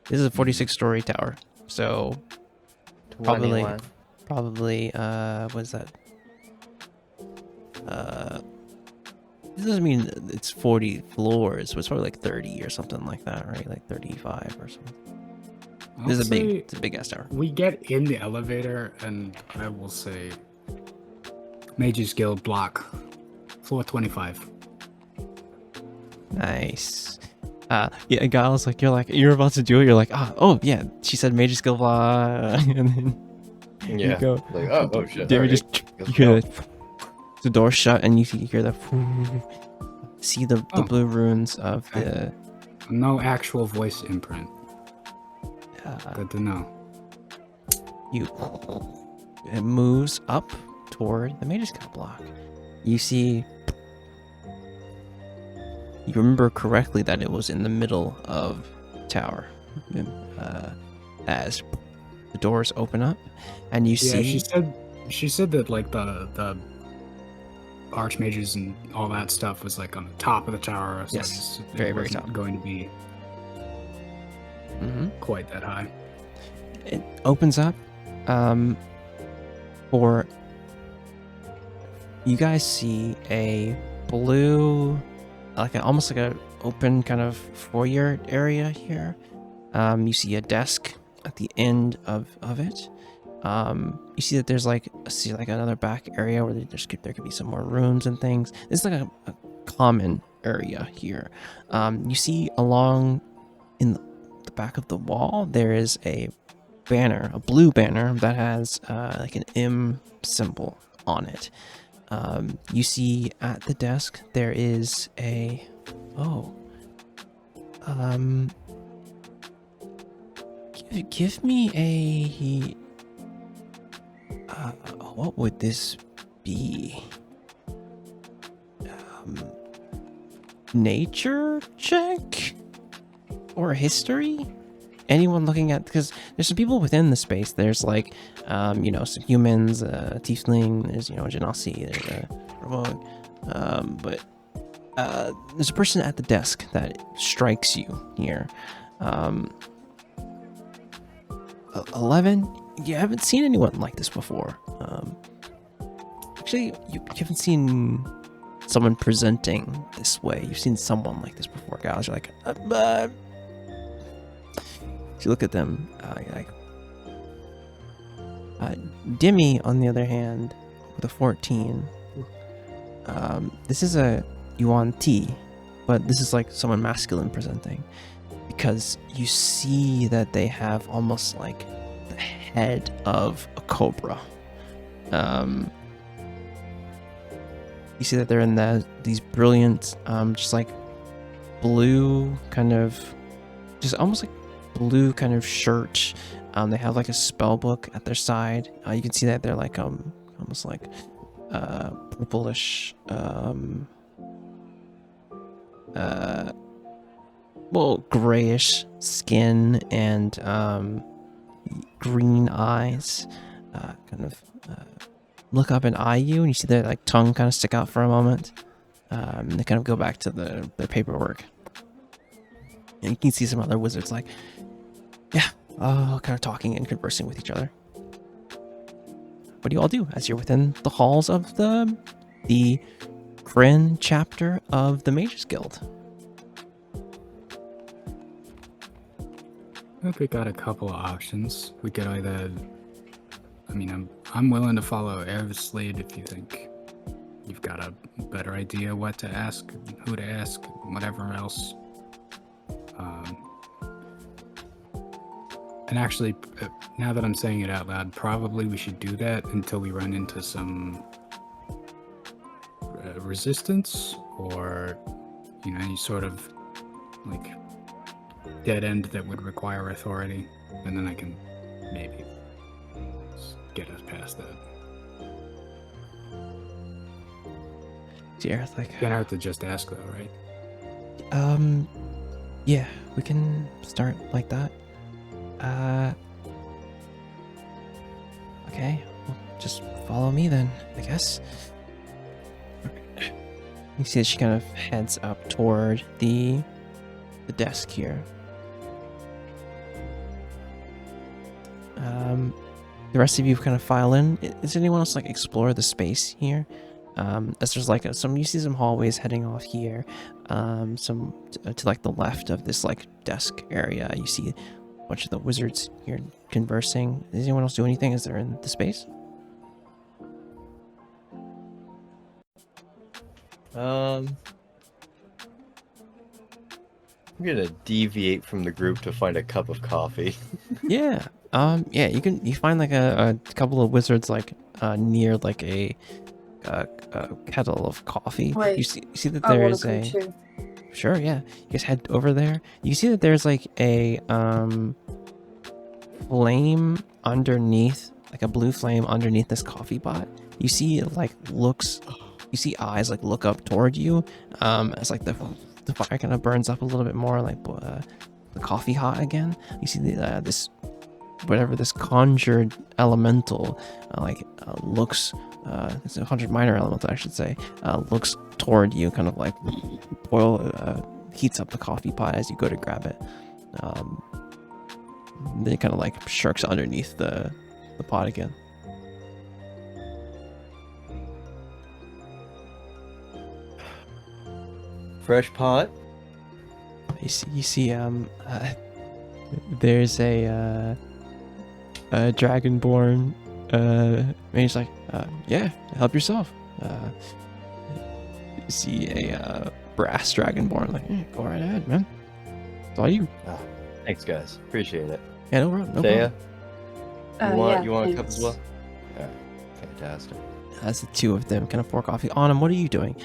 S4: this is a 46 story tower. So probably,
S5: 21.
S4: what is that? This doesn't mean it's 40 floors, but it's probably like 30 or something like that, right? Like 35 or something. This is it's a big ass tower.
S1: We get in the elevator, and I will say, Mage's Guild block, floor 25.
S4: Nice. Yeah, Giles, like you're about to do it. You're like, oh yeah, she said Mage's Guild blah, and then
S5: Yeah.
S4: you go.
S5: Like, oh shit.
S4: Then we
S5: alright.
S4: just
S5: Guess
S4: you hear
S5: we'll
S4: the door shut, and you hear the see the
S1: Oh.
S4: blue runes of the.
S1: No actual voice imprint. Good to know.
S4: It moves up toward the Mage's Guild block. You see. You remember correctly that it was in the middle of the tower, as the doors open up, and you see.
S1: She said that like the archmages and all that stuff was like on the top of the tower. So
S4: Yes,
S1: it
S4: very, very
S1: wasn't
S4: top.
S1: going to be quite that high.
S4: It opens up, for you guys see a blue, almost like a open kind of foyer area here. You see a desk at the end of it. You see that there's like another back area where there could be some more rooms and things. It's like a common area here. You see along in the back of the wall there is a banner, a blue banner that has like an M symbol on it. You see at the desk there is a give me a what would this be? Nature check or history? anyone looking at, because there's some people within the space. There's like, some humans, tiefling. There's a genasi. There's a rogue, but there's a person at the desk that strikes you here. 11. You haven't seen anyone like this before. Actually, you haven't seen someone presenting this way. You've seen someone like this before, guys. You're like, you look at them, you're like, Dimmy, on the other hand, with a 14, this is a Yuan T, but this is like someone masculine presenting, because you see that they have almost like the head of a cobra. You see that they're in these brilliant, just like blue kind of, just almost like blue kind of shirt. They have like a spell book at their side. You can see that they're like almost like purplish, grayish skin and green eyes. Kind of look up and eye you, and you see their like tongue kind of stick out for a moment. And they kind of go back to their paperwork. And you can see some other wizards like, kind of talking and conversing with each other. What do you all do as you're within the halls of the Krynn chapter of the Mages Guild?
S1: I think we got a couple of options. We could either, I'm willing to follow Erv's lead if you think you've got a better idea what to ask, who to ask, whatever else. And actually, now that I'm saying it out loud, probably we should do that until we run into some resistance or, any sort of like dead end that would require authority, and then I can maybe get us past that.
S4: Yeah, like
S1: Gonna have to just ask though, right?
S4: Yeah, we can start like that. Okay, well, just follow me then, I guess. You see that she kind of heads up toward the desk here. The rest of you kind of file in. Does anyone else like explore the space here? As there's like you see some hallways heading off here. Some to like the left of this like desk area, you see a bunch of the wizards here conversing. Does anyone else do anything as they're in the space?
S5: I'm gonna deviate from the group to find a cup of coffee.
S4: Yeah. You find like a couple of wizards like near like a kettle of coffee.
S2: Wait,
S4: you see that
S2: I
S4: there
S2: want
S4: is
S2: to go
S4: a
S2: too.
S4: Sure, yeah. You guys head over there. You see that there's like a flame underneath, like a blue flame underneath this coffee pot. You see it like you see eyes like look up toward you as like the fire kind of burns up a little bit more, like the coffee hot again. You see this conjured elemental looks it's a conjured minor elemental, I should say, looks toward you, kind of like heats up the coffee pot as you go to grab it. Then it kind of like shirks underneath the pot again.
S5: Fresh pot?
S4: You see there's a dragonborn mage's like, yeah, help yourself. You see a brass dragonborn like, yeah, go right ahead, man. It's all you.
S5: Thanks, guys. Appreciate it.
S4: Yeah, no problem.
S5: Thea, you want a cup
S2: thanks.
S5: as well? Alright, fantastic.
S4: As the two of them kind of pour coffee. Autumn, what are you doing?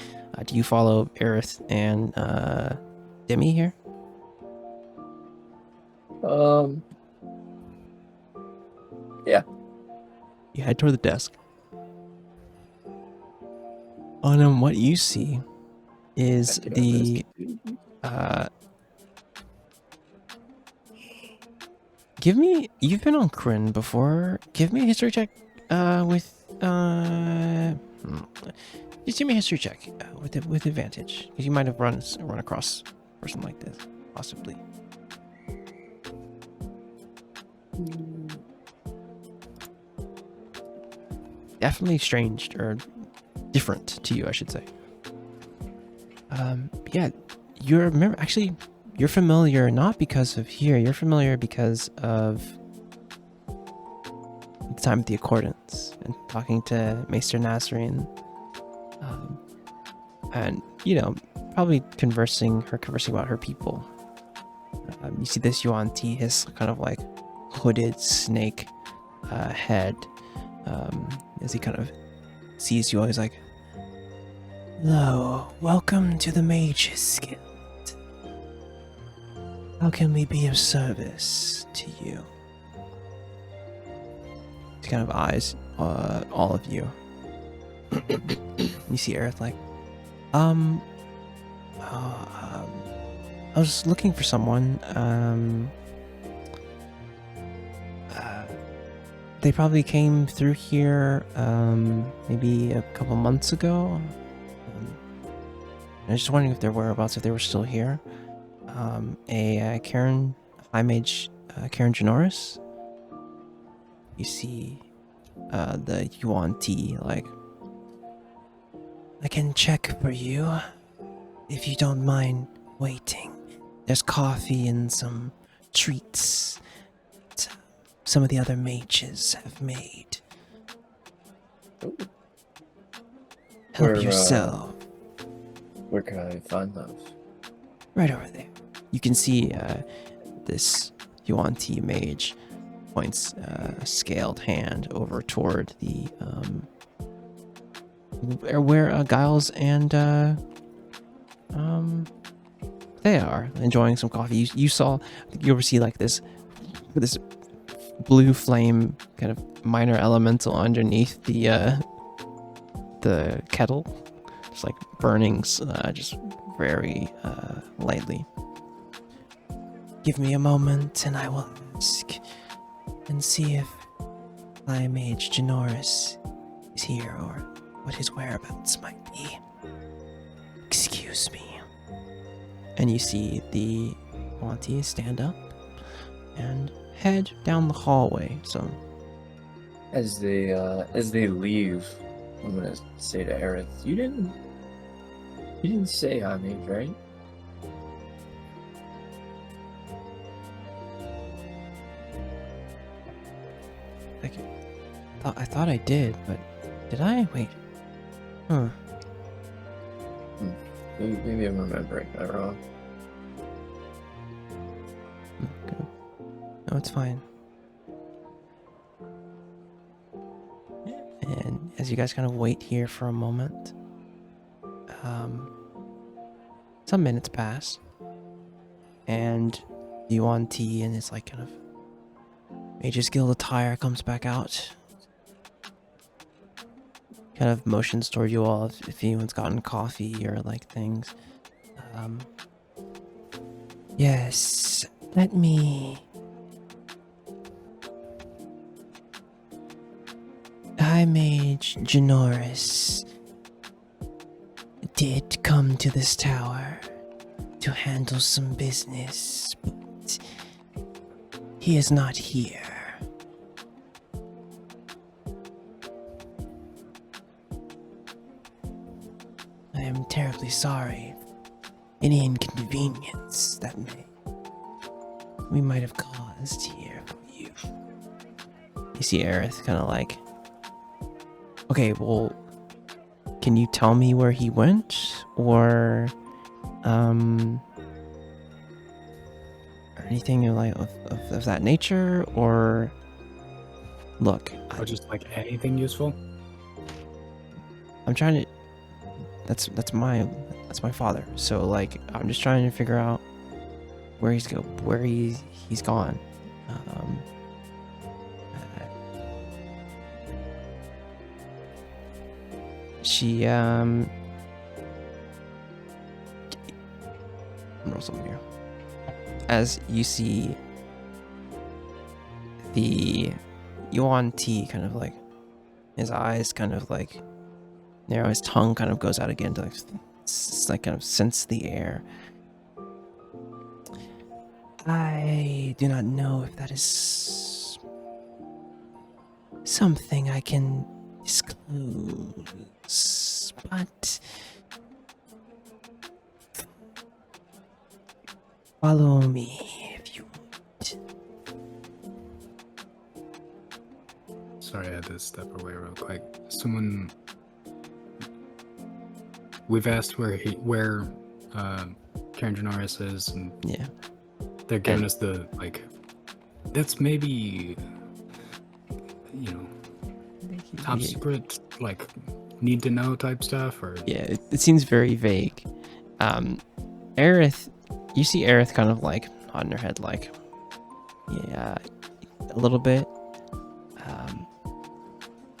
S4: Do you follow Aerith and Demi here?
S3: Yeah.
S4: You head toward the desk. Autumn, what you see is You've been on Krynn before. Give me a history check. Just give me a history check with advantage, because you might have run across a person like this, possibly. Definitely strange or different to you, I should say. Yeah, you're familiar not because of here. You're familiar because of the time at the Accordance and talking to Maester Nazarene, and probably conversing about her people. You see this Yuan Ti, his kind of like hooded snake head, as he kind of sees you all. He's like, "Hello, welcome to the Mages Guild. How can we be of service to you?" He kind of eyes all of you. You see Aerith like, I was looking for someone. They probably came through here maybe a couple months ago. I was just wondering if their whereabouts, if they were still here. Karen, High Mage, Karen Janoris. You see the Yuan Ti, like, "I can check for you, if you don't mind waiting. There's coffee and some treats that some of the other mages have made. Help yourself."
S3: Where can I find those?
S4: Right over there. You can see this Yuan Ti mage points a scaled hand over toward the where Giles and they are enjoying some coffee. You ever see like this blue flame kind of minor elemental underneath the kettle, just like burning just very lightly. "Give me a moment and I will ask and see if High Mage Janoris is here or what his whereabouts might be. Excuse me." And you see the Yuan Ti stand up and head down the hallway. So
S3: As they leave, I'm gonna say to Aerith, you didn't say I made, right?
S4: I thought I did, but did I? Wait. Huh.
S3: Maybe I'm remembering that wrong.
S4: Okay. No, it's fine. And as you guys kind of wait here for a moment, some minutes pass, and the Yuan Ti in his like kind of Mage's Guild attire comes back out. Kind of motions toward you all if anyone's gotten coffee or like things. Yes, let me. High Mage Janoris did come to this tower to handle some business, but he is not here. I am terribly sorry for any inconvenience that we might have caused here for you. You see Aerith kind of like, "Okay, well, can you tell me where he went, or anything of that nature, or look,
S1: Or just like anything useful?
S4: I'm trying to. That's my father. So like, I'm just trying to figure out where he's gone. She roll something here. As you see the Yuan Ti kind of like, his eyes kind of like narrow, his tongue kind of goes out again to like kind of sense the air. I do not know if that is something I can disclose, but follow me if you want.
S1: Sorry, I had to step away real quick. Someone... We've asked where Karen Janoris is, and
S4: Yeah.
S1: they're giving us the, like... That's maybe... You know, top secret, like, need to know type stuff, or...
S4: Yeah, it seems very vague. Aerith, you see Aerith kind of like nodding her head like, yeah, a little bit.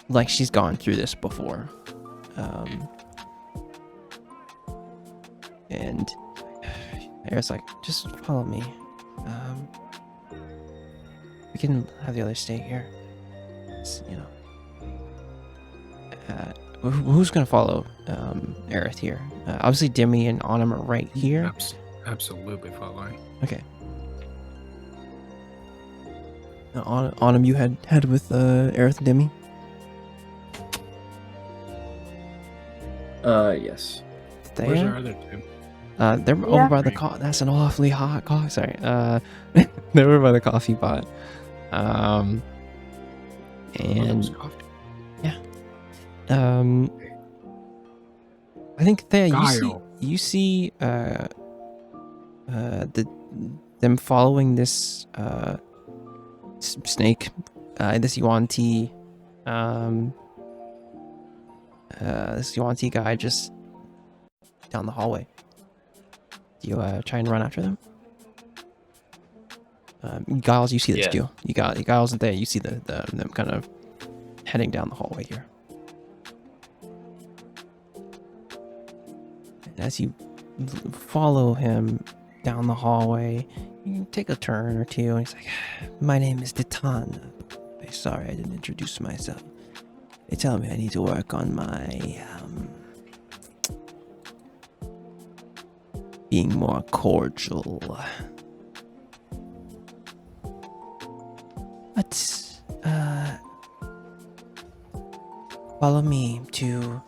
S4: Like she's gone through this before. And Aerith's like, just follow me. We can have the others stay here. You know. Who's gonna follow Aerith here? Obviously, Demi and Autumn are right here.
S1: Absolutely following.
S4: Okay. Autumn, you head with Aerith and Demi.
S3: Yes.
S1: Where's
S4: There.
S1: our other two?
S4: They're over by the That's an awfully hot coffee. Sorry. They're over by the coffee pot. And I think there you see them following this snake, this Yuan Ti, this Yuan Ti guy just down the hallway. Do you try and run after them? Giles, you see this too. Giles isn't there. You see them kind of heading down the hallway here. And as you follow him down the hallway, you can take a turn or two, and he's like, "My name is Ditan. Sorry, I didn't introduce myself. They tell me I need to work on my being more cordial. But follow me to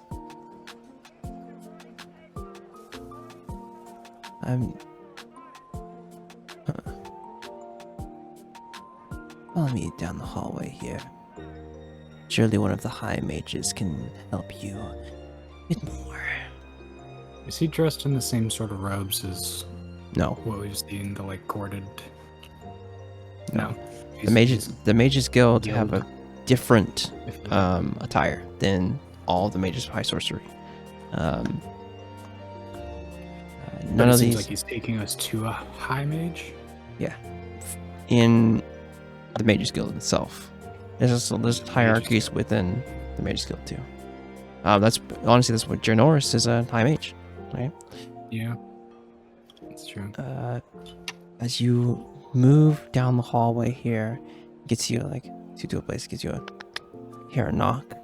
S4: follow me down the hallway here. Surely one of the high mages can help you a bit more."
S1: Is he dressed in the same sort of robes as
S4: No.
S1: what we've seen, the like corded?
S4: No.
S1: He's
S4: The Mages Guild have a
S1: Guild.
S4: different attire than all the mages of high sorcery. None
S1: But it
S4: of
S1: seems
S4: these
S1: like he's taking us to a high mage.
S4: in the Mages Guild itself. There's hierarchies within the Mages Guild too. That's what Janoris is, a high mage, right?
S1: Yeah, that's true.
S4: As you move down the hallway here, gets you to a place, gets you hear a knock.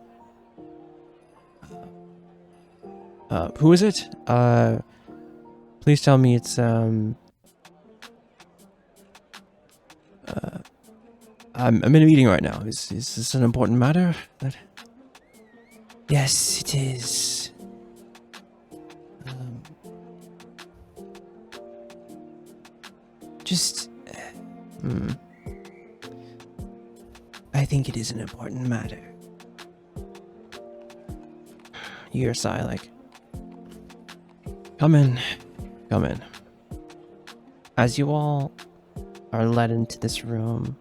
S4: Who is it? Please tell me it's I'm in a meeting right now. Is this an important matter? Yes, it is. I think it is an important matter. You hear a sigh like, come in. As you all are led into this room,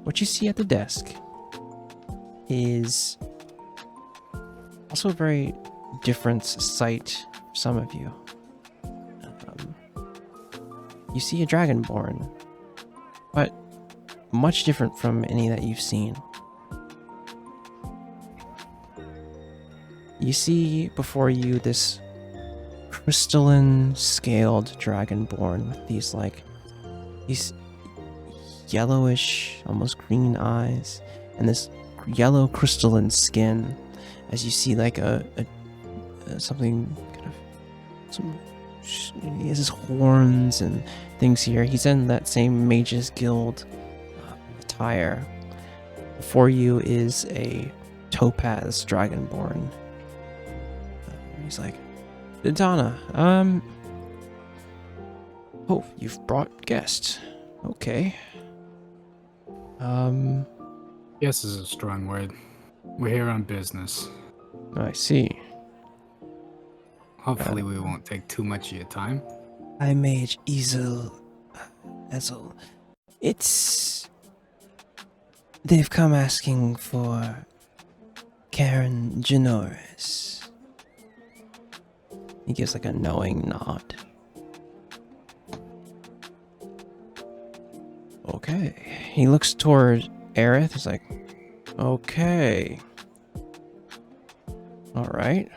S4: what you see at the desk is also a very different sight for some of you. You see a dragonborn, but much different from any that you've seen. You see before you this crystalline scaled dragonborn with these yellowish, almost green eyes, and this yellow crystalline skin. As you see, like something kind of he has his horns and things here. He's in that same Mages Guild attire. Before you is a topaz dragonborn. He's like, Donna, oh, you've brought guests. Okay.
S1: Yes is a strong word. We're here on business.
S4: I see.
S1: Hopefully we won't take too much of your time.
S4: High Mage Ezel. They've come asking for Karen Genoris. He gives like a knowing nod. Okay. He looks toward Aerith. He's like, okay. Alright.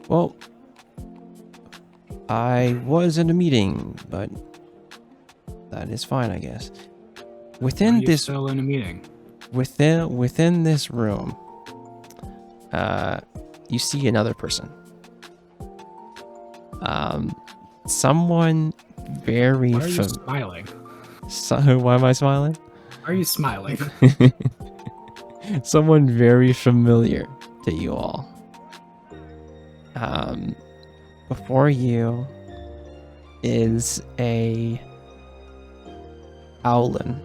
S4: Well, I was in a meeting, but that is fine, I guess. Within this,
S1: still in a meeting.
S4: within this room, you see another person. Someone very.
S1: Why are you smiling?
S4: Why am I smiling?
S1: Why are you smiling?
S4: Someone very familiar to you all. Before you is a owlin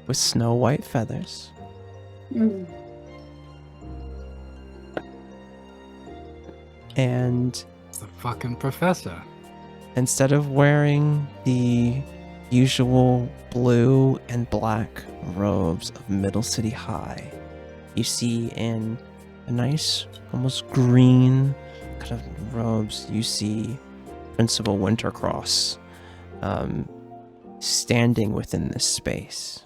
S4: with snow white feathers.
S2: Mm.
S4: And
S1: It's the fucking professor.
S4: instead of wearing the usual blue and black robes of Middle City High, you see in a nice, almost green kind of robes, you see Principal Wintercross standing within this space.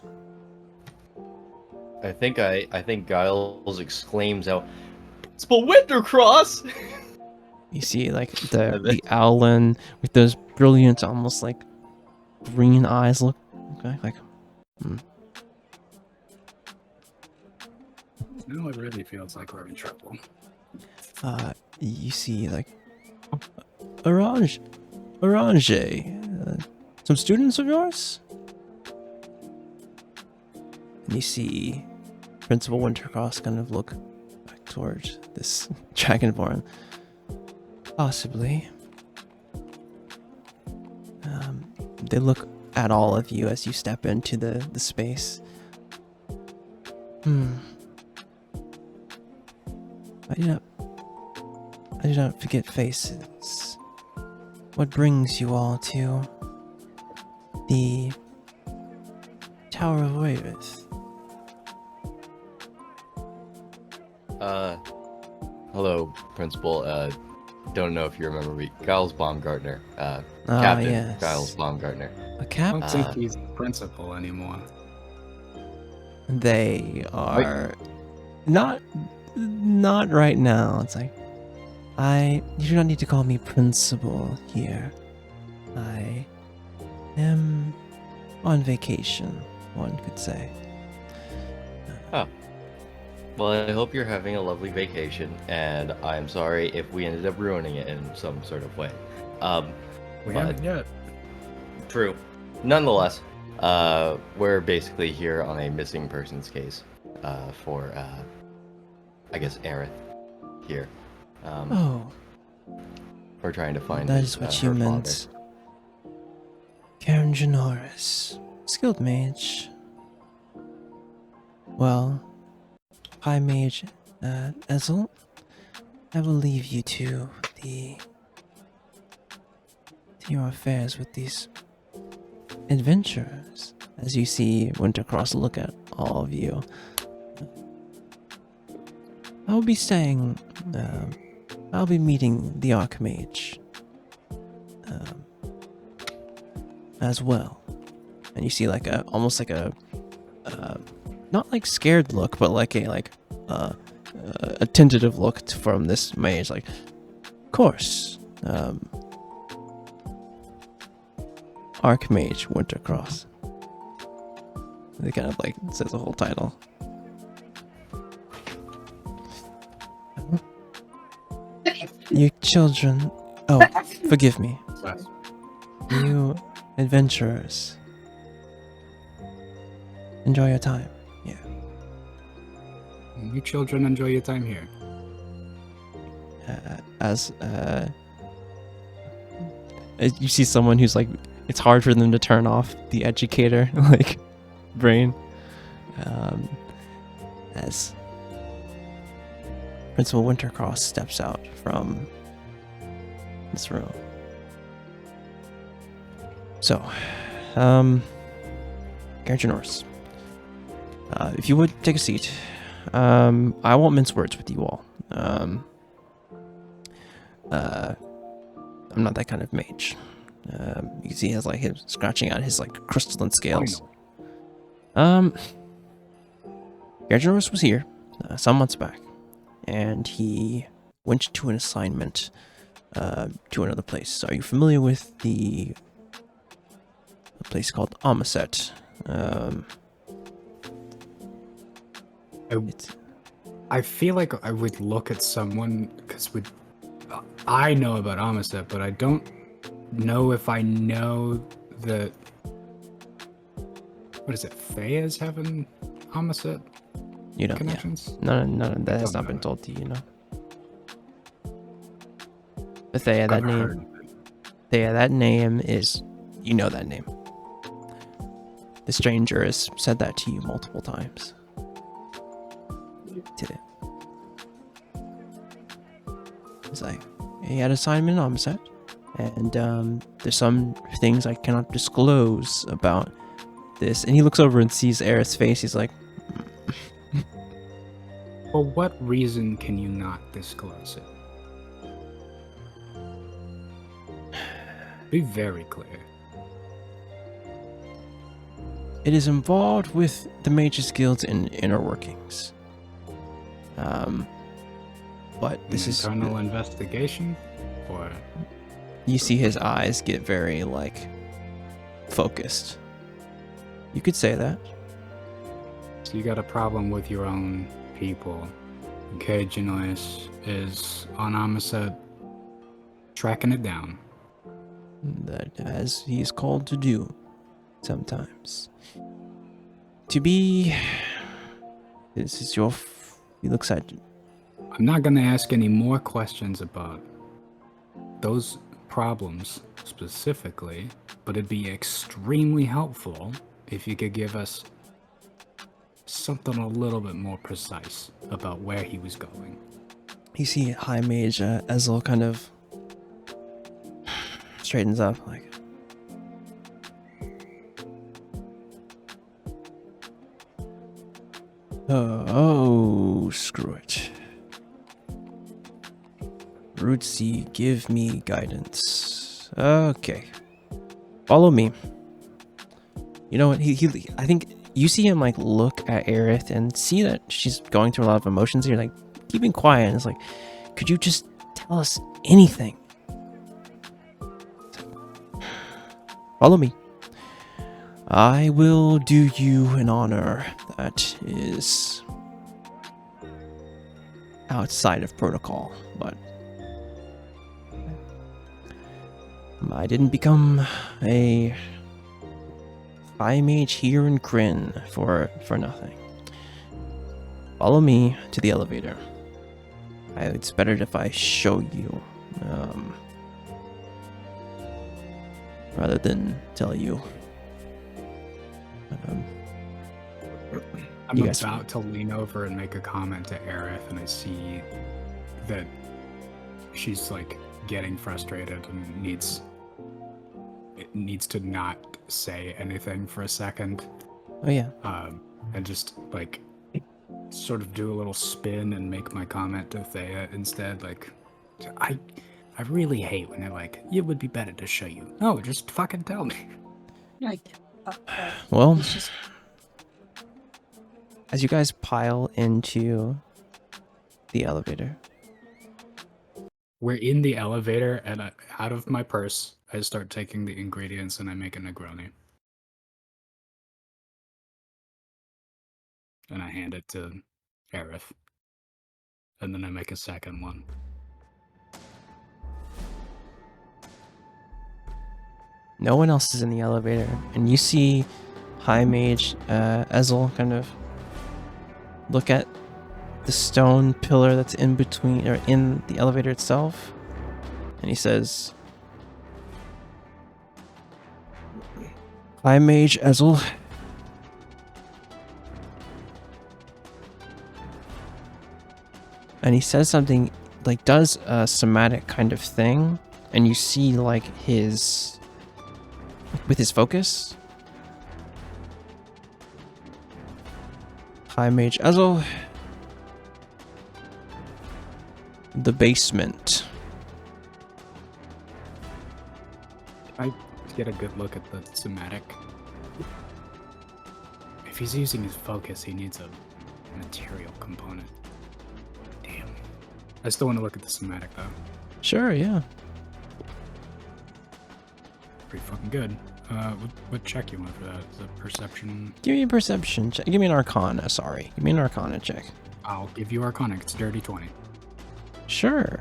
S5: I think Giles exclaims out, "Principal Wintercross!"
S4: You see like the owlin with those brilliant, almost like green eyes look like
S1: Now it really feels like we're in trouble.
S4: you see like Orange, some students of yours? And you see Principal Wintercross kind of look back towards this Dragonborn. Possibly. They look at all of you as you step into the space. I do not forget faces. What brings you all to the Tower of Wayreth?
S5: Hello, Principal. Don't know if you remember me. Giles Baumgartner. Captain
S4: Yes.
S5: Giles Baumgartner.
S4: A
S1: I
S4: captain?
S1: don't think he's the principal anymore.
S4: They are not right now. It's like you do not need to call me principal here. I am on vacation, one could say.
S5: Well, I hope you're having a lovely vacation, and I'm sorry if we ended up ruining it in some sort of way.
S1: We
S5: But-
S1: haven't yet.
S5: True. Nonetheless, we're basically here on a missing persons case for, I guess, Aerith here.
S4: Oh,
S5: We're trying to find
S4: that is what
S5: her
S4: you
S5: father.
S4: meant. Karen Genoris, skilled mage. Well, High Mage Ezel, I will leave you to your affairs with these adventurers. As you see Wintercross look at all of you, I'll be staying. I'll be meeting the Archmage as well. And you see like almost like a not like scared look, but like a tentative look from this mage. Like, of course. Archmage Wintercross. It kind of like says the whole title. You children. Oh, forgive me.
S1: Yes.
S4: You adventurers. Enjoy your time. Yeah.
S1: You children enjoy your time here.
S4: You see someone who's like, it's hard for them to turn off the educator like brain. As Principal Wintercross steps out from this room. So, Garjanors, if you would take a seat. I won't mince words with you all. I'm not that kind of mage. You can see he has like him scratching out his like crystalline scales. Garjanors was here some months back, and he went to an assignment to another place. Are you familiar with a place called Amaset?
S1: I feel like I would look at someone because I know about Amaset, but I don't know if I know that. What is it? Feya's having Amaset
S4: You know, yeah.
S1: connections?
S4: No, that has
S1: Don't
S4: not been
S1: know.
S4: told to you, you know. But Thea, that
S1: I've
S4: name,
S1: heard.
S4: Thea, that name is, you know that name. The stranger has said that to you multiple times. Did it? It's like, he had assignment on set, and there's some things I cannot disclose about this. And he looks over and sees Aerith's face. He's like,
S1: For what reason can you not disclose it? Be very clear.
S4: it is involved with the Mage's Guild's inner workings. But this is
S1: internal investigation, or
S4: you see his eyes get very like focused. You could say that.
S1: so you got a problem with your own people. Cajanois is on Amaset, tracking it down.
S4: That as he is called to do sometimes. To be, this is your. He looks at.
S1: I'm not going to ask any more questions about those problems specifically, but it'd be extremely helpful if you could give us something a little bit more precise about where he was going.
S4: You see High Mage Ezel kind of straightens up like. Oh, screw it. Rootsy, give me guidance. Okay. Follow me. You know what? I think you see him like look at Aerith and see that she's going through a lot of emotions here, like keeping quiet. And it's like, could you just tell us anything? Follow me. I will do you an honor that is outside of protocol, but I didn't become a High Mage here in Krynn for nothing. Follow me to the elevator. It's better if I show you, rather than tell you.
S1: I'm
S4: You guys-
S1: about to lean over and make a comment to Aerith, and I see that she's like getting frustrated and needs to not say anything for a second,
S4: Oh yeah.
S1: and just like sort of do a little spin and make my comment to Thea instead. Like, I really hate when they're like, "It would be better to show you." No, just fucking tell me.
S2: Like,
S4: Well,
S2: it's just
S4: as you guys pile into the elevator,
S1: We're in the elevator, and out of my purse, I start taking the ingredients and I make a Negroni. And I hand it to Aerith. And then I make a second one.
S4: No one else is in the elevator, and you see High Mage Ezel kind of look at the stone pillar that's in between, or in the elevator itself, and he says, High Mage Ezel, and he says something, like does a somatic kind of thing, and you see like his, with his focus, High Mage Ezel, the basement.
S1: I get a good look at the somatic. If he's using his focus, he needs a material component. Damn. I still want to look at the somatic though.
S4: Sure, yeah.
S1: Pretty fucking good. What check you want for that? Is it perception?
S4: Give me a perception check. Give me an arcana, sorry. Give me an arcana check.
S1: I'll give you Arcana. It's dirty 20.
S4: Sure.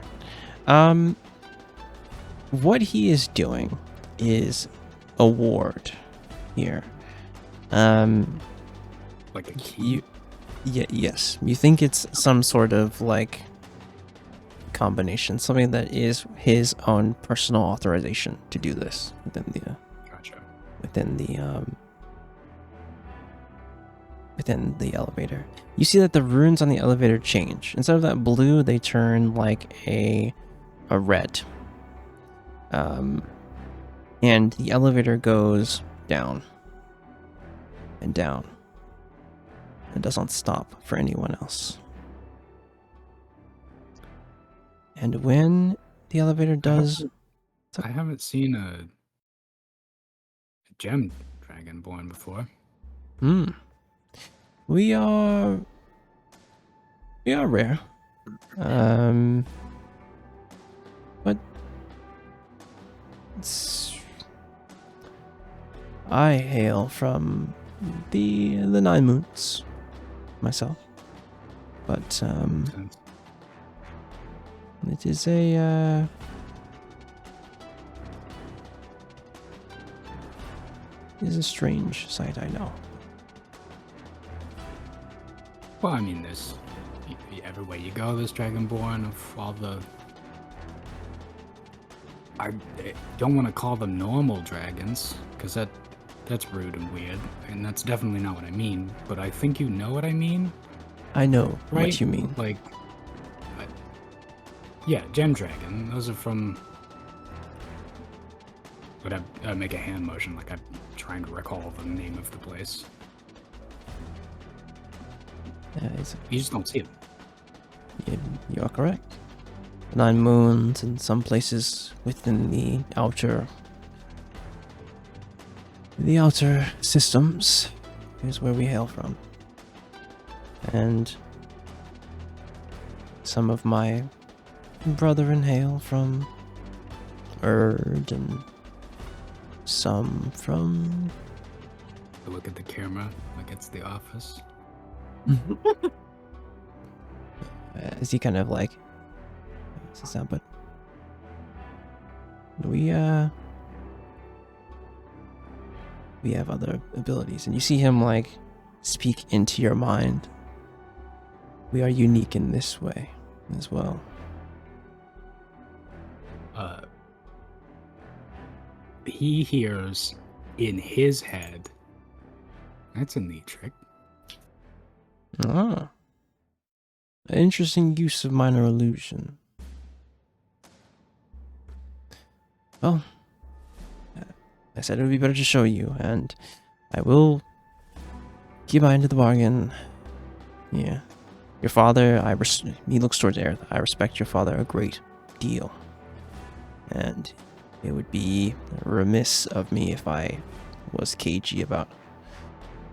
S4: What he is doing is a ward here.
S1: Like a key?
S4: Yes. You think it's some sort of like combination, something that is his own personal authorization to do this within the
S1: Gotcha.
S4: within the elevator. You see that the runes on the elevator change. Instead of that blue, they turn like a red. And the elevator goes down and down. It doesn't stop for anyone else. And when the elevator does...
S1: I haven't seen a gem dragonborn before.
S4: We are rare. But I hail from the Nine Moons myself. But it is a strange sight, I know.
S1: Well, I mean, there's everywhere you go, there's dragonborn of all the. I don't want to call them normal dragons, because that's rude and weird, and that's definitely not what I mean. But I think you know what I mean.
S4: I know
S1: Right?
S4: what you mean.
S1: Like, yeah, gem dragon. Those are from. But I make a hand motion, like I'm trying to recall the name of the place. You just don't see them.
S4: You are correct. Nine Moons and some places within the outer systems is where we hail from. And some of my brethren hail from Erd, and some from...
S1: I look at the camera like it's the office.
S4: As he kind of like says that, but we have other abilities, and you see him like speak into your mind. We are unique in this way as well.
S1: He hears in his head. That's a neat trick.
S4: Ah. Interesting use of minor illusion. Well, I said it would be better to show you, and I will give mine to the bargain. Yeah. Your father, he looks towards Aerith. I respect your father a great deal. And it would be remiss of me if I was cagey about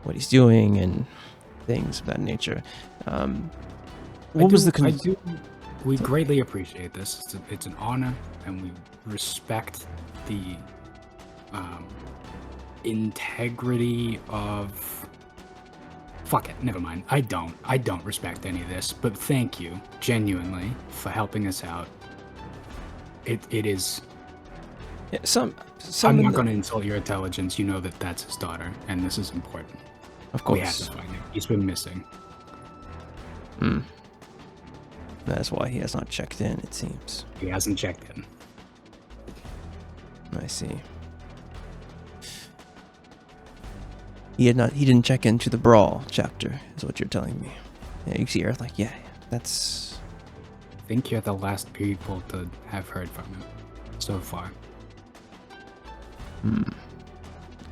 S4: what he's doing and things of that nature.
S1: We greatly appreciate this. It's an honor, and we respect the integrity of... Fuck it, never mind. I don't respect any of this, but thank you, genuinely, for helping us out. It is...
S4: Yeah, some
S1: I'm
S4: in
S1: not
S4: the-
S1: going to insult your intelligence. You know that that's his daughter, and this is important.
S4: Of
S1: We have
S4: course.
S1: to find him. He's been missing.
S4: That's why he has not checked in, it seems.
S1: He hasn't checked in.
S4: I see. He didn't check into the brawl chapter, is what you're telling me. Yeah, you see Earth like, yeah, that's...
S1: I think you're the last people to have heard from him so far.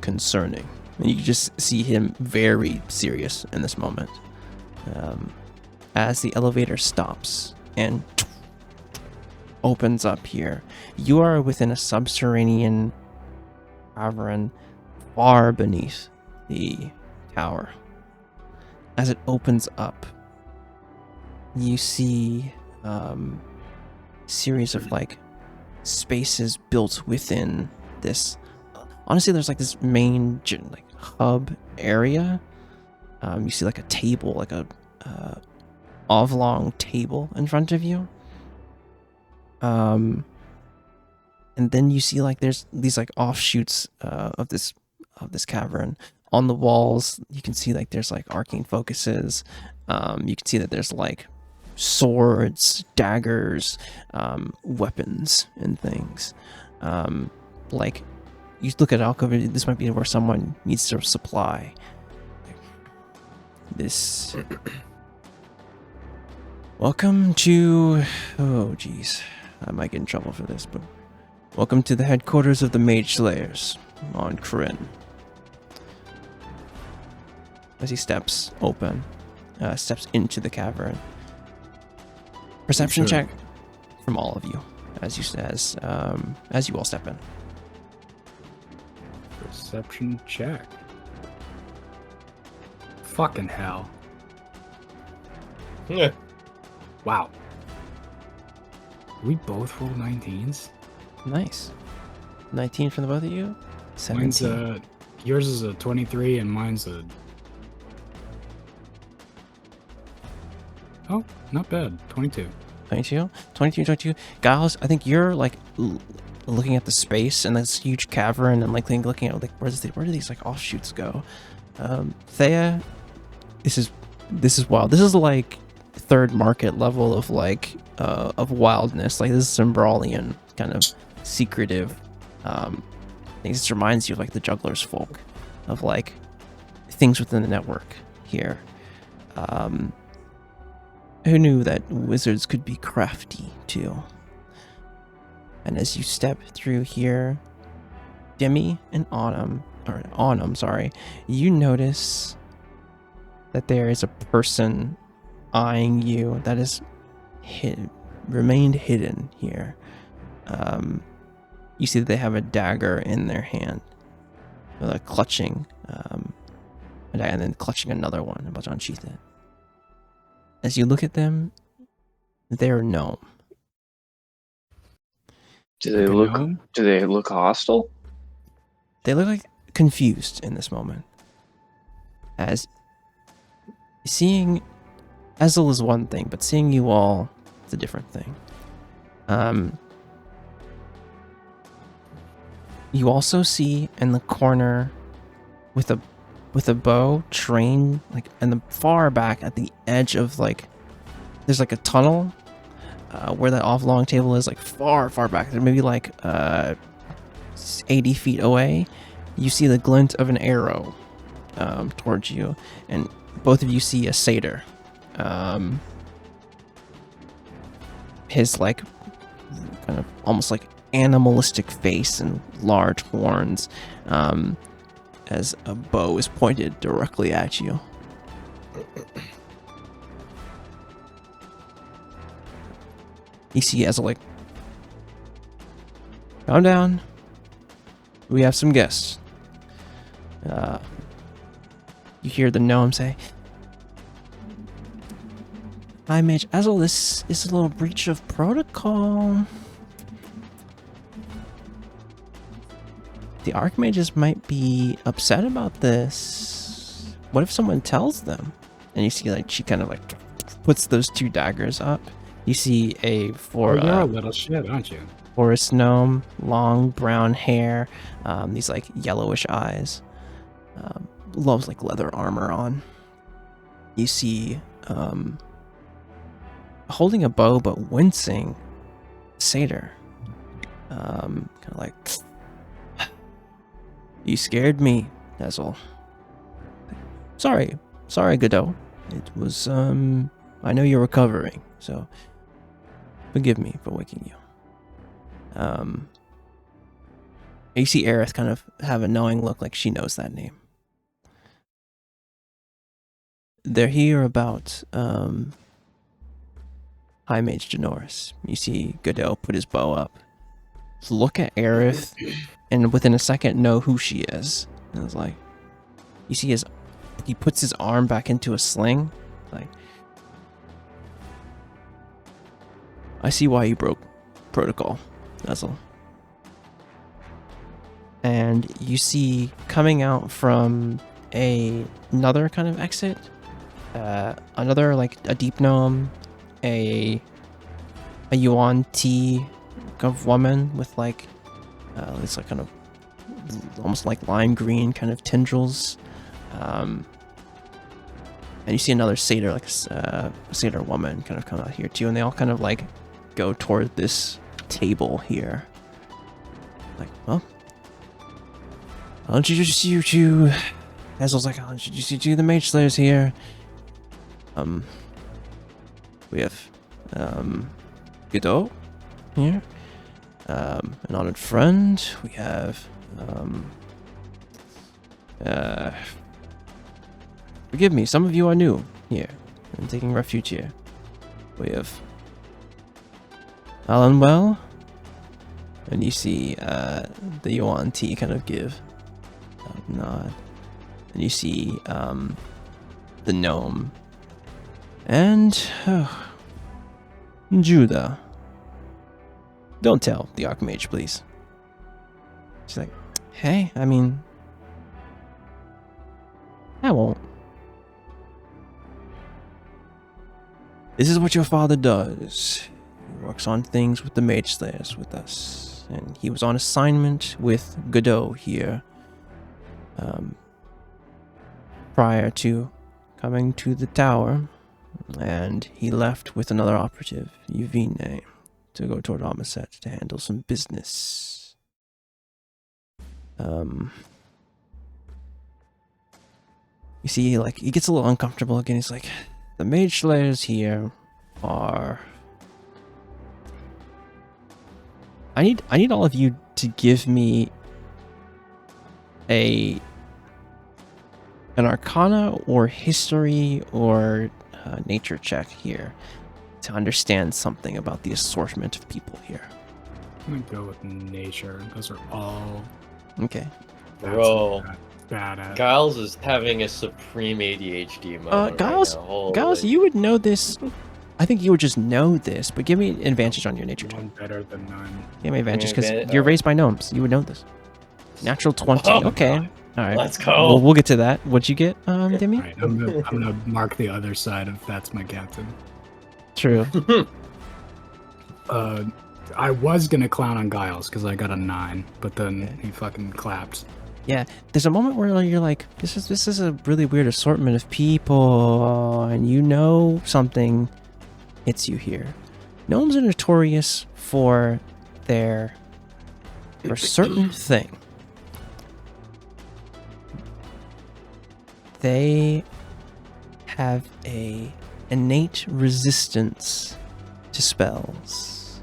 S4: concerning. And you just see him very serious in this moment. As the elevator stops and opens up here, you are within a subterranean cavern far beneath the tower. As it opens up, you see series of like spaces built within this. Honestly, there's like this main like hub area. You see like a table, like a oblong table in front of you. And then you see like there's these like offshoots of this cavern. On the walls, you can see like there's like arcane focuses. You can see that there's like swords, daggers, weapons, and things. Like you look at alcove, this might be where someone needs to supply this. Welcome to, oh geez, I might get in trouble for this, but welcome to the headquarters of the Mage Slayers on Krynn. As he steps into the cavern. Perception
S1: Sure.
S4: check from all of you as you all step in.
S1: Perception check. Fucking hell.
S5: Yeah.
S1: Wow. We both rolled 19s?
S4: Nice. 19 from the both of you. 17.
S1: Mine's yours is a 23 and mine's a... Oh, not bad. 22.
S4: 22. 22. Giles, I think you're like looking at the space and this huge cavern and like looking at like where do these like offshoots go? Thea, this is wild. This is like third market level of like of wildness. Like this is some Brawlian kind of secretive things. This reminds you of like the Juggler's Folk, of like things within the network here. Who knew that wizards could be crafty too? And as you step through here, Demi and Autumn, you notice that there is a person eyeing you that is remained hidden here. You see that they have a dagger in their hand, clutching, and then clutching another one, about to unsheath it. As you look at them, they're gnome.
S3: Do they look hostile?
S4: They look like confused in this moment. As seeing Ezel is one thing, but seeing you all is a different thing. You also see in the corner with a bow trained like in the far back at the edge of like there's like a tunnel where that off-long table is, like far back. There maybe like 80 feet away. You see the glint of an arrow towards you, and both of you see a satyr. His like kind of almost like animalistic face and large horns, as a bow is pointed directly at you. You see as like, calm down. We have some guests. You hear the gnome say, "Hi, Mage Ezel, this is a little breach of protocol. The Archmages might be upset about this. What if someone tells them? And you see, like, she kind of, like, puts those 2 daggers up. You see
S1: Oh, you're a little shit, aren't you?
S4: forest gnome, long brown hair, these, like, yellowish eyes. Loves, like, leather armor on. You see, holding a bow but wincing, satyr. Kind of like, you scared me, Dazzle. Sorry, Godot. It was, I know you're recovering, so forgive me for waking you. You see Aerith kind of have a knowing look, like she knows that name. They're here about, High Mage Janoris. You see Godot put his bow up. Look at Aerith, and within a second know who she is. And it's like, you see he puts his arm back into a sling. Like, I see why you broke protocol. That's all. And you see coming out from another kind of exit, another, like, a deep gnome, a yuan tea kind of woman with, like, it's like kind of almost like lime green kind of tendrils, and you see another satyr, like a satyr woman, kind of come out here too, and they all kind of, like, go toward this table here. Like, well, I'll introduce you to, Hazel's like, I'll introduce you to the Mage Slayers here. We have Godot here, an honored friend. We have forgive me, some of you are new here and taking refuge here. We have Alanwell, and you see the Yuan T kind of give a nod, and you see the gnome and Judah. Don't tell the Archmage, please. She's like, hey, I mean, I won't. This is what your father does. He works on things with the Mage Slayers with us. And he was on assignment with Godot here. Prior to coming to the tower. And he left with another operative, Yuvine, to go toward Amaset to handle some business. You see, like, he gets a little uncomfortable again. He's like, the Mage Slayers here are... I need all of you to give me an Arcana or History or Nature check here to understand something about the assortment of people here.
S1: I'm gonna go with nature. Those are all
S4: Okay.
S5: Bro,
S1: bad at.
S5: Giles is having a supreme ADHD moment.
S4: Giles,
S5: right now.
S4: Giles,
S5: Holy-
S4: you would know this. I think you would just know this, but give me an advantage on your nature check.
S1: One better than none.
S4: Give me advantage
S5: Give me
S4: because
S5: advantage-
S4: you're raised by gnomes. You would know this. Natural 20.
S5: Oh,
S4: okay.
S5: God.
S4: All right.
S5: Let's go.
S4: We'll get to that. What'd you get, Demi?
S1: Alright, I'm gonna mark the other side if that's my captain.
S4: True.
S1: I was gonna clown on Giles because I got a 9, but then
S4: Okay.
S1: he fucking clapped.
S4: Yeah. There's a moment where you're like, this is a really weird assortment of people, and you know something hits you here. Gnomes are notorious for a certain thing. They have a innate resistance to spells.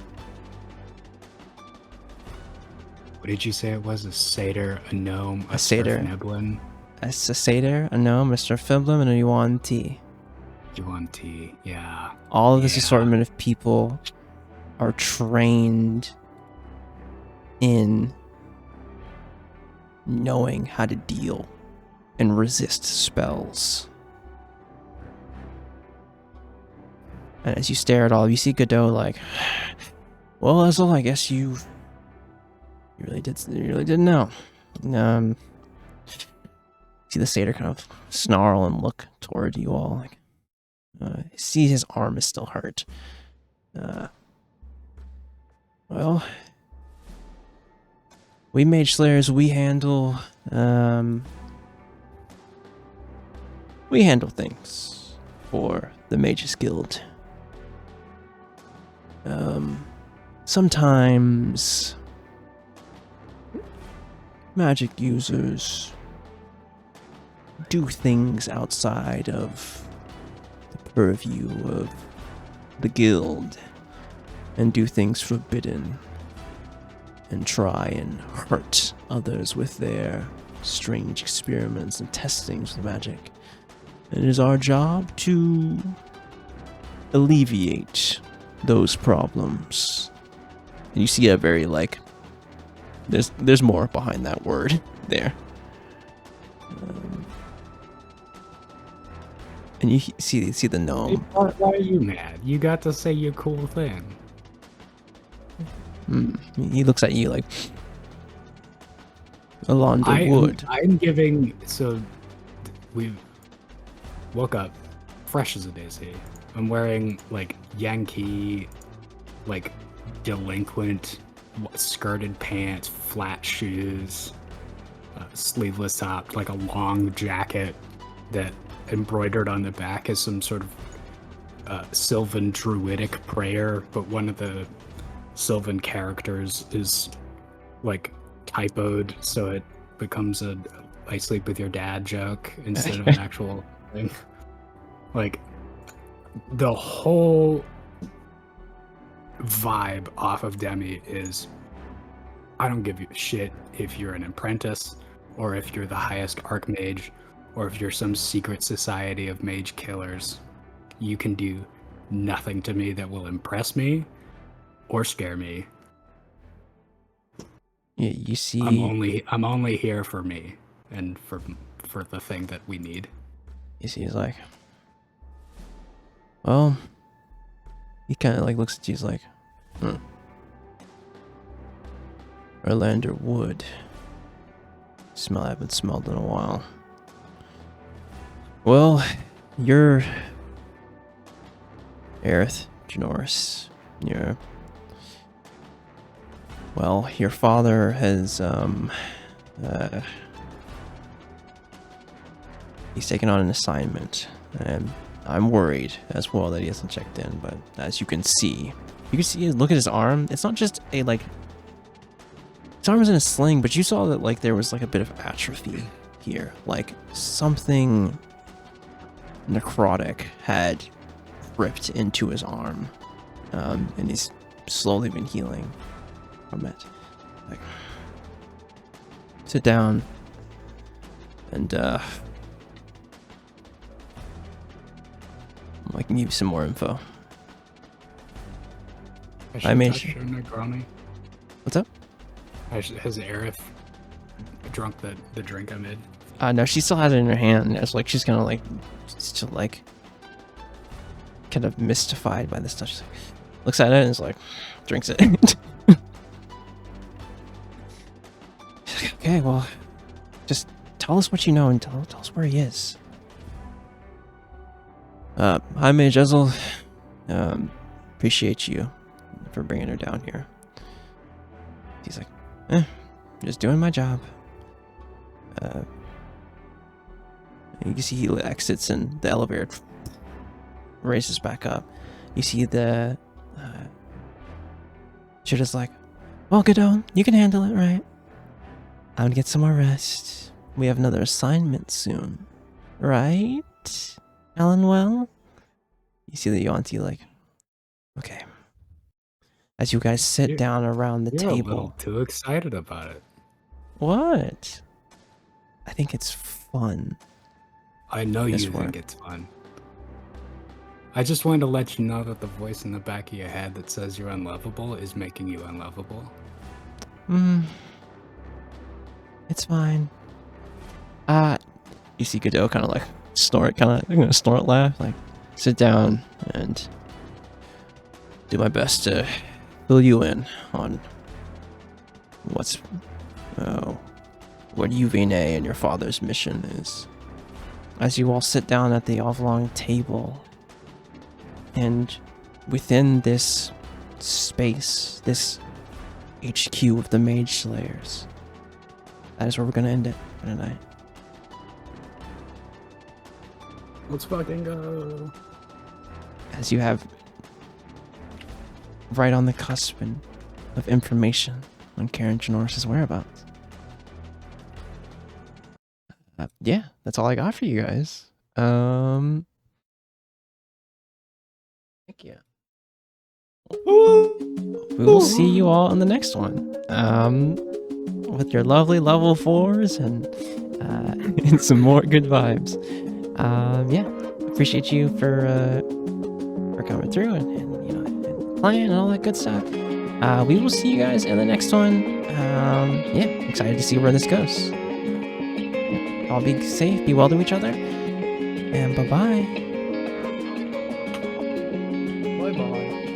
S1: What did you say it was? A satyr, a gnome,
S4: A satyr.
S1: Neblin,
S4: A satyr, a gnome, Mr. Fiblum, and a Yuan T.
S1: Yuan T. Yeah.
S4: All of this
S1: Yeah.
S4: assortment of people are trained in knowing how to deal and resist spells. And as you stare at all, you see Godot like, well, Ezel, I guess you really didn't know. See the satyr kind of snarl and look toward you all. Like, see his arm is still hurt. Well, we mage slayers, we handle things for the Mages Guild. Sometimes magic users do things outside of the purview of the guild and do things forbidden and try and hurt others with their strange experiments and testings with magic. It is our job to alleviate those problems. And you see a very there's more behind that word there. And you see the gnome.
S1: Why are you mad? You got to say your cool thing.
S4: He looks at you like Alonda would.
S1: I'm giving. So we woke up fresh as a daisy. I'm wearing like Yankee, like delinquent skirted pants, flat shoes, sleeveless top, like a long jacket that embroidered on the back is some sort of Sylvan druidic prayer, but one of the Sylvan characters is like typoed, so it becomes a "I sleep with your dad" joke instead of an actual thing. Like the whole vibe off of Demi is, I don't give you a shit if you're an apprentice, or if you're the highest archmage, or if you're some secret society of mage killers. You can do nothing to me that will impress me or scare me.
S4: Yeah, you see.
S1: I'm only here for me and for the thing that we need.
S4: You see, he's like, well, he kind of like looks at you. He's like, Orlander wood. Smell I haven't smelled in a while. Well, you're Aerith Janoris. Your father has he's taken on an assignment, and I'm worried as well that he hasn't checked in. But as you can see, look at his arm. It's not just a his arm is in a sling, but you saw that there was a bit of atrophy here, like something necrotic had ripped into his arm, and he's slowly been healing from it. Sit down and I can give you some more info. I made sure. What's up?
S1: Has Aerith drunk the drink I made?
S4: No, she still has it in her hand. It's she's kind of still kind of mystified by this stuff. She looks at it and is drinks it. She's like, okay, well, just tell us what you know and tell us where he is. Hi, Mage Ezel. Appreciate you for bringing her down here. He's like, just doing my job. You can see he exits and the elevator races back up. You see the Shooter's like, well, Godot, you can handle it, right? I'm gonna get some more rest. We have another assignment soon, right? Alan, well? You see the Yuanti okay. As you guys sit down around the
S1: You're
S4: table.
S1: a little too excited about it.
S4: What? I think it's fun.
S1: I know you think it's fun. I just wanted to let you know that the voice in the back of your head that says you're unlovable is making you unlovable.
S4: It's fine. You see Godot kind of snort, snort laugh, sit down and do my best to fill you in on what's what Uvene and your father's mission is. As you all sit down at the oblong table, and within this space, this HQ of the Mage Slayers, that is where we're gonna end it for tonight.
S1: Let's fucking go.
S4: As you have right on the cusp of information on Karen Janoris' whereabouts. Yeah, that's all I got for you guys. Thank you. We will see you all in the next one. With your lovely level 4s and some more good vibes. Yeah, appreciate you for coming through and you know and playing and all that good stuff. We will see you guys in the next one. Yeah, excited to see where this goes. All be safe, be well to each other, and bye-bye.
S3: Bye bye.